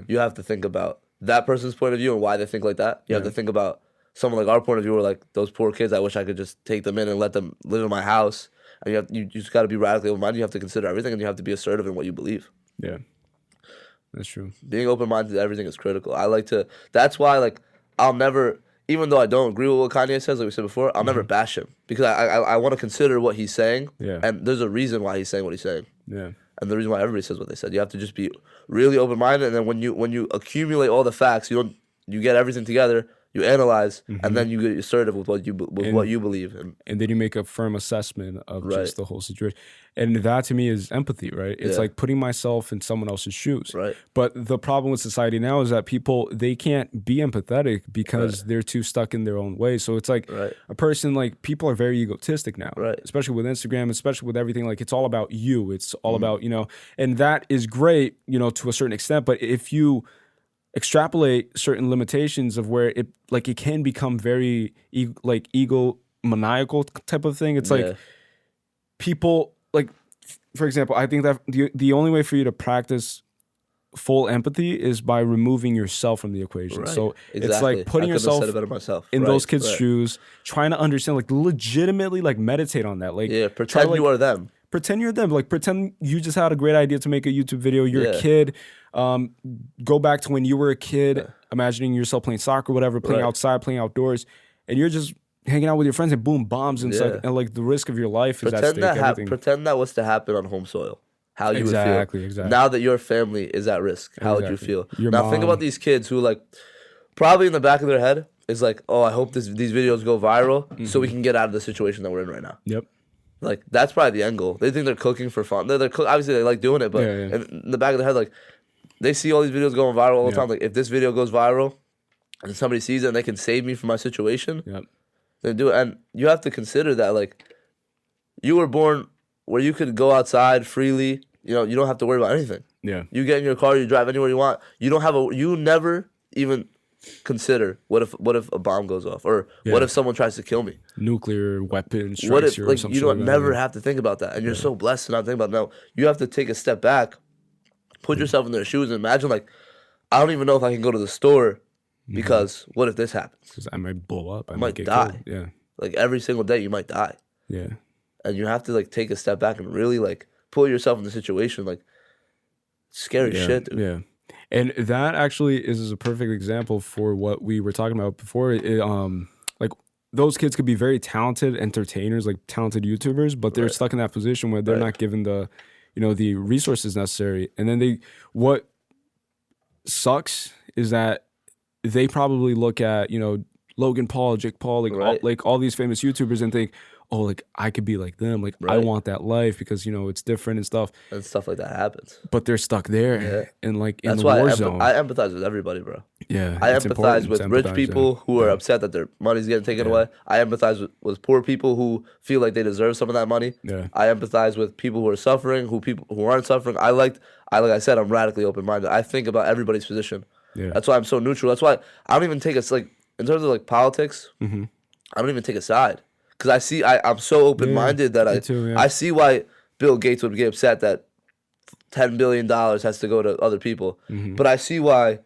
You have to think about that person's point of view and why they think like that. You have to think about someone like our point of view where like those poor kids, I wish I could just take them in and let them live in my house. And you just got to be radically open-minded. You have to consider everything and you have to be assertive in what you believe. Yeah. That's true. Being open-minded to everything is critical. That's why like I'll never, even though I don't agree with what Kanye says, like we said before, I'll never bash him because I want to consider what he's saying. Yeah. And there's a reason why he's saying what he's saying. Yeah. And the reason why everybody says what they said. You have to just be really open-minded, and then when you accumulate all the facts, you get everything together, you analyze, and then you get assertive with what you believe. And then you make a firm assessment of just the whole situation. And that to me is empathy, right? It's like putting myself in someone else's shoes. Right. But the problem with society now is that people, they can't be empathetic because they're too stuck in their own way. So it's like a person, like people are very egotistic now, especially with Instagram, especially with everything. Like it's all about you. It's all about, and that is great, to a certain extent. But if you extrapolate certain limitations of where it can become very egomaniacal type of thing. It's like people, like, for example, I think that the only way for you to practice full empathy is by removing yourself from the equation. Right. So it's like putting yourself in those kids' shoes, trying to understand, like legitimately like meditate on that. Like pretend you are them. Pretend you're them. Like pretend you just had a great idea to make a YouTube video. You're a kid. Go back to when you were a kid, imagining yourself playing soccer, whatever, playing outside, playing outdoors, and you're just hanging out with your friends and boom, bombs and stuff, and like the risk of your life is at stake. Pretend that was to happen on home soil. How you would feel. Exactly. Now that your family is at risk, how would you feel? Think about these kids who like probably in the back of their head is like, oh, I hope these videos go viral so we can get out of the situation that we're in right now. Yep. Like that's probably the end goal. They think they're cooking for fun. Obviously they like doing it, but in the back of their head, like they see all these videos going viral all the time. Like if this video goes viral and somebody sees it and they can save me from my situation, they do it. And you have to consider that like you were born where you could go outside freely. You know, you don't have to worry about anything. Yeah. You get in your car, you drive anywhere you want. You never even consider what if a bomb goes off or what if someone tries to kill me? Nuclear weapon strikes you or something. You don't never have to think about that. And you're so blessed to not think about it. Now, you have to take a step back, put yourself in their shoes and imagine like, I don't even know if I can go to the store because what if this happens? Because I might blow up. I might die. Killed. Yeah. Like every single day you might die. Yeah. And you have to like take a step back and really like put yourself in the situation. Like scary shit, dude. Yeah. And that actually is a perfect example for what we were talking about before. Like those kids could be very talented entertainers, like talented YouTubers, but they're stuck in that position where they're not given the, the resources necessary. And then what sucks is that they probably look at, Logan Paul, Jake Paul, like all these famous YouTubers and think, oh, like I could be like them. Like I want that life because, it's different and stuff. And stuff like that happens. But they're stuck there and like in That's the war zone. I empathize with everybody, bro. Yeah. I empathize with rich people who are upset that their money's getting taken away. I empathize with poor people who feel like they deserve some of that money. Yeah. I empathize with people who are suffering, people who aren't suffering. Like I said, I'm radically open-minded. I think about everybody's position. Yeah. That's why I'm so neutral. That's why I don't even take in terms of like politics, I don't even take a side. Because I'm so open-minded that I see why Bill Gates would get upset that $10 billion has to go to other people. But I see why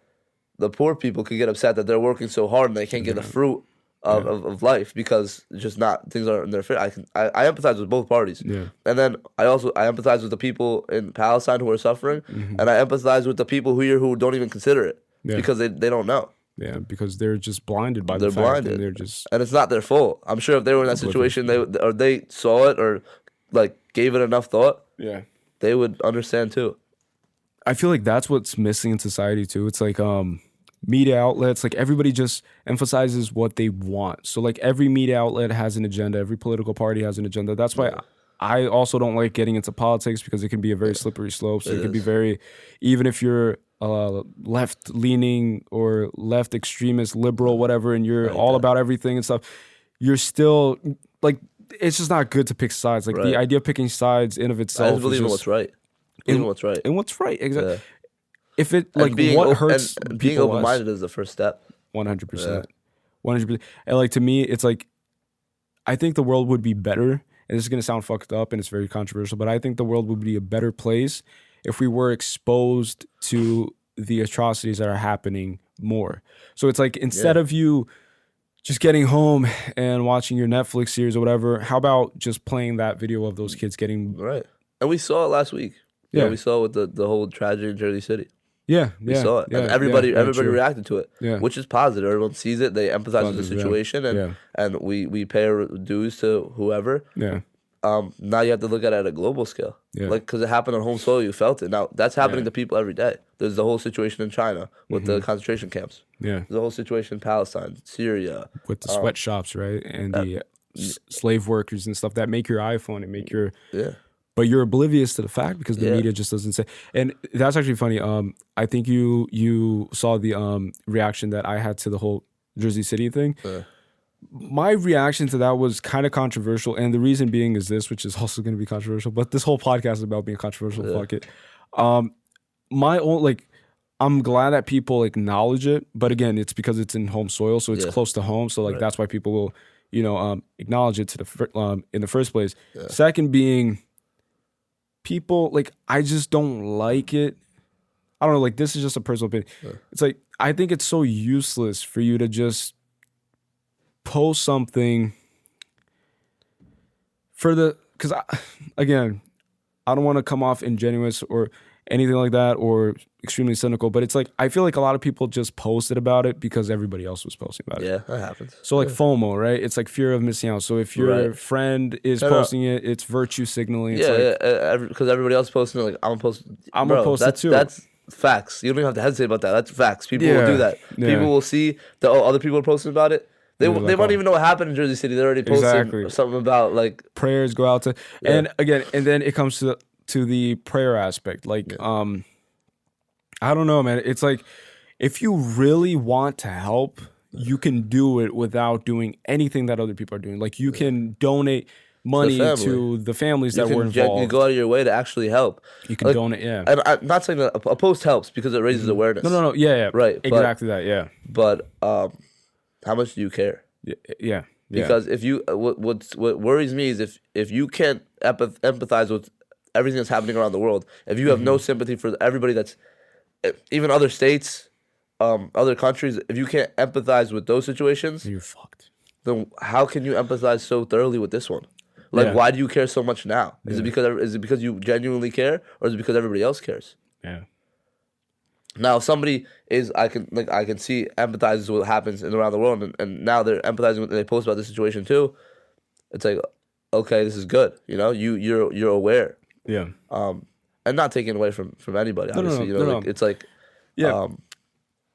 the poor people could get upset that they're working so hard and they can't get the fruit of life because things aren't in their favor. I empathize with both parties. Yeah. And then I empathize with the people in Palestine who are suffering, and I empathize with the people who don't even consider it because they don't know. Yeah, because they're just blinded by the fact that and it's not their fault. I'm sure if they were in that situation, they saw it or like gave it enough thought, they would understand too. I feel like that's what's missing in society too. It's like media outlets, like everybody just emphasizes what they want. So like every media outlet has an agenda, every political party has an agenda. That's why I also don't like getting into politics because it can be a very slippery slope. So it can be very, even if you're left leaning or left extremist, liberal, whatever, and you're all about everything and stuff, you're still like, it's just not good to pick sides. Like the idea of picking sides in of itself. I just believe in what's right. And what's right, exactly. Yeah. If it like what hurts and being open-minded is the first step. 100%. 100%. And like to me, it's like I think the world would be better. And this is gonna sound fucked up and it's very controversial, but I think the world would be a better place if we were exposed to the atrocities that are happening more. So it's like instead of you just getting home and watching your Netflix series or whatever, how about just playing that video of those kids getting And we saw it last week. Yeah, we saw it with the whole tragedy in Jersey City. We saw it. And everybody reacted to it, which is positive. Everyone sees it. They empathize with the situation, and we pay our dues to whoever. Yeah. Now you have to look at it at a global scale. Yeah. Like, because it happened on home soil, you felt it. Now, that's happening to people every day. There's the whole situation in China with the concentration camps. Yeah. There's the whole situation in Palestine, Syria. With the sweatshops, right? And the slave workers and stuff that make your iPhone and make your... Yeah. But you're oblivious to the fact because the media just doesn't say. And that's actually funny. I think you saw the reaction that I had to the whole Jersey City thing. My reaction to that was kind of controversial, and the reason being is this, which is also going to be controversial. But this whole podcast is about being controversial. Fuck it. My own I'm glad that people acknowledge it, but again, it's because it's in home soil, so it's close to home. So that's why people will acknowledge it to in the first place. Yeah. Second being, people I just don't like it. I don't know. This is just a personal opinion. Yeah. It's I think it's so useless for you to just post something because again, I don't want to come off ingenuous anything like that, or extremely cynical. But it's like, I feel like a lot of people just posted about it because everybody else was posting about it. Yeah, that happens. So like FOMO, right? It's like fear of missing out. So if your friend is posting it, it's virtue signaling. It's because everybody else is posting it, like I'm gonna post it too. That's facts. You don't even have to hesitate about that. That's facts. People will do that. Yeah. People will see that other people are posting about it. They might even know what happened in Jersey City. They're already posting something about like prayers go out to, and again, and then it comes to the prayer aspect. Like, I don't know, man. It's like, if you really want to help, you can do it without doing anything that other people are doing. Like, you can donate money to the families that were involved. You go out of your way to actually help. You can donate, And I'm not saying that a post helps because it raises awareness. No, yeah. Right. Exactly that, yeah. But how much do you care? Yeah. Because if you, what worries me is if you can't empathize with everything that's happening around the world, if you have no sympathy for everybody that's, even other states, other countries, if you can't empathize with those situations, you're fucked. Then how can you empathize so thoroughly with this one? Like, why do you care so much now? Is it because you genuinely care, or is it because everybody else cares? Yeah. Now, if somebody I can see empathizes with what happens around the world, and now they're empathizing with, and they post about this situation too. It's like, okay, this is good. You know, you're aware. Yeah. And not taking away from anybody. Obviously, no. It's like,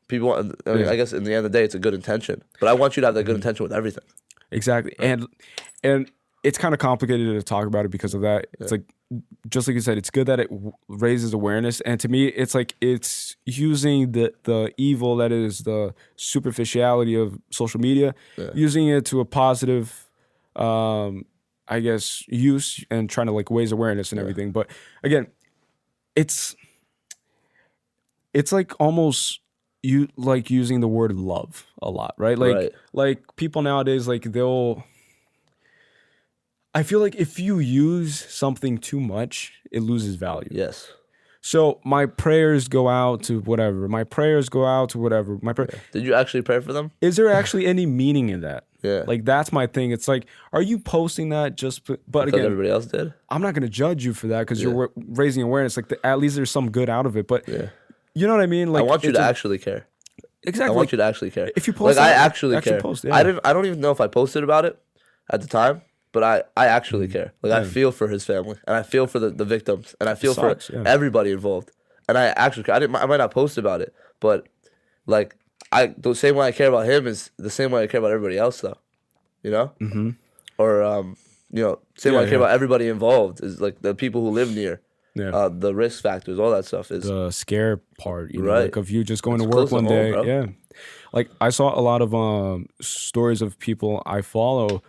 people want. I mean, I guess in the end of the day, it's a good intention. But I want you to have that good intention with everything. Exactly, and it's kind of complicated to talk about it because of that. It's like, just like you said, it's good that it raises awareness, and to me, it's like it's using the evil that is the superficiality of social media, using it to a positive, I guess, use, and trying to like raise awareness and everything. But again, it's like almost using the word love a lot, right? Like people nowadays, like I feel like if you use something too much, it loses value. Yes. So my prayers go out to whatever. Did you actually pray for them? Is there actually any meaning in that? Yeah. Like, that's my thing. It's like, are you posting that just? But because again, everybody else did. I'm not going to judge you for that because you're raising awareness. Like, at least there's some good out of it. But you know what I mean? Like, I want you to actually care. Exactly. I want you to actually care. If you post, I actually care. Post, I don't even know if I posted about it at the time. But I actually care. Like, I feel for his family, and I feel for the victims, and I feel for everybody involved. And I actually, I might not post about it, but like, the same way I care about him is the same way I care about everybody else, though. You know? Mm-hmm. Or same way I care about everybody involved is like the people who live near. Yeah. The risk factors, all that stuff is the scare part, you know, like of you just going to work one day. Bro. Yeah. Like, I saw a lot of stories of people I follow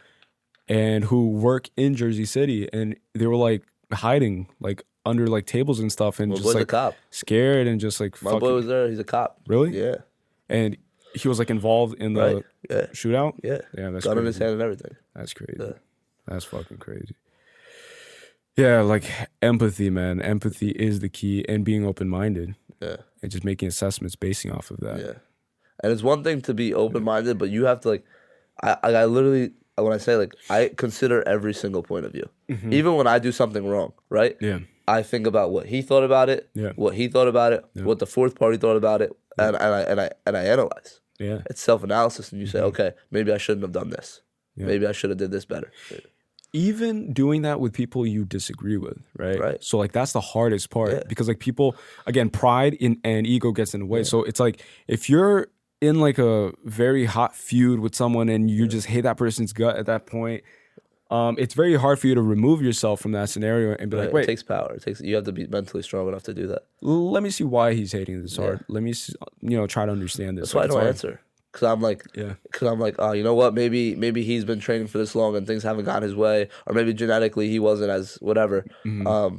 and who work in Jersey City, and they were like hiding like under like tables and stuff, and just like scared and just like my boy was there. He's a cop. Really? Yeah. And he was like involved in the shootout. Yeah. That's gun crazy. in his hand and everything. That's crazy. Yeah. That's fucking crazy. Yeah, like empathy, man. Empathy is the key, and being open-minded. Yeah. And just making assessments basing off of that. Yeah. And it's one thing to be open-minded, but you have to like, I literally. When I say, like, I consider every single point of view. Mm-hmm. Even when I do something wrong, right? Yeah. I think about what he thought about it, what he thought about it, what the fourth party thought about it, and I analyze. Yeah. It's self-analysis, and you say, okay, maybe I shouldn't have done this. Yeah. Maybe I should have did this better. Even doing that with people you disagree with, right? Right. So, like, that's the hardest part because, like, people, again, pride and ego gets in the way. Yeah. So, it's like, if you're in like a very hot feud with someone and you just hate that person's gut at that point, it's very hard for you to remove yourself from that scenario and be like, wait. It takes power. You have to be mentally strong enough to do that. Let me see why he's hating this hard. Let me see, try to understand this. That's why I don't answer. Because I'm like, oh, you know what? Maybe he's been training for this long and things haven't gone his way, or maybe genetically he wasn't as whatever. Mm-hmm.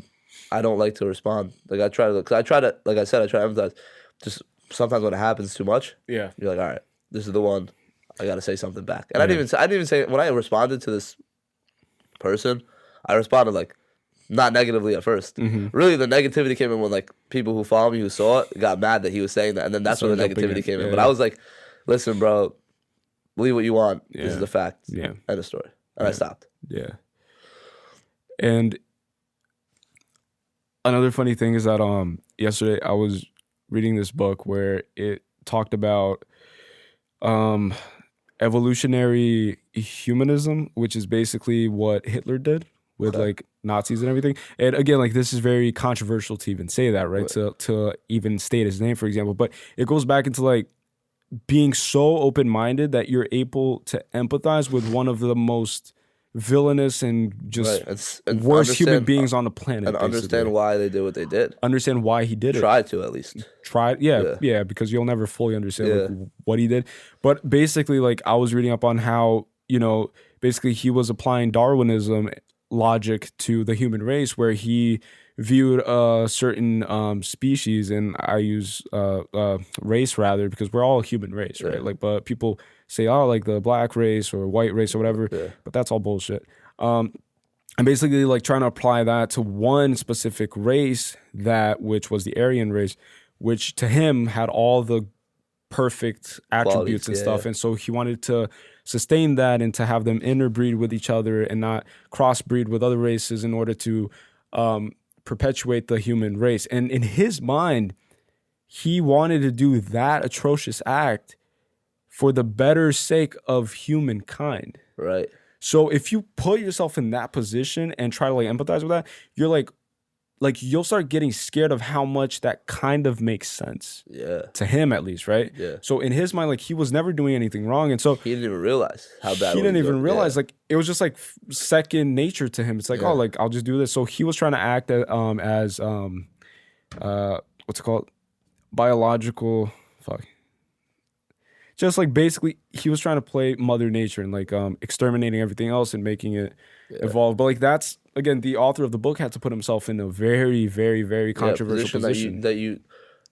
I don't like to respond. Like, I try to empathize. Just sometimes when it happens too much, you're like, all right, this is the one. I got to say something back. And I didn't even say when I responded to this person, I responded like not negatively at first. Mm-hmm. Really, the negativity came in when like people who follow me who saw it got mad that he was saying that, and then that's when the negativity came in. But I was like, listen, bro, believe what you want. This is the fact. Yeah, end of story. And I stopped. Yeah. And another funny thing is that yesterday I was reading this book where it talked about evolutionary humanism, which is basically what Hitler did with like Nazis and everything. And again, like this is very controversial to even say that, right? To even state his name, for example. But it goes back into like being so open-minded that you're able to empathize with one of the most villainous and just and worst human beings on the planet. And basically. understand why they did what they did. Understand why he did it. Try to, at least. Yeah, because you'll never fully understand like, what he did. But basically, like I was reading up on how, you know, basically he was applying Darwinism logic to the human race, where he viewed a certain species, and I use race rather, because we're all a human race, right? Like, but people say, oh, like the black race or white race or whatever, but that's all bullshit. And basically like trying to apply that to one specific race, which was the Aryan race, which to him had all the perfect attributes and stuff. And so he wanted to sustain that and to have them interbreed with each other and not crossbreed with other races in order to perpetuate the human race. And in his mind, he wanted to do that atrocious act for the better sake of humankind. Right. So if you put yourself in that position and try to like empathize with that, you're like you'll start getting scared of how much that kind of makes sense. Yeah. To him at least, right? Yeah. So in his mind, like he was never doing anything wrong. And so he didn't even realize how bad he didn't even realize. Like it was just like second nature to him. It's like, oh, like I'll just do this. So he was trying to act as what's it called? Biological just like basically he was trying to play Mother Nature and like exterminating everything else and making it evolve. But like that's again, the author of the book had to put himself in a very, very, very controversial position that you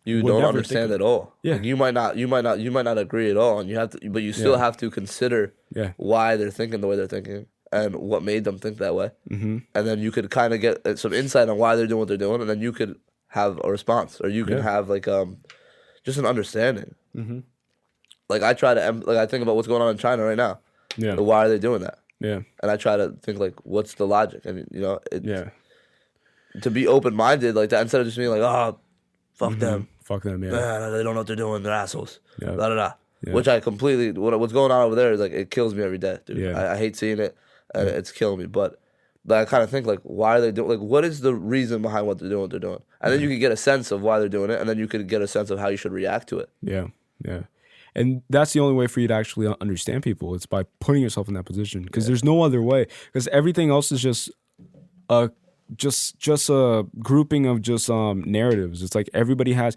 don't understand at all. Yeah, like you might not agree at all, and you have to, but you still have to consider why they're thinking the way they're thinking and what made them think that way. Mm-hmm. And then you could kind of get some insight on why they're doing what they're doing, and then you could have a response, or you can have like just an understanding. Mm-hmm. Like I think about what's going on in China right now. Yeah. Why are they doing that? Yeah. And I try to think like, what's the logic? I mean, you know, to be open-minded like that instead of just being like, oh, fuck them. Fuck them, yeah. They don't know what they're doing. They're assholes. Yeah. Da da da. Yeah. Which I completely, what's going on over there is like, it kills me every day, dude. Yeah. I hate seeing it, and it's killing me. But I kind of think like, why are they doing, like, what is the reason behind what they're doing? And then you can get a sense of why they're doing it, and then you can get a sense of how you should react to it. Yeah, yeah. And that's the only way for you to actually understand people. It's by putting yourself in that position, because there's no other way. Because everything else is just a grouping of just narratives. It's like everybody has,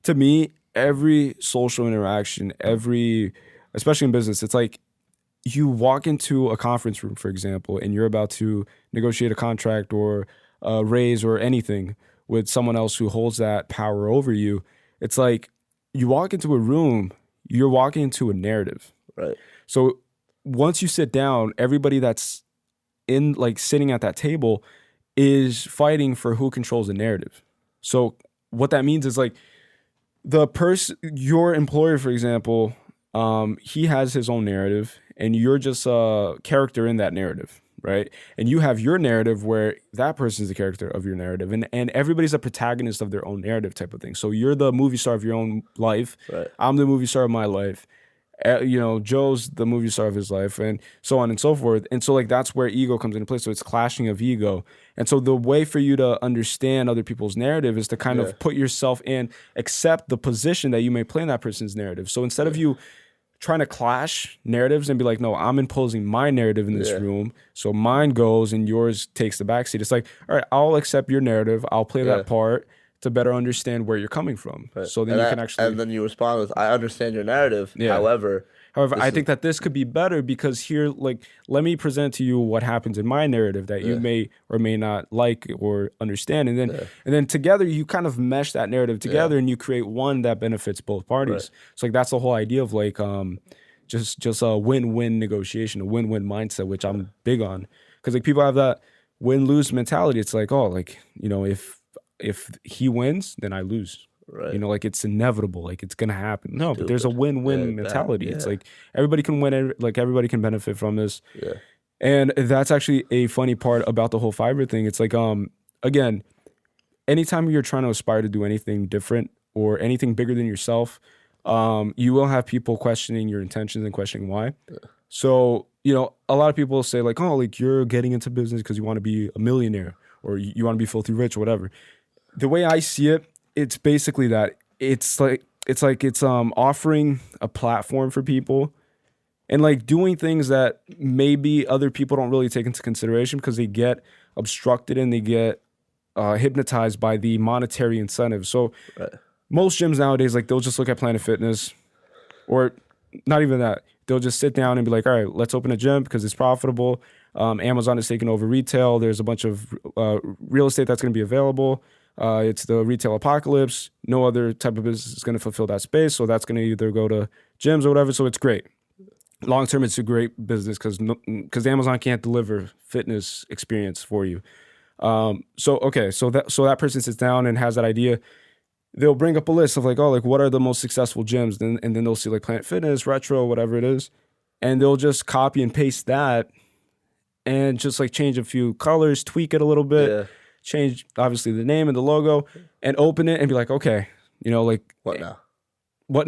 to me, every social interaction, especially in business, it's like you walk into a conference room, for example, and you're about to negotiate a contract or a raise or anything with someone else who holds that power over you. It's like you walk into a room, you're walking into a narrative. Right. So once you sit down, everybody that's in like sitting at that table is fighting for who controls the narrative. So what that means is like your employer, for example, he has his own narrative and you're just a character in that narrative, right? And you have your narrative where that person's the character of your narrative, and everybody's a protagonist of their own narrative type of thing. So you're the movie star of your own life. Right. I'm the movie star of my life. You know, Joe's the movie star of his life, and so on and so forth. And so like that's where ego comes into play. So it's clashing of ego. And so the way for you to understand other people's narrative is to kind of put yourself in, accept the position that you may play in that person's narrative. So instead of you trying to clash narratives and be like, no, I'm imposing my narrative in this room, so mine goes and yours takes the backseat. It's like, all right, I'll accept your narrative, I'll play that part to better understand where you're coming from. Right. So then and then you respond with, I understand your narrative. Yeah. However, I think that this could be better because here, like, let me present to you what happens in my narrative that you may or may not like or understand. And then together you kind of mesh that narrative together and you create one that benefits both parties. Right. So like, that's the whole idea of like, just a win-win negotiation, a win-win mindset, which I'm big on. Cause like people have that win-lose mentality. It's like, oh, like, you know, if he wins, then I lose. Right. You know, like it's inevitable, like it's gonna happen. No, but there's a win-win mentality. It's like everybody can win, like everybody can benefit from this. Yeah. And that's actually a funny part about the whole fiber thing. It's like, again, anytime you're trying to aspire to do anything different or anything bigger than yourself, you will have people questioning your intentions and questioning why. So, a lot of people say like, oh, like you're getting into business because you want to be a millionaire or you want to be filthy rich or whatever. The way I see it, it's basically that it's offering a platform for people and like doing things that maybe other people don't really take into consideration because they get obstructed and they get hypnotized by the monetary incentive. So most gyms nowadays, like they'll just look at Planet Fitness or not even that. They'll just sit down and be like, all right, let's open a gym because it's profitable. Amazon is taking over retail. There's a bunch of real estate that's going to be available. It's the retail apocalypse. No other type of business is going to fulfill that space. So that's going to either go to gyms or whatever. So it's great. Long term, it's a great business because Amazon can't deliver fitness experience for you. So that person sits down and has that idea. They'll bring up a list of like, oh, like what are the most successful gyms? And then they'll see like Planet Fitness, Retro, whatever it is. And they'll just copy and paste that and just like change a few colors, tweak it a little bit, change obviously the name and the logo and open it and be like, okay, like what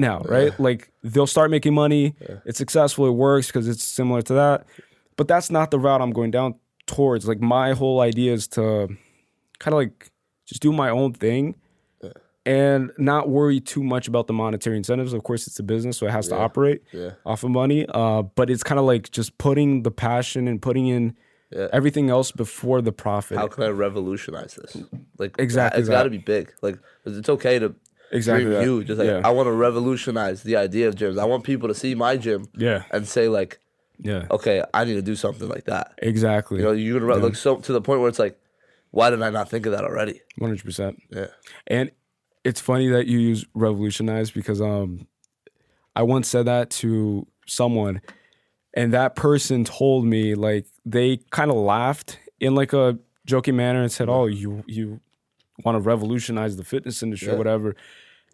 now? Right? Like they'll start making money. It's successful. It works because it's similar to that. But that's not the route I'm going down towards. Like my whole idea is to kind of like just do my own thing. And not worry too much about the monetary incentives. Of course, it's a business, so it has to operate off of money. But it's kind of like just putting the passion and putting in everything else before the profit. How can I revolutionize this? Like exactly, it's got to be big. Like it's okay to dream huge. Just like I want to revolutionize the idea of gyms. I want people to see my gym and say like, okay, I need to do something like that. Exactly. You're gonna like so to the point where it's like, why did I not think of that already? 100%. Yeah. And it's funny that you use revolutionize because I once said that to someone and that person told me like they kind of laughed in like a joking manner and said, oh, you want to revolutionize the fitness industry or whatever.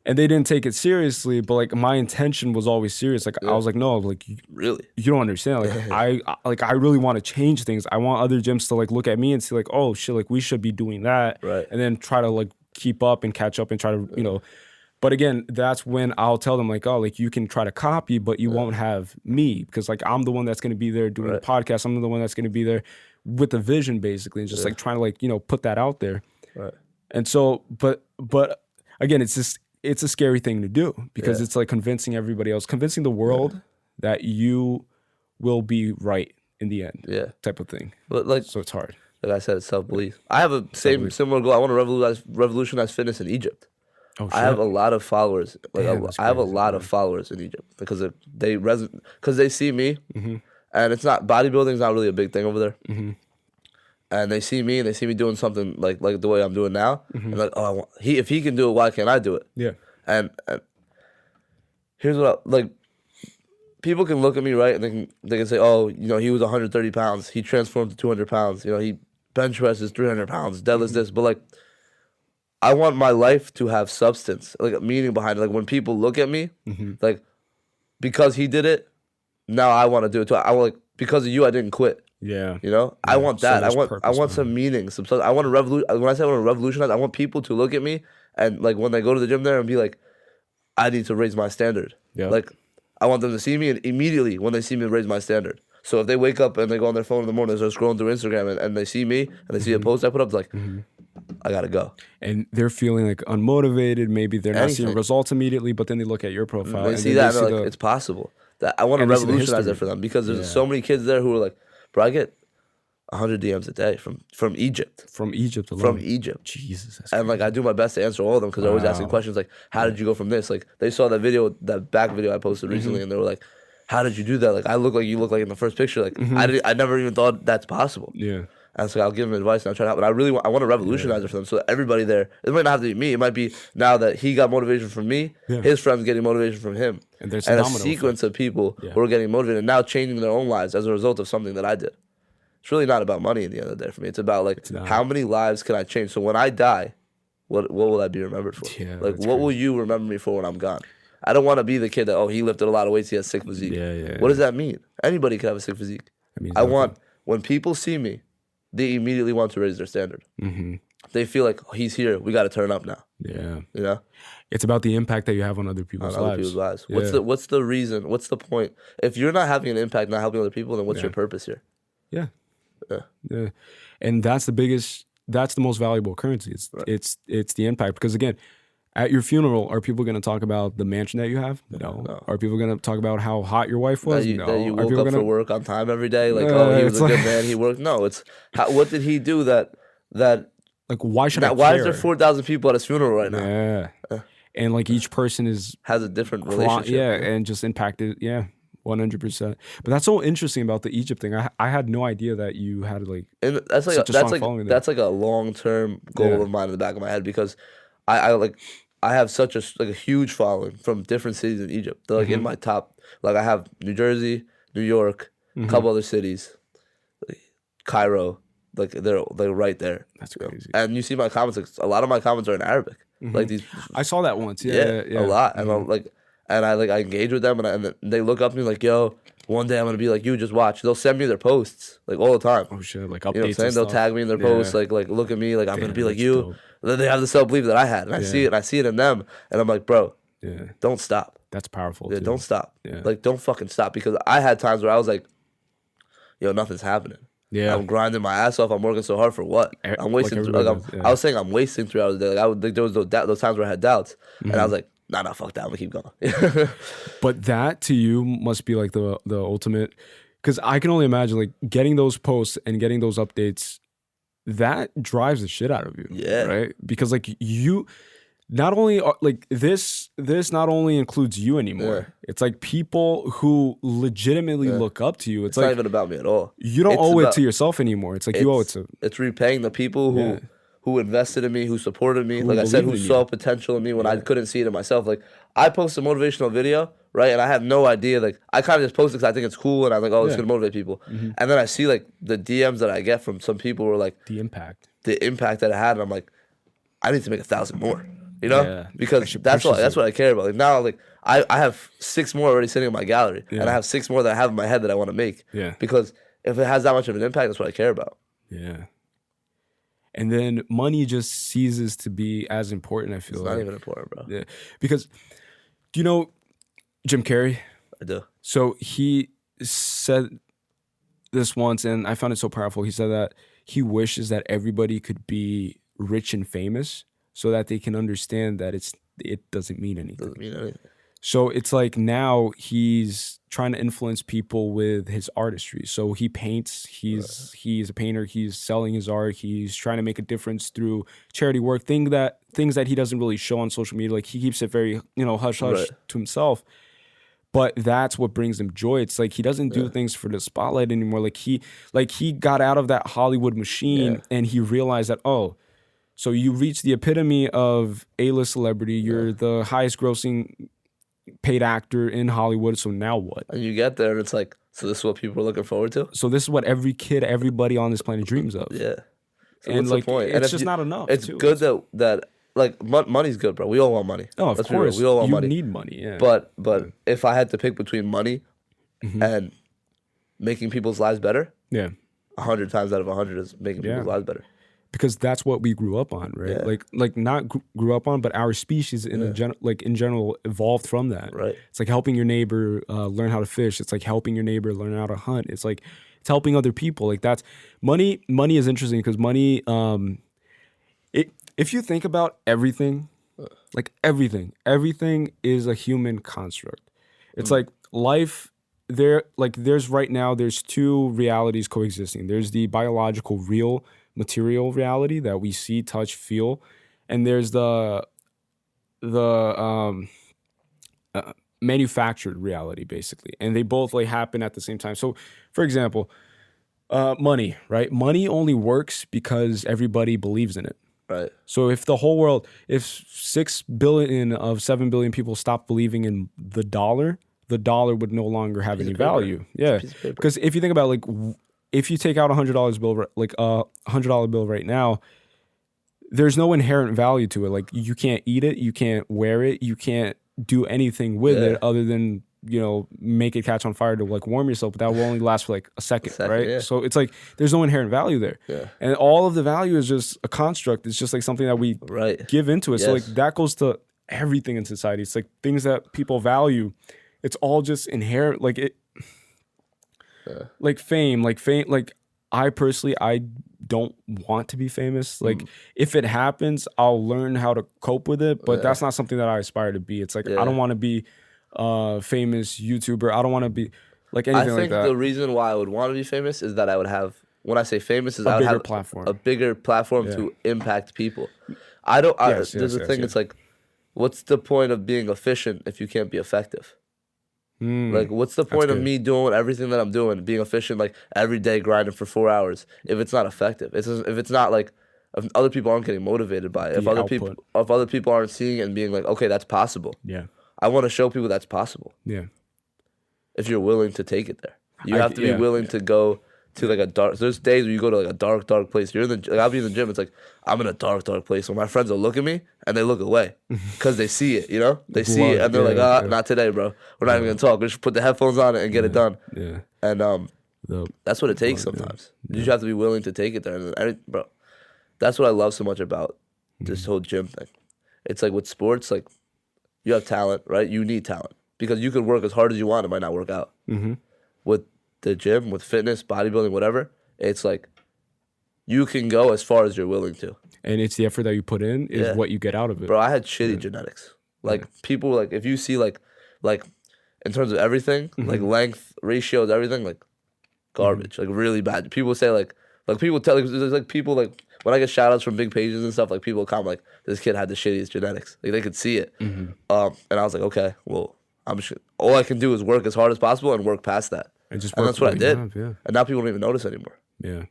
And they didn't take it seriously, but like my intention was always serious. Like I was like, no, like really, you don't understand. Like I really want to change things. I want other gyms to like look at me and see like, oh shit, like we should be doing that. Right. And then try to like keep up and catch up and try to, but again, that's when I'll tell them like, oh, like you can try to copy, but you won't have me because like I'm the one that's going to be there doing the podcast. I'm the one that's going to be there with the vision basically and just like trying to like, put that out there. Right. And so, but again, it's a scary thing to do because it's like convincing everybody else, convincing the world that you will be right in the end. Yeah. Type of thing. But like, so it's hard. Like I said, it's self-belief. I have a similar goal. I want to revolutionize fitness in Egypt. Oh, shit. I have a lot of followers. Like I have a lot of followers in Egypt because they see me, and it's not bodybuilding is not really a big thing over there. And they see me and they see me doing something like the way I'm doing now. And like, oh, if he can do it, why can't I do it? Yeah. And here's what people can look at me, right, and they can say, oh, he was 130 pounds, he transformed to 200 pounds, he bench presses 300 pounds, deadlifts this, but like I want my life to have substance, like a meaning behind it. Like when people look at me, like because he did it, now I want to do it too. I want like because of you, I didn't quit. Yeah. I want that. I want some meaning. I want to when I say I want to revolutionize, I want people to look at me and like when they go to the gym there and be like, I need to raise my standard. Yeah. Like I want them to see me and immediately when they see me raise my standard. So if they wake up and they go on their phone in the morning, they're scrolling through Instagram and they see me and they see a post I put up, it's like, I gotta go. And they're feeling like unmotivated. Maybe they're not seeing results immediately, but then they look at your profile. They see that and they're like, it's possible. That I want to revolutionize it for them because there's so many kids there who are like, bro, I get 100 DMs a day from Egypt. From Egypt alone. From Egypt. Jesus. And like I do my best to answer all of them because they're always asking questions like, how did you go from this? Like they saw that back video I posted recently and they were like, how did you do that? Like I look like you look like in the first picture. Like I never even thought that's possible. Yeah. And so I'll give them advice and I'll try to help. But I want to revolutionize it for them so that everybody there, it might not have to be me. It might be now that he got motivation from me, his friends getting motivation from him. And there's a sequence of people who are getting motivated and now changing their own lives as a result of something that I did. It's really not about money at the end of the day for me. It's about like how many lives can I change? So when I die, what will I be remembered for? Yeah, like what will you remember me for when I'm gone? I don't want to be the kid that, he lifted a lot of weights, he has sick physique. What does that mean? Anybody can have a sick physique. I want, when people see me, they immediately want to raise their standard. they feel like, oh, he's here, we got to turn up now. Yeah. You know, It's about the impact that you have on other people's on lives. other people's lives. Yeah. What's the reason? What's the point? If you're not having an impact, not helping other people, then what's your purpose here? Yeah. Yeah. Yeah. And that's the most valuable currency. It's the impact. Because again, at your funeral, are people going to talk about the mansion that you have? No. Are people going to talk about how hot your wife was? That No. you Are woke people up for work on time every day. Like, oh, he was a good man. He worked. No, it's what did he do that like, why should I care? Why is there 4,000 people at his funeral right now? Yeah. And like each person has a different relationship. Yeah, and just impacted. Yeah. 100%. But that's so interesting about the Egypt thing. I had no idea that you had like, and that's like that's like a long-term goal of mine in the back of my head, because I have such a huge following from different cities in Egypt. They're like in my top. Like I have New Jersey, New York, a couple other cities, like Cairo. Like they're right there. That's crazy. And you see my comments. Like, a lot of my comments are in Arabic. Like these. I saw that once. Yeah. A lot. And I'm like. And I engage with them, and they look up to me like, yo, one day I'm gonna be like you. Just watch. They'll send me their posts like all the time. Oh shit, like updates. You know what I'm saying? They'll tag me in their posts, like look at me, like I'm gonna be like you. Dope. Then they have the self belief that I had, and I see it. And I see it in them, and I'm like, bro, don't stop. That's powerful. Yeah, too. don't stop. Yeah. Like don't fucking stop, because I had times where I was like, yo, nothing's happening. Yeah, I'm grinding my ass off. I'm working so hard for what? I'm wasting. I was saying I'm wasting 3 hours a day. Like there was those times where I had doubts, and I was like, nah, fuck that. I'm gonna keep going. But that to you must be like the ultimate, because I can only imagine like getting those posts and getting those updates. That drives the shit out of you. Yeah. Right. Because like you, not only are, like this not only includes you anymore. Yeah. It's like people who legitimately look up to you. It's like not even about me at all. You don't owe it to yourself anymore. It's like you owe it to. It's repaying the people who invested in me, who supported me, like I said, who saw potential in me when I couldn't see it in myself. Like I post a motivational video, right, and I have no idea. Like I kind of just post it because I think it's cool, and I'm like, oh, it's gonna motivate people. And then I see like the DMs that I get from some people who are like the impact that it had, and I'm like, I need to make 1,000 more, you know, because that's what I care about. Like now, like I have 6 more already sitting in my gallery, and I have 6 more that I have in my head that I want to make. Yeah, because if it has that much of an impact, that's what I care about. Yeah. And then money just ceases to be as important, I feel like. It's not even important, bro. Yeah. Because, do you know Jim Carrey? I do. So he said this once, and I found it so powerful. He said that he wishes that everybody could be rich and famous so that they can understand that it doesn't mean anything. Doesn't mean anything. So it's like now he's trying to influence people with his artistry. So he paints, he's a painter, he's selling his art, he's trying to make a difference through charity work, things that he doesn't really show on social media. Like he keeps it very, hush to himself. But that's what brings him joy. It's like he doesn't do things for the spotlight anymore. Like he got out of that Hollywood machine and he realized that, oh, so you reach the epitome of A-list celebrity, you're the highest grossing paid actor in Hollywood, so now what? And you get there and it's like, so this is what people are looking forward to? So this is what everybody on this planet dreams of. Yeah. So and what's the point? It's just not enough. It's good that like money's good, bro. We all want money. Oh, of course. We all want money. You need money, yeah. But if I had to pick between money and making people's lives better, 100 times out of 100 is making people's lives better. Because that's what we grew up on, right? Yeah. Like not grew up on, but our species in general evolved from that. Right. It's like helping your neighbor learn how to fish. It's like helping your neighbor learn how to hunt. It's like it's helping other people. Like that's money. Money is interesting because money. If you think about everything, like everything is a human construct. It's like life. There's right now. There's 2 realities coexisting. There's the biological real material reality that we see, touch, feel, and there's the manufactured reality, basically, and they both happen at the same time. So, for example, money, right? Money only works because everybody believes in it. Right. So if the whole world, if 6 billion of 7 billion people stop believing in the dollar would no longer have any value. Yeah, because if you think about if you take out $100 bill, like a $100 bill right now, there's no inherent value to it. Like you can't eat it, you can't wear it, you can't do anything with it other than make it catch on fire to like warm yourself, but that will only last for like a second, right? yeah. So it's like there's no inherent value there. Yeah. And all of the value is just a construct. It's just like something that we give into it. Yes. So like that goes to everything in society. It's like things that people value. It's all just inherent, like it, like fame. Like I personally, I don't want to be famous. Like if it happens, I'll learn how to cope with it, but that's not something that I aspire to be. It's like I don't want to be famous YouTuber. I don't want to be like anything like that. I think the reason why I would want to be famous is that I would have, when I say famous, is a I would bigger have platform. a bigger platform to impact people. There's a thing. It's like, what's the point of being efficient if you can't be effective? Like, what's the point of me doing everything that I'm doing, being efficient, like every day grinding for 4 hours, if it's not effective? If it's not like, if other people aren't getting motivated by it, if other people aren't seeing it and being like, okay, that's possible. Yeah, I want to show people that's possible. Yeah, if you're willing to take it there, you have to be willing to go to like a dark. There's days where you go to like a dark place. You're in the, like, I'll be in the gym. It's like I'm in a dark place. So my friends will look at me and they look away because they see it. They see it and they're like, not today, bro. We're not even gonna talk. We just put the headphones on it and get it done. Yeah, and that's what it takes sometimes. You just have to be willing to take it there. And bro, that's what I love so much about this whole gym thing. It's like with sports, like you have talent, right? You need talent because you could work as hard as you want. It might not work out. With the gym, with fitness, bodybuilding, whatever, it's like you can go as far as you're willing to. And it's the effort that you put in is what you get out of it. Bro, I had shitty genetics. Like people, like if you see like in terms of everything, like length, ratios, everything, like garbage, like really bad. People say like people tell, like, there's like people like when I get shout outs from big pages and stuff, like people comment like this kid had the shittiest genetics. Like they could see it. And I was like, okay, well, all I can do is work as hard as possible and work past that. And that's what I did. And now people don't even notice anymore. Yeah.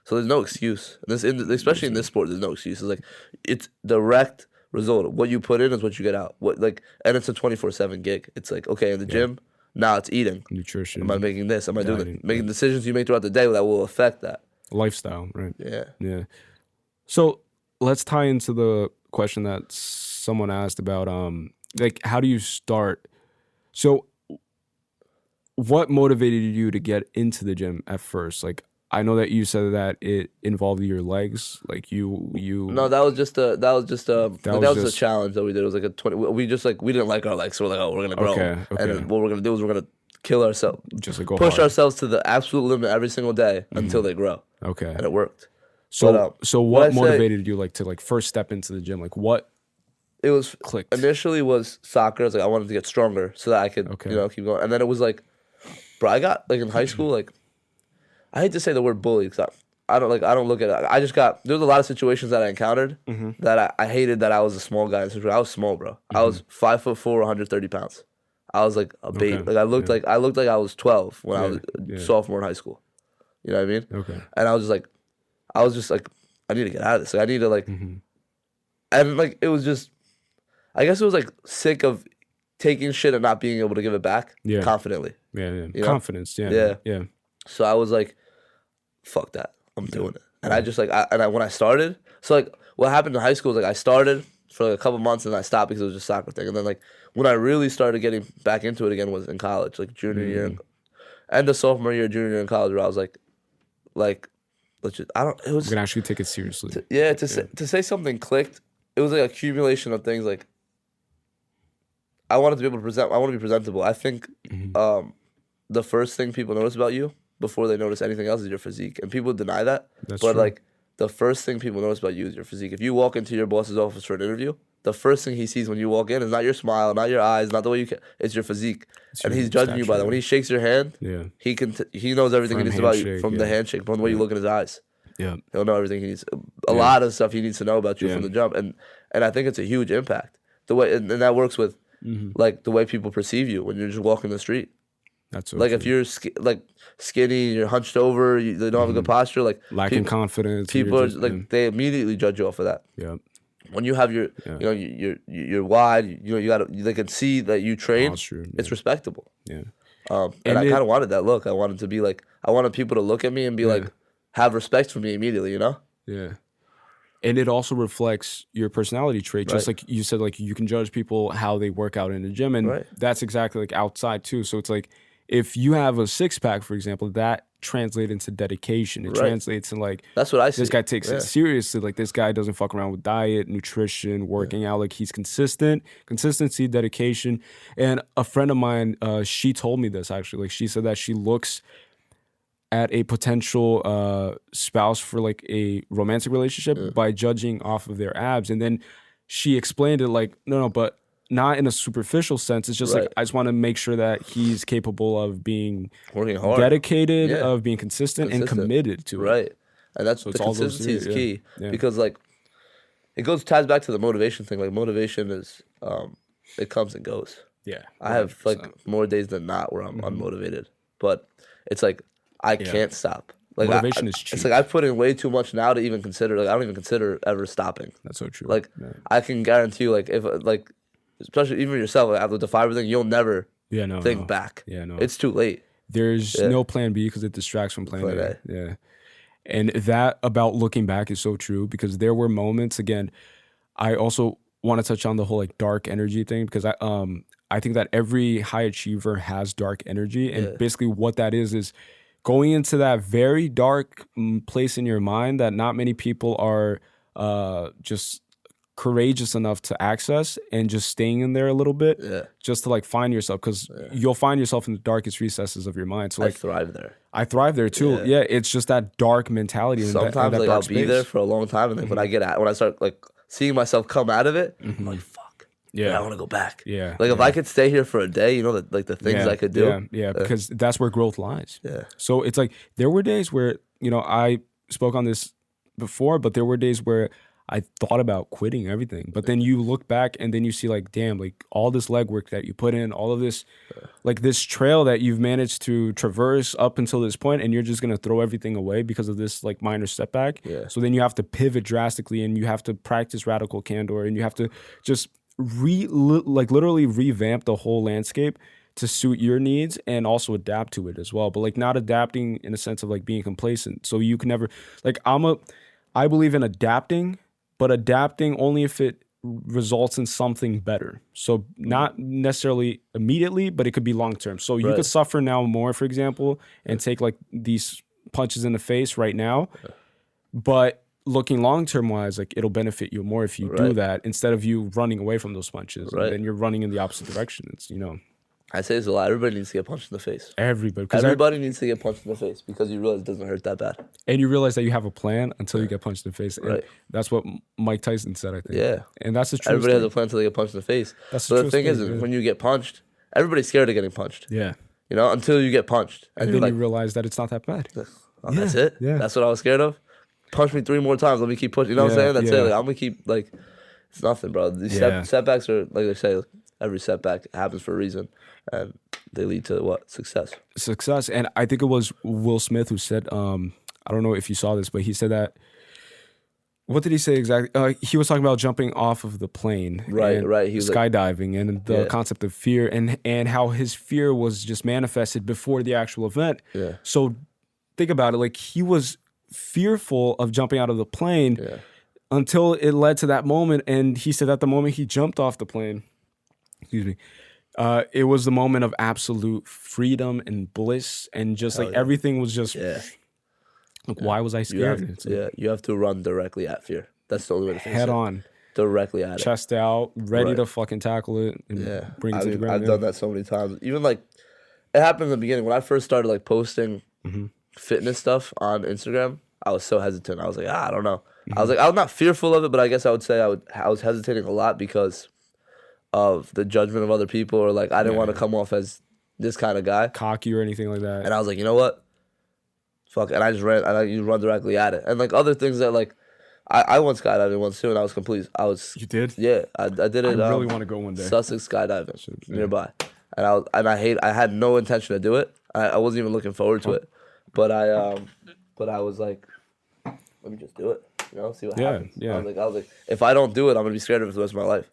So there's no excuse. Especially in this sport, there's no excuse. It's like it's direct result. What you put in is what you get out. And it's a 24/7 gig. It's like, okay, in the gym, now it's eating. Nutrition. Am I making this? Am I doing it? Making decisions you make throughout the day that will affect that. Lifestyle, right? Yeah. Yeah. So let's tie into the question that someone asked about like how do you start? So what motivated you to get into the gym at first? Like I know that you said that it involved your legs. Like you. No, that was just a challenge that we did. It was like a 20. We didn't like our legs, so we're like, oh, we're gonna grow. Okay. And what we're gonna do is we're gonna kill ourselves, just like go push hard. ourselves to the absolute limit every single day until they grow. Okay. And it worked. So what motivated you to first step into the gym? Like what? It was clicked. Initially was soccer. I was like, I wanted to get stronger so that I could keep going. And then it was like, bro, I got like in high school, like I hate to say the word bully because I don't look at it. I just got, there was a lot of situations that I encountered that I hated that I was a small guy. I was small, bro. I was 5'4", 130 pounds. I was like a baby. Like I looked like I was 12 when I was a sophomore in high school. You know what I mean? Okay. And I was just like, I need to get out of this. Like I need to like, and like it was just, I guess it was like sick of taking shit and not being able to give it back confidently. Yeah, yeah. You know? Confidence. Yeah. So I was like, fuck that. I'm doing it. And I just like, when I started, so like what happened in high school was like I started for like a couple months and I stopped because it was just a soccer thing. And then like when I really started getting back into it again was in college, like junior year, end of sophomore year, junior year in college, where I was like, let's just, it was. You can actually take it seriously. To say something clicked, it was like accumulation of things like, I wanted to be able to present, I want to be presentable. I think the first thing people notice about you before they notice anything else is your physique. And people deny that. But true. Like the first thing people notice about you is your physique. If you walk into your boss's office for an interview, the first thing he sees when you walk in is not your smile, not your eyes, not the way it's your physique. And he's judging you by that. When he shakes your hand, he knows everything he needs about you from the handshake, from the way you look in his eyes. Yeah. He'll know everything he needs. A lot of stuff he needs to know about you from the jump. And I think it's a huge impact. The way and that works with like the way people perceive you when you're just walking the street. That's like if you're skinny, you're hunched over, they don't have a good posture, like lacking confidence. People are like they immediately judge you off of that. Yeah. When you have your, you're wide, they can see that you train. It's respectable. Yeah. And I kind of wanted that look. I wanted to be like, I wanted people to look at me and be like, have respect for me immediately. You know. Yeah. And it also reflects your personality trait. Just Right. like you said, like you can judge people how they work out in the gym. And Right. that's exactly like outside too. So it's like if you have a six pack, for example, that translates into dedication. It Right. translates to like That's what I see. this guy takes Yeah. it seriously. Like this guy doesn't fuck around with diet, nutrition, working out. Like he's consistent, consistency, dedication. And a friend of mine, she told me this actually. Like she said that she looks at a potential spouse for like a romantic relationship by judging off of their abs. And then she explained it like, no, but not in a superficial sense. It's just like, Right. I just want to make sure that he's capable of being Working hard. dedicated, Yeah. of being consistent and Consistent. committed to it. Right. And that's So the it's all those consistency is three, key. yeah. Because like it ties back to the motivation thing. Like motivation is it comes and goes. Yeah. I have 100%. like more days than not where I'm Mm-hmm. unmotivated. But it's like I can't stop. Like Motivation is cheap. It's like I put in way too much now to even consider. Like I don't even consider ever stopping. That's so true. Like yeah. I can guarantee you, like if like especially even yourself, like after the fiber thing, you'll never Yeah, no. think no. back. Yeah, no. It's too late. There's no plan B because it distracts from plan Plan A. Yeah. And that about looking back is so true because there were moments, again, I also want to touch on the whole like dark energy thing because I think that every high achiever has dark energy. And basically what that is going into that very dark place in your mind that not many people are just courageous enough to access and just staying in there a little bit just to like find yourself because you'll find yourself in the darkest recesses of your mind. So I like thrive there. I thrive there too. Yeah, it's just that dark mentality. And Sometimes that like dark I'll be there space. for a long time, and then when I start like seeing myself come out of it, I'm like, fuck. Yeah. I want to go back. Yeah, Like if I could stay here for a day, you know, that like the things I could do. Yeah, because that's where growth lies. Yeah. So it's like there were days where, you know, I spoke on this before, but there were days where I thought about quitting everything. But then you look back and then you see like, damn, like all this legwork that you put in, all of this, like this trail that you've managed to traverse up until this point, and you're just going to throw everything away because of this like minor setback. Yeah. So then you have to pivot drastically and you have to practice radical candor and you have to just literally revamp the whole landscape to suit your needs and also adapt to it as well. But like not adapting in a sense of like being complacent. So you can never like I believe in adapting, but adapting only if it results in something better. So not necessarily immediately, but it could be long term. So you could suffer now more, for example, and take like these punches in the face right now. But looking long term wise, like it'll benefit you more if you do that instead of you running away from those punches. And then you're running in the opposite direction. It's, you know. I say this a lot. Everybody needs to get punched in the face. Everybody. Everybody needs to get punched in the face because you realize it doesn't hurt that bad. And you realize that you have a plan until you get punched in the face. And Right. that's what Mike Tyson said, I think. Yeah. And that's the truth. Everybody has a plan until they get punched in the face. That's the But the truest thing is, thing, yeah. when you get punched, everybody's scared of getting punched. Yeah. You know, until you get punched. And you're then like, you realize that it's not that bad. oh, that's it? yeah. That's what I was scared of? Punch me 3 more times. Let me keep pushing. You know what I'm saying? That's it. Like, I'm going to keep, like, it's nothing, bro. These setbacks are, like they say, every setback happens for a reason. And they lead to what? Success. Success. And I think it was Will Smith who said, I don't know if you saw this, but he said that, what did he say exactly? He was talking about jumping off of the plane. Right. He was skydiving and the concept of fear and how his fear was just manifested before the actual event. Yeah. So think about it. Like he was fearful of jumping out of the plane until it led to that moment. And he said at the moment he jumped off the plane, it was the moment of absolute freedom and bliss and just everything was just like, why was I scared? You have to run directly at fear. That's the only way to face head it. on, directly at chest out, ready to fucking tackle it and bring it to the ground. I've done that so many times. Even like it happened in the beginning when I first started like posting fitness stuff on Instagram. I was so hesitant. I was like, I don't know. I was like, I'm not fearful of it, but I guess I would say I was hesitating a lot because of the judgment of other people, or like I didn't want to come off as this kind of guy, cocky or anything like that. and I was like, you know what, fuck, and I just ran, and you run directly at it, and like other things that like I went skydiving once too, and You did? Yeah, I did it. I really want to go one day. Sussex skydiving nearby, and I had no intention to do it. I wasn't even looking forward to it, but I was like, let me just do it, you know, see what happens. Yeah. I was like, if I don't do it, I'm gonna be scared of it for the rest of my life.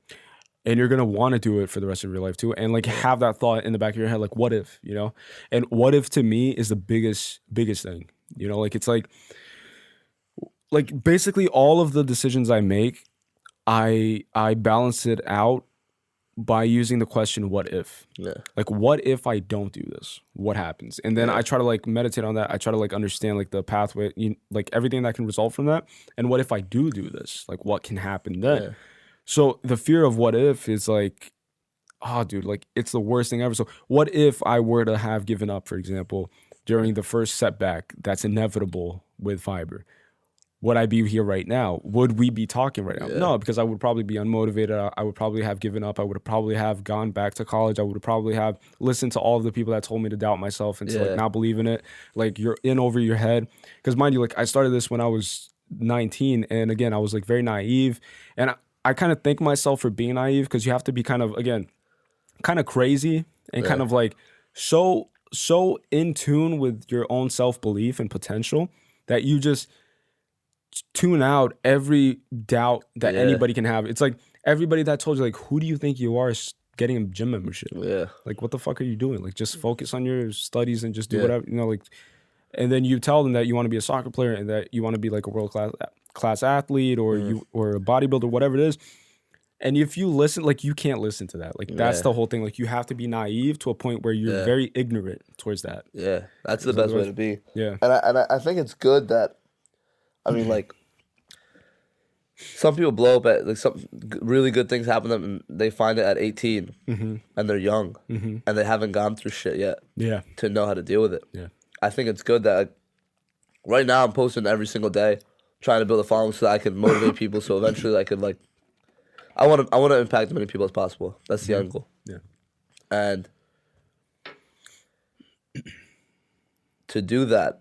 And you're going to want to do it for the rest of your life too. And like have that thought in the back of your head, like what if, you know? And what if to me is the biggest thing, you know? Like it's like, like basically all of the decisions I make, I balance it out by using the question, what if? Yeah. Like, what if I don't do this? What happens? And then I try to like meditate on that. I try to like understand like the pathway, like everything that can result from that. And what if I do this? Like, what can happen then? Yeah. So the fear of what if is like, oh, dude, like it's the worst thing ever. So what if I were to have given up, for example, during the first setback that's inevitable with fiber? Would I be here right now? Would we be talking right now? Yeah. No, because I would probably be unmotivated. I would probably have given up. I would probably have gone back to college. I would probably have listened to all of the people that told me to doubt myself and to like not believe in it. Like you're in over your head. Because mind you, like I started this when I was 19. And again, I was like very naive. And I kind of thank myself for being naive because you have to be kind of, again, kind of crazy and kind of like so in tune with your own self-belief and potential that you just tune out every doubt that anybody can have. It's like everybody that told you, like, who do you think you are getting a gym membership? Yeah. Like, what the fuck are you doing? Like, just focus on your studies and just do whatever, like, and then you tell them that you want to be a soccer player and that you want to be like a world class athlete or or a bodybuilder, whatever it is. And if you listen, like you can't listen to that. Like that's the whole thing. Like you have to be naive to a point where you're very ignorant towards that. Yeah, that's the best way to be. Yeah. And I think it's good that, I mean, like, some people blow up at, like, some really good things happen to them and they find it at 18 and they're young and they haven't gone through shit yet to know how to deal with it. Yeah. I think it's good that, like, right now I'm posting every single day, trying to build a following so that I can motivate people so eventually I could, like, I want to impact as many people as possible. That's the end goal. Yeah. And to do that,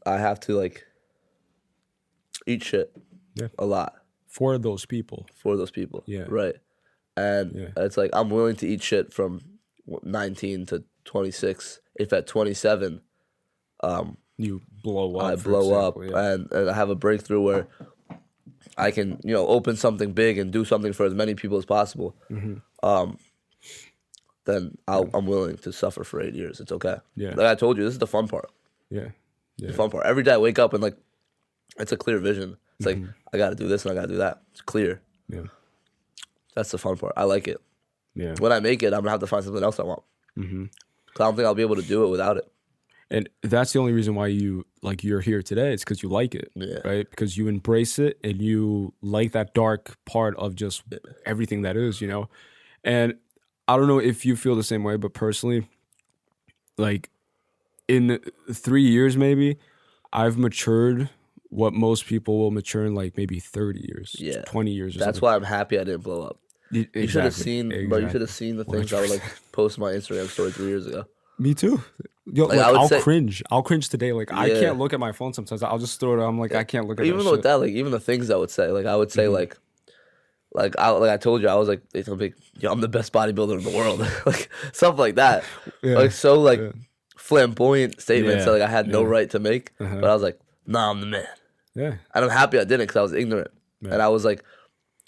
I have to, like, eat shit a lot For those people. Yeah. Right. And it's like I'm willing to eat shit from 19 to 26. If at 27, you blow up. I blow up and I have a breakthrough where I can, open something big and do something for as many people as possible. Then I'm willing to suffer for 8 years. It's okay. Yeah. Like I told you, this is the fun part. Yeah. The fun part. Every day I wake up and, like, it's a clear vision. It's like, I got to do this and I got to do that. It's clear. Yeah. That's the fun part. I like it. Yeah. When I make it, I'm going to have to find something else I want. Because I don't think I'll be able to do it without it. And that's the only reason why you're here today. It's because you like it, right? Because you embrace it and you like that dark part of just everything that is, And I don't know if you feel the same way, but personally, like in 3 years maybe, I've matured what most people will mature in like maybe 30 years, 20 years. Or That's something. why I'm happy I didn't blow up. Exactly. You should have seen, bro. You should have seen the things I would, like, post my Instagram story 3 years ago. Me too. Yo, Like, I'll say, cringe. I'll cringe today. Like I can't look at my phone sometimes. I'll just throw it. I'm like I can't look at. Even that with shit. that, like, even the things I would say, like I would say, like I told you, I was like, they told me, yo, I'm the best bodybuilder in the world, like stuff like that, like so like flamboyant statements that, like, I had no right to make, but I was like, nah, I'm the man. Yeah. And I'm happy I didn't because I was ignorant, and I was like,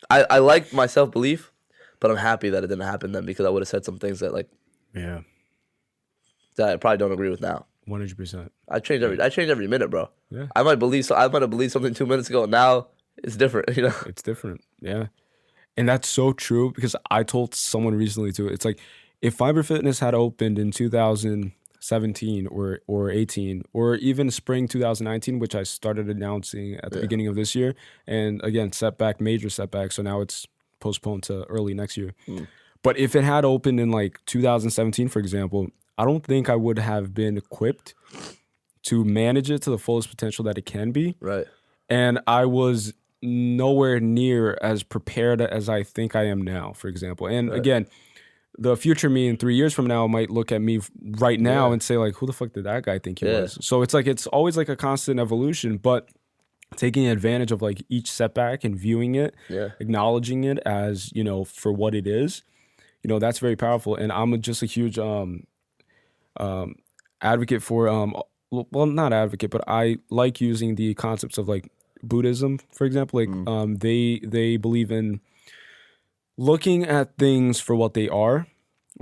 I liked my self belief, but I'm happy that it didn't happen then because I would have said some things that, like, that I probably don't agree with now. 100%. I change every minute, bro. Yeah. I might have believed something 2 minutes ago. Now it's different, It's different. Yeah. And that's so true because I told someone recently too. It's like if Fiber Fitness had opened in 2017 or 18 or even spring 2019, which I started announcing at the beginning of this year, and again, major setback. So now it's postponed to early next year. But if it had opened in like 2017, for example, I don't think I would have been equipped to manage it to the fullest potential that it can be. Right. And I was nowhere near as prepared as I think I am now, for example. And again, the future me in 3 years from now might look at me right now and say, like, who the fuck did that guy think he was? So it's like, it's always like a constant evolution, but taking advantage of like each setback and viewing it, acknowledging it as, for what it is, that's very powerful. And I'm just a huge advocate for, well, not advocate, but I like using the concepts of like Buddhism, for example. Like they believe in looking at things for what they are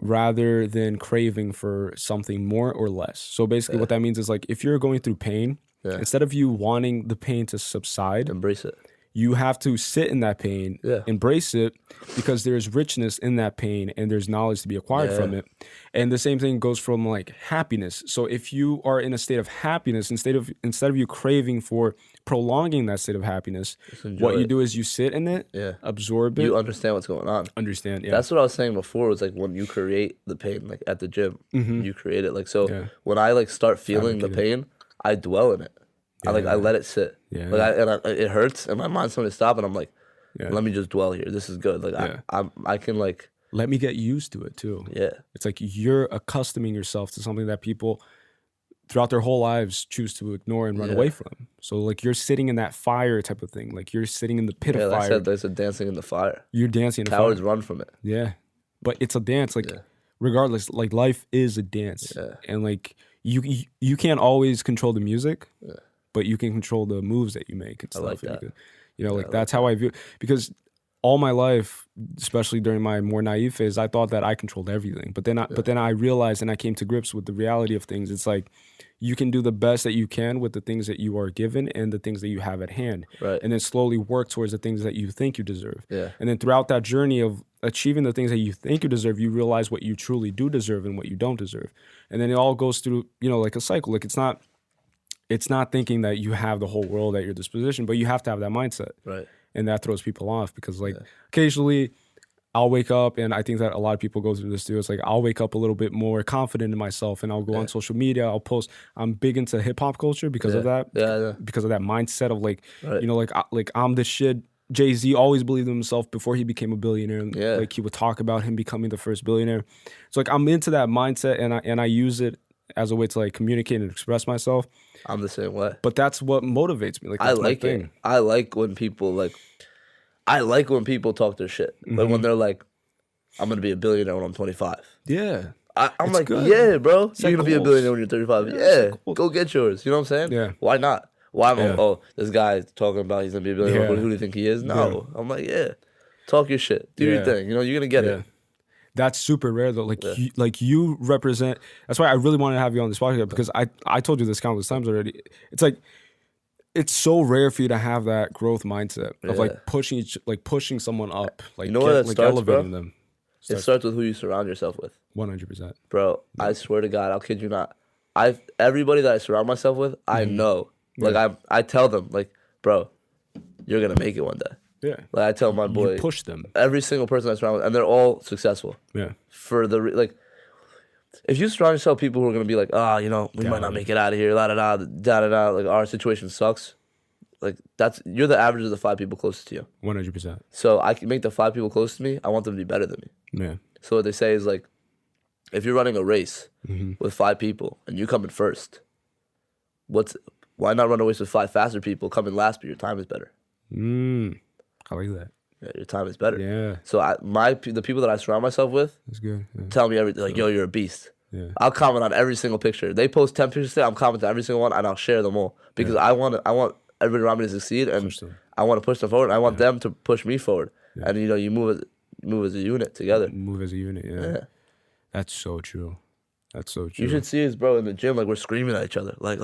rather than craving for something more or less. So basically what that means is like if you're going through pain Yeah. Instead of you wanting the pain to subside, Embrace it. you have to sit in that pain, embrace it, because there's richness in that pain and there's knowledge to be acquired from it. And the same thing goes from like happiness. So if you are in a state of happiness, instead of you craving for prolonging that state of happiness, what you do is you sit in it, absorb it. You understand what's going on. Understand, yeah. That's what I was saying before. Was like when you create the pain, like at the gym, you create it. Like so, when I like start feeling the pain, I dwell in it. I let it sit. It hurts, and my mind's going to stop, and I'm like, let me just dwell here. This is good. Like I can like let me get used to it too. Yeah, it's like you're accustoming yourself to something that people throughout their whole lives choose to ignore and run away from. So like you're sitting in that fire type of thing. Like you're sitting in the pit of fire. Like I said, there's a dancing in the fire. You're dancing in the Cowards fire. run from it. Yeah, but it's a dance. Like regardless, like life is a dance, and like you can't always control the music. Yeah. But you can control the moves that you make and stuff. I like that. You know, like that's how I view it. Because all my life, especially during my more naive phase, I thought that I controlled everything. But then I realized, and I came to grips with the reality of things. It's like you can do the best that you can with the things that you are given and the things that you have at hand. Right. And then slowly work towards the things that you think you deserve. Yeah. And then throughout that journey of achieving the things that you think you deserve, you realize what you truly do deserve and what you don't deserve. And then it all goes through, you know, like a cycle. Like it's not thinking that you have the whole world at your disposition, but you have to have that mindset. Right. And that throws people off because like occasionally I'll wake up, and I think that a lot of people go through this too. It's like I'll wake up a little bit more confident in myself, and I'll go on social media. I'll post. I'm big into hip hop culture because of that. Yeah. Because of that mindset of like, you know, like I'm the shit. Jay-Z always believed in himself before he became a billionaire. And like he would talk about him becoming the first billionaire. So like I'm into that mindset, and I use it as a way to like communicate and express myself. I'm the same way. But that's what motivates me. Like I like it. I like when people talk their shit. Like when they're like, I'm gonna be a billionaire when I'm 25. Yeah. I'm like, good. Yeah, bro. You're gonna be a billionaire when you're 35. Yeah. Go get yours. You know what I'm saying? Yeah. Why not? Why am this guy talking about he's gonna be a billionaire. Who do you think he is? No. I'm like, talk your shit. Do your thing. You know, you're gonna get it. That's super rare though. Like you represent. That's why I really wanted to have you on this podcast, because I told you this countless times already. It's like it's so rare for you to have that growth mindset of like pushing someone up, like you know where that starts, elevating bro? them. It starts with who you surround yourself with. 100%, bro. I swear to God, I'll kid you not. Everybody that I surround myself with, I know. Like I tell them, like, bro, you're gonna make it one day. Yeah. Like I tell my boy, you push them. Every single person I surround with, and they're all successful. Yeah. For the if you surround yourself with people who are gonna be like, you know, we might not make it out of here, la da da, like our situation sucks. Like you're the average of the 5 people closest to you. 100%. So I can make the 5 people close to me. I want them to be better than me. Yeah. So what they say is like, if you're running a race with 5 people and you come in first, why not run a race with 5 faster people, come in last, but your time is better? I like that. Yeah, your time is better. Yeah. So the people that I surround myself with, that's good. Yeah. Tell me everything. Like, yo, you're a beast. Yeah. I'll comment on every single picture. They post 10 pictures today, I'm commenting on every single one, and I'll share them all because I want everybody around me to succeed, and I want to push them forward. And I want them to push me forward. Yeah. And you know, you move as a unit together. Move as a unit. Yeah. That's so true. That's so true. You should see us, bro, in the gym. Like we're screaming at each other. Like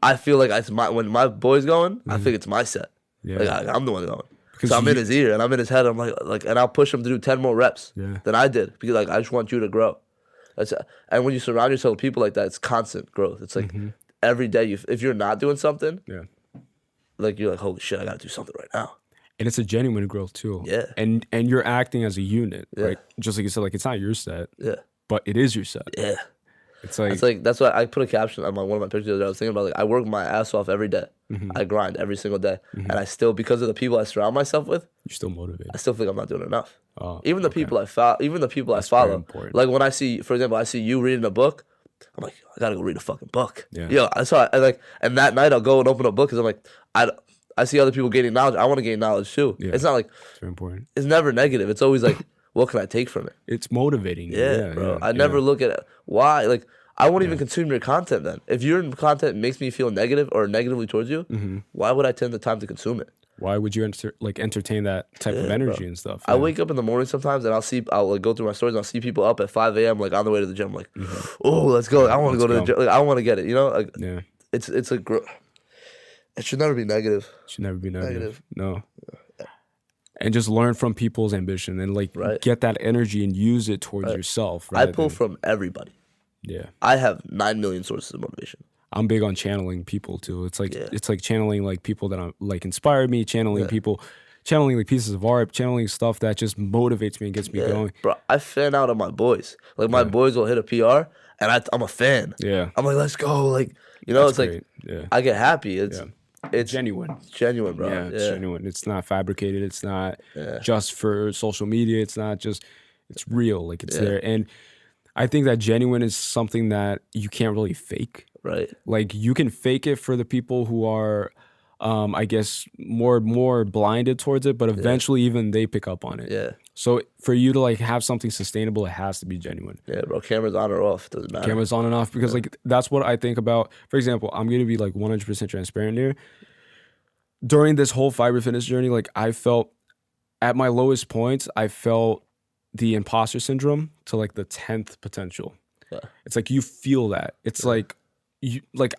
I feel like when my boy's going, I think it's my set. Yeah. Like I'm the one going. So I'm in his ear and I'm in his head. I'm like, and I'll push him to do 10 more reps than I did because like I just want you to grow. And when you surround yourself with people like that, it's constant growth. It's like every day. If you're not doing something, like you're like, holy shit, I got to do something right now. And it's a genuine growth too. Yeah. And you're acting as a unit, right? Just like you said, like it's not your set. Yeah. But it is your set. Yeah. It's like that's why I put a caption on one of my pictures that I was thinking about. Like I work my ass off every day. I grind every single day, and I still, because of the people I surround myself with, you're still motivated. I still think I'm not doing enough. Oh, even the people I follow, I follow. Like when I see, for example, I see you reading a book, I'm like, I gotta go read a fucking book. Yeah. Yo, and that night I'll go and open a book because I'm like, I see other people gaining knowledge. I want to gain knowledge too. Yeah. It's not like it's very important. It's never negative. It's always like, what can I take from it? It's motivating. Yeah, bro. I never look at it. Why. Like I won't even consume your content then. If your content makes me feel negative or negatively towards you, why would I take the time to consume it? Why would you entertain that type of energy and stuff? I wake up in the morning sometimes and I'll like go through my stories and I'll see people up at 5 a.m. like on the way to the gym. Like, oh, let's go. I want to go to the gym. Like, I want to get it. You know? Like, it's a it should never be negative. Should never be negative. No. And just learn from people's ambition and like Right. get that energy and use it towards yourself. I pull from everybody. Yeah. I have 9 million sources of motivation. I'm big on channeling people too. It's like channeling like people that like inspire me, channeling people, channeling like pieces of art, channeling stuff that just motivates me and gets me going. Bro, I fan out on my boys. Like my boys will hit a PR and I'm a fan. Yeah. I'm like, let's go. Like, you know, That's it's great. like I get happy. It's Genuine. It's genuine, bro. Yeah, it's genuine. It's not fabricated. It's not just for social media. It's not just, it's real. Like it's there. And I think that genuine is something that you can't really fake. Right. Like you can fake it for the people who are, I guess, more blinded towards it, but eventually even they pick up on it. Yeah. So for you to like have something sustainable, it has to be genuine. Yeah, bro. Camera's on or off. Doesn't matter. Camera's on and off because like that's what I think about. For example, I'm going to be like 100% transparent here. During this whole fiber fitness journey, like I felt at my lowest points, I felt the imposter syndrome to like the 10th potential. Yeah. It's like you feel that. It's like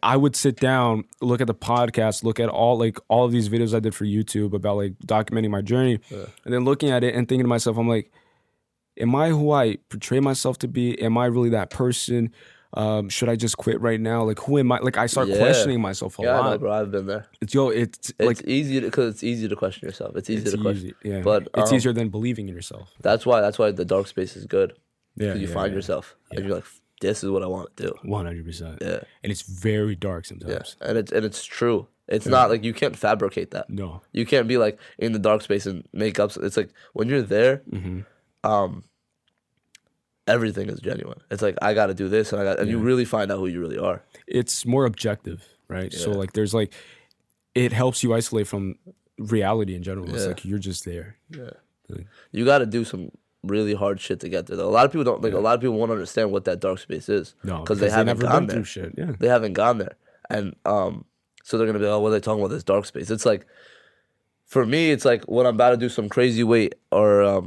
I would sit down, look at the podcast, look at all of these videos I did for YouTube about like documenting my journey, and then looking at it and thinking to myself, I'm like, am I who I portray myself to be? Am I really that person? Should I just quit right now? Like, who am I? Like, I start questioning myself a lot. I know, bro. I've been there. It's like easy because it's easy to question yourself. It's easy to question. Yeah, but it's easier than believing in yourself. That's why the dark space is good. Yeah, you find yourself and you're like, this is what I want to do. 100%. Yeah, and it's very dark sometimes. Yeah, and it's true. It's not like you can't fabricate that. No, you can't be like in the dark space and make up. It's like when you're there, everything is genuine. It's like I got to do this, and you really find out who you really are. It's more objective, right? So like, there's like, it helps you isolate from reality in general. It's like you're just there. Yeah, you got to do some really hard shit to get there. Though. A lot of people don't like. A lot of people won't understand what that dark space is. No, because they haven't never gone been there. through shit. Yeah, they haven't gone there, and so they're gonna be like, oh, what are they talking about? This dark space. It's like, for me, it's like when I'm about to do some crazy weight or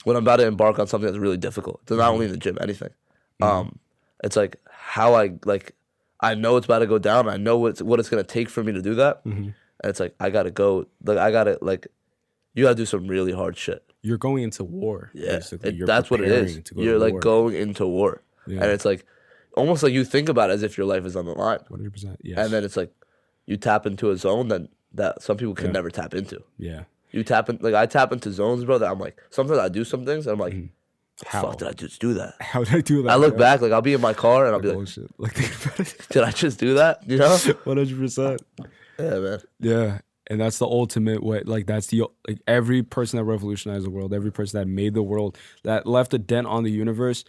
when I'm about to embark on something that's really difficult. It's not only in the gym, anything. It's like how I know it's about to go down. I know what it's gonna take for me to do that, and it's like I gotta go. Like you gotta do some really hard shit. You're going into war. Yeah, that's what it is. You're like going into war, and it's like almost like you think about it as if your life is on the line. 100%. Yes. And then it's like you tap into a zone that some people can never tap into. Yeah. You tap in, like I tap into zones, bro. That I'm like, sometimes I do some things, and I'm like, how the fuck did I just do that? How did I do that? I look back, like I'll be in my car, and I'll be like, bullshit. Like, think about it. Did I just do that? You know? 100%. Yeah, man. Yeah. And that's the ultimate way. Like, that's the, like, every person that revolutionized the world, every person that made the world, that left a dent on the universe,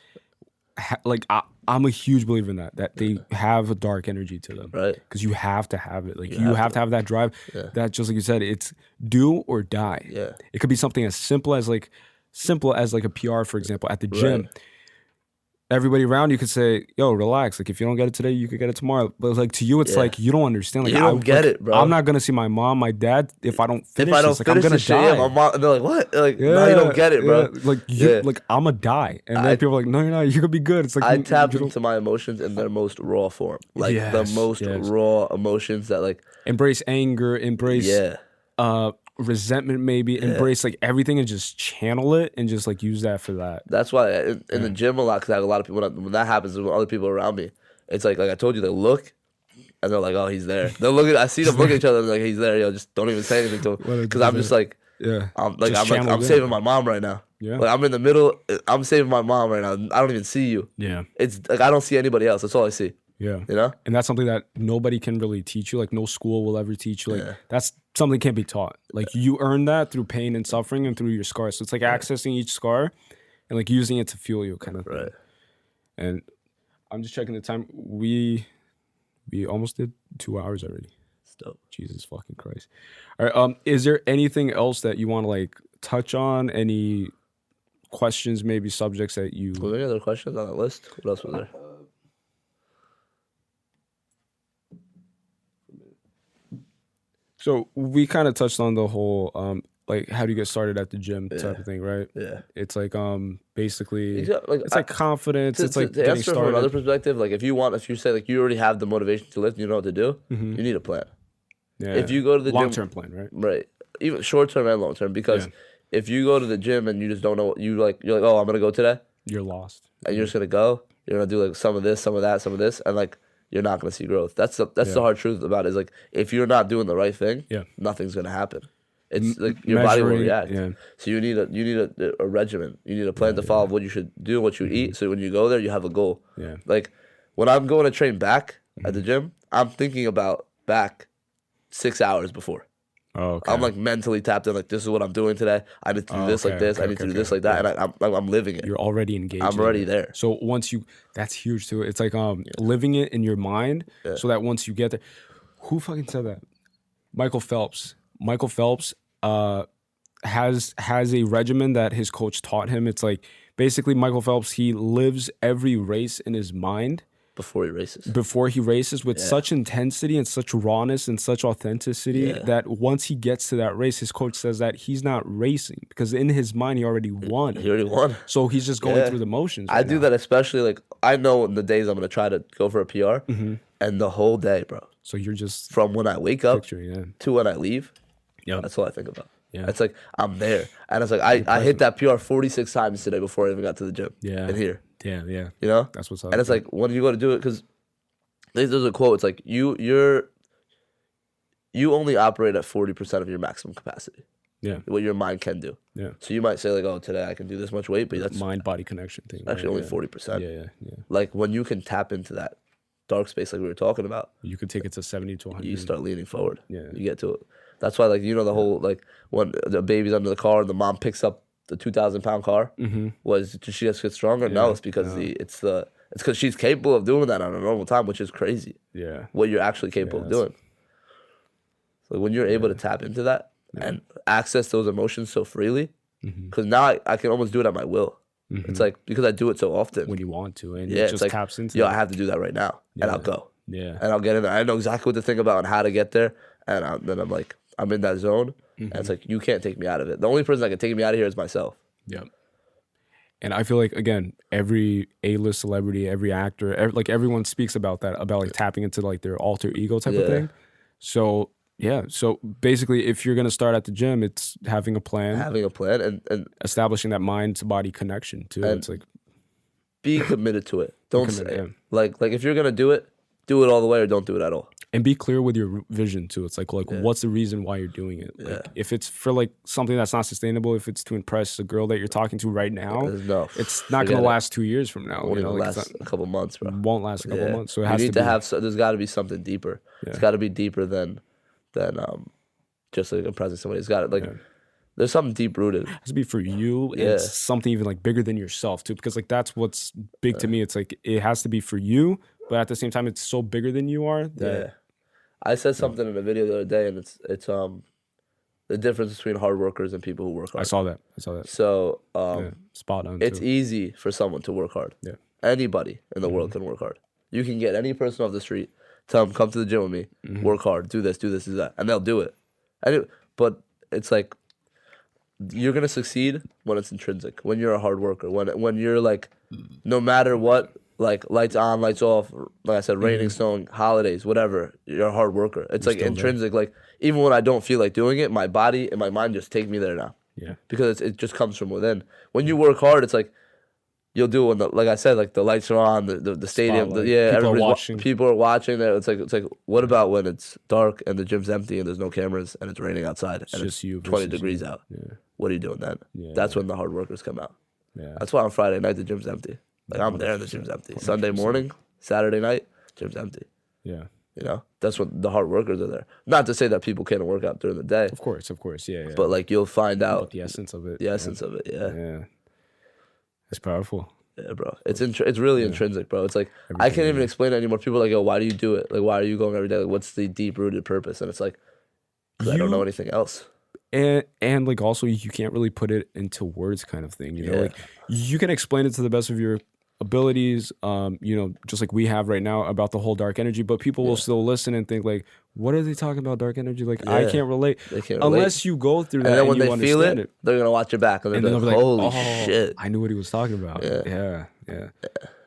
I'm a huge believer in that they have a dark energy to them. Right. Because you have to have it. Like, you have to have that drive. Yeah. That, just like you said, it's do or die. Yeah. It could be something as simple as like a PR, for example, at the gym. Right. Everybody around you could say, yo, relax. Like, if you don't get it today, you could get it tomorrow. But like, to you, it's like, you don't understand. Like, you don't get it, bro. I'm not going to see my mom, my dad, if I don't finish this. Like, I'm going to shit, die. my mom, and they're like, what? Like, no, you don't get it, bro. Like, I'm going to die. And then people are like, no, you're not. You're going to be good. It's like, I tap into my emotions in their most raw form. Like, the most raw emotions that, like, embrace anger, embrace resentment, maybe embrace like everything and just channel it and just like use that for that. That's why in the gym a lot, because I have a lot of people when that happens with other people around me, it's like I told you, they look and they're like, oh, he's there. They'll look at, I see them look at each other and like, he's there. Yo, just don't even say anything to him, because I'm just like, I'm saving my mom right now. Yeah, like I'm in the middle. I'm saving my mom right now. I don't even see you. Yeah, it's like I don't see anybody else. That's all I see. Yeah, you know, and that's something that nobody can really teach you. Like, no school will ever teach you. Like, that's something that can't be taught. Like, you earn that through pain and suffering and through your scars. So it's like accessing each scar and like using it to fuel you, kind of thing. Right. And I'm just checking the time. We almost did 2 hours already. Dope. Jesus fucking Christ. All right. Is there anything else that you want to like touch on? Any questions, maybe subjects that you? Were there any other questions on that list? What else was there? So we kind of touched on the whole like how do you get started at the gym type of thing, right? Yeah. It's like basically Like, it's like confidence. It's like to getting answer from started. another perspective, like if you say like you already have the motivation to lift, and you know what to do, you need a plan. Yeah. If you go to the long-term plan, right? Right, even short-term and long-term, because if you go to the gym and you just don't know what you're like, oh, I'm gonna go today, You're lost. and you're just gonna go, you're gonna do like some of this, some of that, some of this, and like you're not gonna see growth. That's the hard truth about it, is like if you're not doing the right thing, nothing's gonna happen. It's like your body will react. Yeah. So you need a regimen. You need a plan to follow what you should do, what you eat. So when you go there, you have a goal. Yeah. Like when I'm going to train back at the gym, I'm thinking about back 6 hours before. Oh, okay. I'm like mentally tapped in. Like this is what I'm doing today. I need to do this like this. I need to do this like that. And I'm living it. You're already engaged. I'm already there. So once that's huge too. It's like living it in your mind, so that once you get there, who fucking said that? Michael Phelps. Michael Phelps has a regimen that his coach taught him. It's like basically Michael Phelps, he lives every race in his mind before he races with such intensity and such rawness and such authenticity that once he gets to that race, his coach says that he's not racing because in his mind he already won. So he's just going through the motions. I do that, especially like I know in the days I'm gonna try to go for a PR, and the whole day, bro. So you're just from when I wake up to when I leave. Yeah, that's all I think about. Yeah, it's like I'm there, and it's like I hit that PR 46 times today before I even got to the gym. Yeah, and here. Yeah. You know, that's what's up. And it's like when you go to do it, because there's a quote. It's like you only operate at 40% of your maximum capacity. Yeah, what your mind can do. Yeah. So you might say like, oh, today I can do this much weight, but that's mind-body connection thing. Actually, only 40%. Yeah. Like when you can tap into that dark space, like we were talking about, you could take it to 70 to 100. You start leaning forward. Yeah, you get to it. That's why, like, you know, the whole, like, when the baby's under the car and the mom picks up the 2,000-pound car, was did she just get stronger? No, it's because it's because she's capable of doing that on a normal time, which is crazy. Yeah. What you're actually capable of doing. So when you're able to tap into that and access those emotions so freely, because now I can almost do it at my will. It's like, because I do it so often. When you want to, and it just like, taps into yo, I have to do that right now, and I'll go. Yeah. And I'll get in there. I know exactly what to think about and how to get there, and then I'm like, I'm in that zone, and it's like, you can't take me out of it. The only person that can take me out of here is myself. Yep. And I feel like, again, every A-list celebrity, every actor, like everyone speaks about that, about like tapping into like their alter ego type of thing. So yeah, so basically, if you're gonna start at the gym, it's having a plan, and establishing that mind to body connection too. It's like be committed to it. Don't say like if you're gonna do it all the way or don't do it at all. And be clear with your vision too. It's like what's the reason why you're doing it? Like, if it's for like something that's not sustainable, if it's to impress a girl that you're talking to right now, it's not going to last 2 years from now. Won't last a couple months, bro. Won't last a couple months. So it has there's got to be something deeper. It's got to be deeper than just like impressing somebody. It's got to there's something deep rooted. It has to be for you and something even like bigger than yourself too. Because like that's what's big to me. It's like it has to be for you, but at the same time, it's so bigger than you are that. I said something in a video the other day, and it's the difference between hard workers and people who work hard. I saw that. So spot on. It's easy for someone to work hard. Yeah. Anybody in the world can work hard. You can get any person off the street, tell them, come to the gym with me, work hard, do this, do that, and they'll do it. But it's like you're gonna succeed when it's intrinsic, when you're a hard worker, when you're like, no matter what. Like lights on, lights off, like I said, raining, snowing, holidays, whatever. You're a hard worker. It's like intrinsic. There. Like even when I don't feel like doing it, my body and my mind just take me there now. Yeah. Because it just comes from within. When you work hard, it's like you'll do it when like I said, like the lights are on, the stadium, people are watching. There, it's like what about when it's dark and the gym's empty and there's no cameras and it's raining outside and it's 20 degrees out? Yeah. What are you doing then? Yeah, that's when the hard workers come out. Yeah. That's why on Friday night the gym's empty. Like I'm there and the gym's empty. 100%. Sunday morning, Saturday night, gym's empty. Yeah. You know? That's when the hard workers are there. Not to say that people can't work out during the day. Of course, yeah. But like you'll find out the essence of it. Yeah. It's powerful. Yeah, bro. It's really intrinsic, bro. It's like I can't even explain it anymore. People are like, yo, why do you do it? Like why are you going every day? Like what's the deep rooted purpose? And it's like I don't know anything else. And like also you can't really put it into words kind of thing. You know, like you can explain it to the best of your abilities, you know, just like we have right now about the whole dark energy, but people will still listen and think like, what are they talking about? Dark energy? Like I can't relate. They can't unless you go through that. And then when you they feel understand it, they're gonna watch your back and they'll be like, "Holy shit! I knew what he was talking about." Yeah.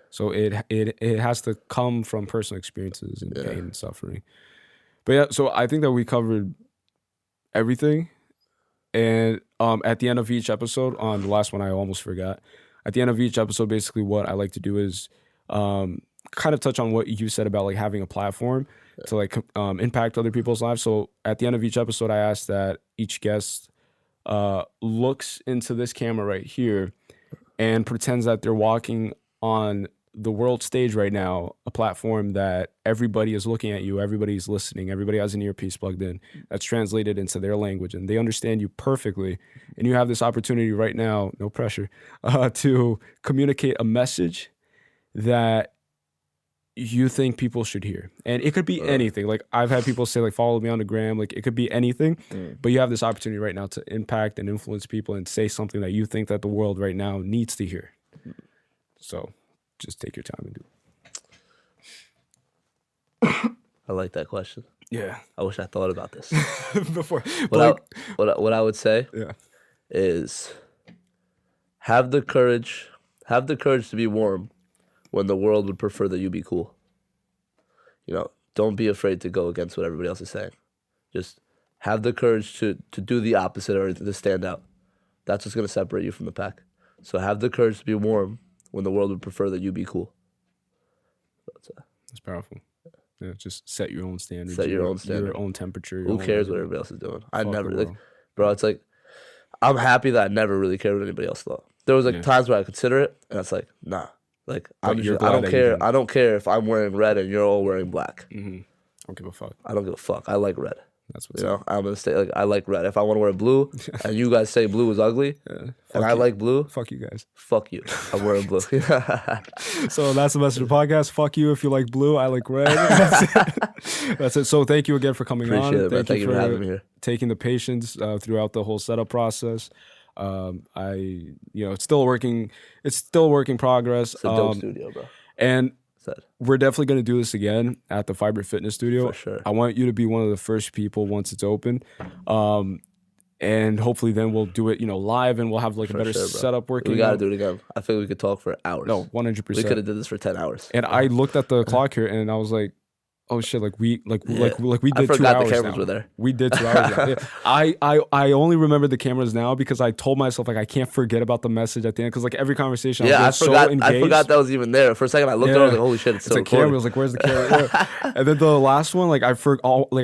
So it has to come from personal experiences and pain and suffering. But yeah, so I think that we covered everything. And at the end of each episode, on the last one I almost forgot. At the end of each episode, basically what I like to do is kind of touch on what you said about like having a platform to like impact other people's lives. So at the end of each episode, I ask that each guest looks into this camera right here and pretends that they're walking on the world stage right now, a platform that everybody is looking at you, everybody's listening, everybody has an earpiece plugged in that's translated into their language and they understand you perfectly. And you have this opportunity right now, no pressure, to communicate a message that you think people should hear. And it could be anything. Like I've had people say like, follow me on the gram. Like it could be anything, but you have this opportunity right now to impact and influence people and say something that you think that the world right now needs to hear. So just take your time and do it. I like that question. Yeah. I wish I thought about this. Before. What I would say is have the courage to be warm when the world would prefer that you be cool. You know, don't be afraid to go against what everybody else is saying. Just have the courage to do the opposite or to stand out. That's what's going to separate you from the pack. So have the courage to be warm when the world would prefer that you be cool. That's powerful. Yeah, just set your own standards. Set your own standard. Your own temperature. Who cares what everybody else is doing? I never, like, bro, it's like, I'm happy that I never really cared what anybody else thought. There was like times where I consider it, and it's like, nah. Like, I don't care. I don't care if I'm wearing red and you're all wearing black. Mm-hmm. I don't give a fuck. I don't give a fuck. I like red. That's what's I'm gonna stay like I like red. If I want to wear blue, and you guys say blue is ugly, and I like blue, fuck you guys. Fuck you. I'm wearing blue. So that's the message of the podcast. Fuck you if you like blue. I like red. That's it. So thank you again for coming on. Appreciate it, man. Thank you for having me here. Taking the patience throughout the whole setup process. It's still working. It's still a work in progress. It's a dope studio, bro. And we're definitely going to do this again at the Fiber Fitness Studio. For sure. I want you to be one of the first people once it's open. And hopefully then we'll do it, live, and we'll have like a better setup working. We got to do it again. I think we could talk for hours. No, 100%. We could have did this for 10 hours. And I looked at the clock here and I was like, oh shit! We did 2 hours. I forgot the cameras were there. We did 2 hours. Now. Yeah. I only remember the cameras now because I told myself like I can't forget about the message at the end because like every conversation I forgot that was even there. For a second I looked at it, I was like, holy shit, it's so a camera. I was like, where's the camera? And then the last one, like I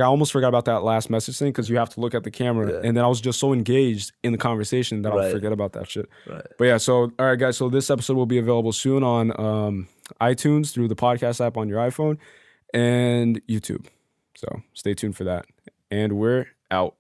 almost forgot about that last message thing because you have to look at the camera. And then I was just so engaged in the conversation that I'll forget about that shit. Right. But yeah, so all right guys, so this episode will be available soon on iTunes through the podcast app on your iPhone and YouTube. So stay tuned for that. And we're out.